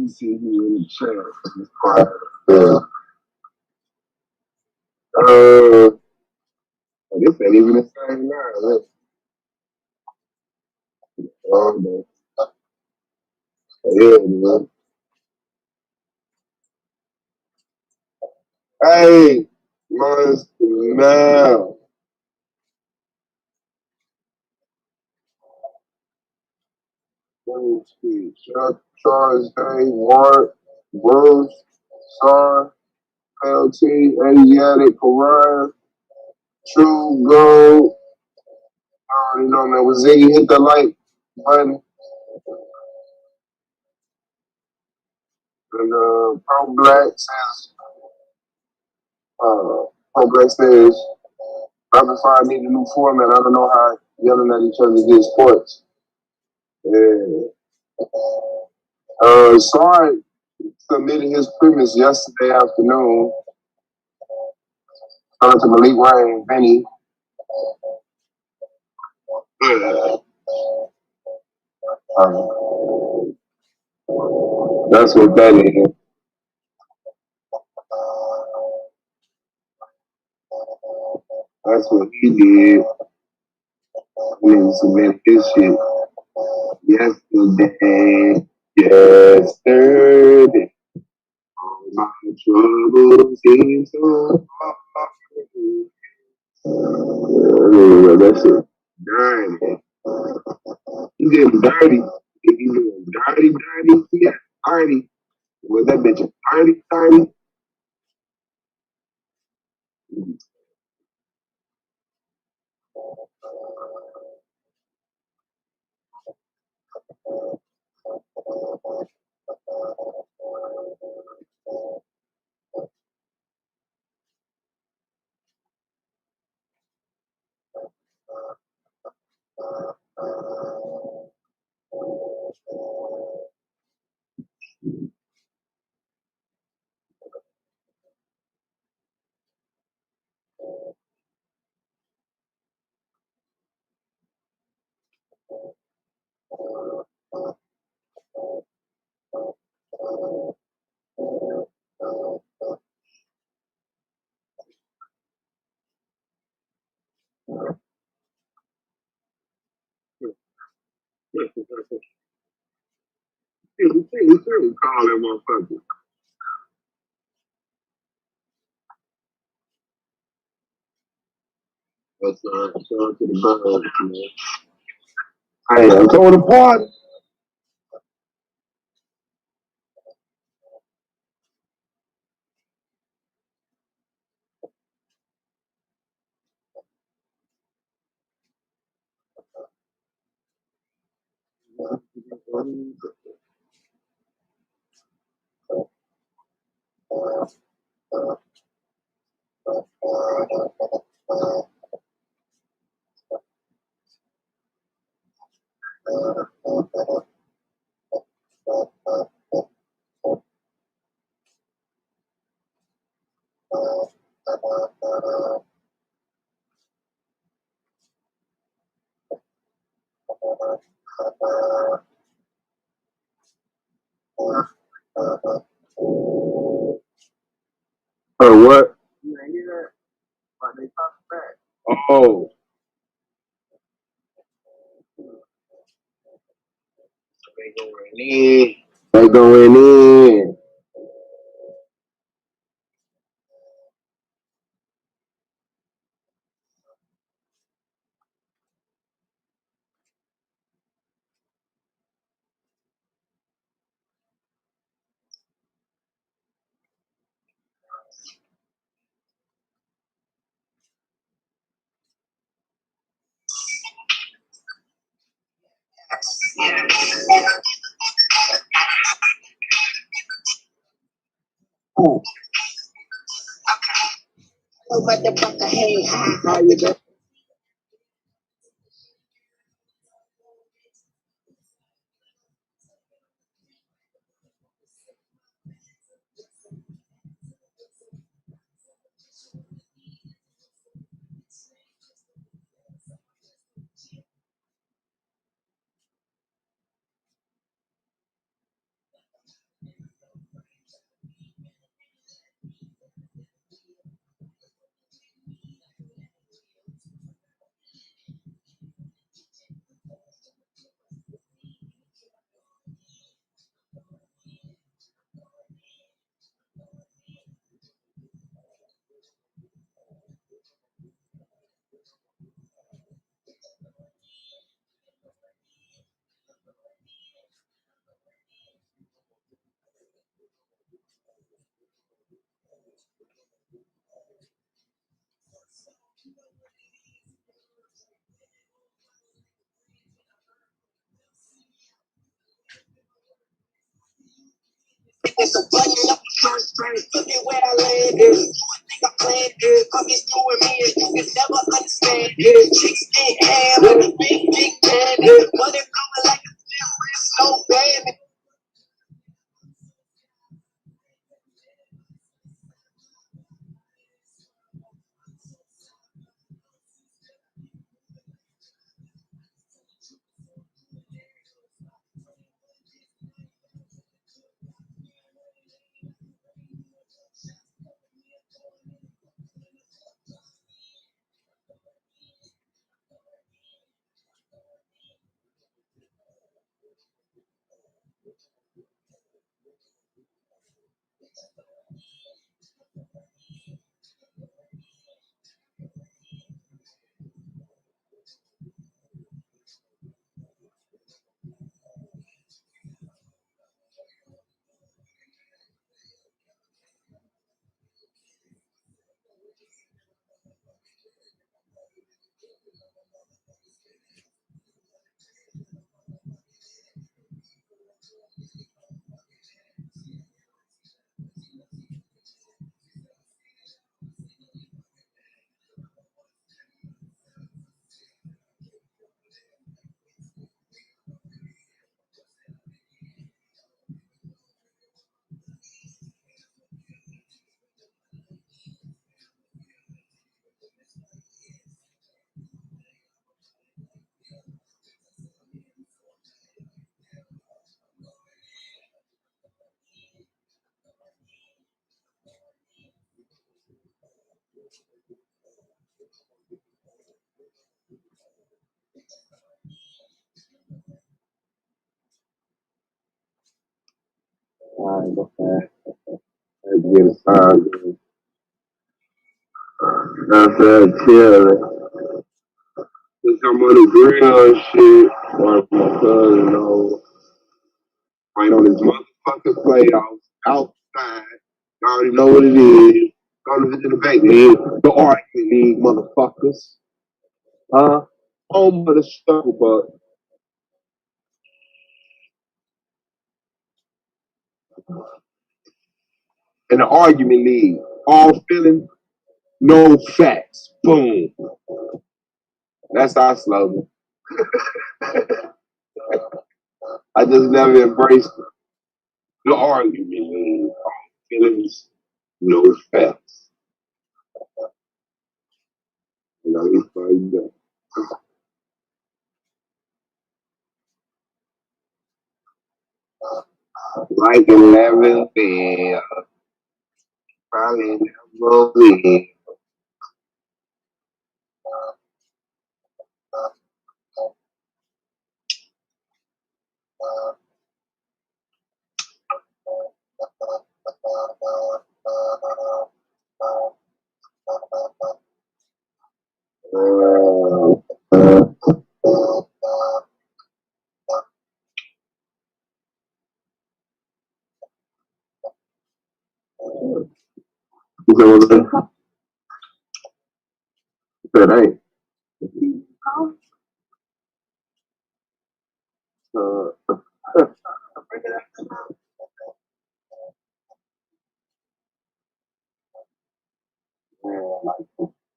me see here in the chat. Yeah. This ain't even the same line. Oh, no. Yeah, man. Hey, Monster now. Charles Day, Ward, Bruce, Sar, LT, Asiatic, Pariah, True Gold. I already know, man. Was Ziggy hit the like button? And Pro Black says, Rapid Fire need a new format. I don't know how yelling at each other get sports. Yeah. Sorry submitted his premise yesterday afternoon. Shout out to Malik Ryan, Benny. That's what that is. That's what he did. He didn't submit his shit yesterday. Yesterday. All my troubles seem so far. That shit dirty. He getting dirty. He getting dirty. Yeah, dirty. Was that bitch dirty? He should call that motherfucker. That's shout out to the birds, man. Hey, I'm going to party. Oh, what? You ain't hear that? Why they talk back? Oh. They going in. Oh. How you doing? It's a button up the first straight. Look at where I landed. You would think I planned it. Come it's you and me and you can never understand it. Chicks get ham with a big candy. Money blowing like a so bad. Alright, okay. Let's get it started. That's that chill. Since I'm on the grill and shit, one of my cousins over, right on his motherfucking playoffs, outside. You already know what it is. Go to the debate league, the argument league, motherfuckers. Home of the struggle, but in the argument league, all feeling, no facts. Boom. That's our slogan. I just never embraced the argument league. All feelings, no facts. You know, he's probably done. Like 11 bell, probably never win. That ain't.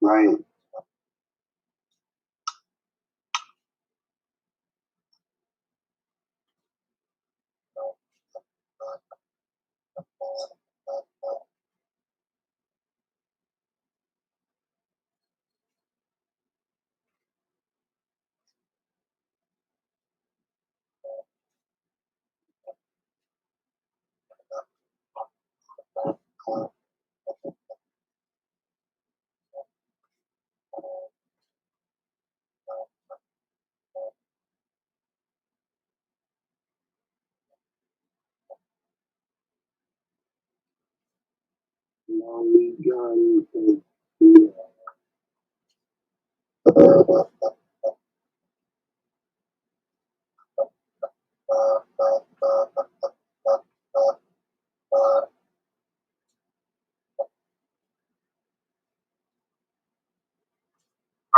Right.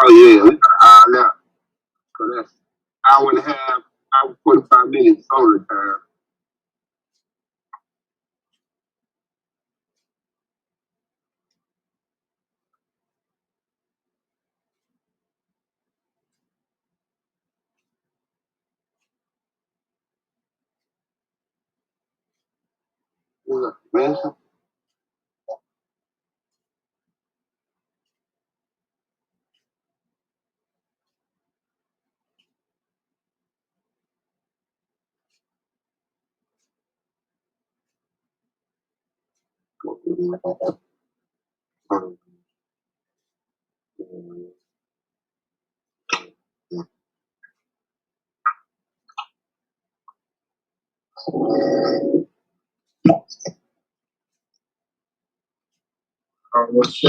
Oh yeah, we got an hour now. So that's hour and a half, hour 45 minutes solar time. What's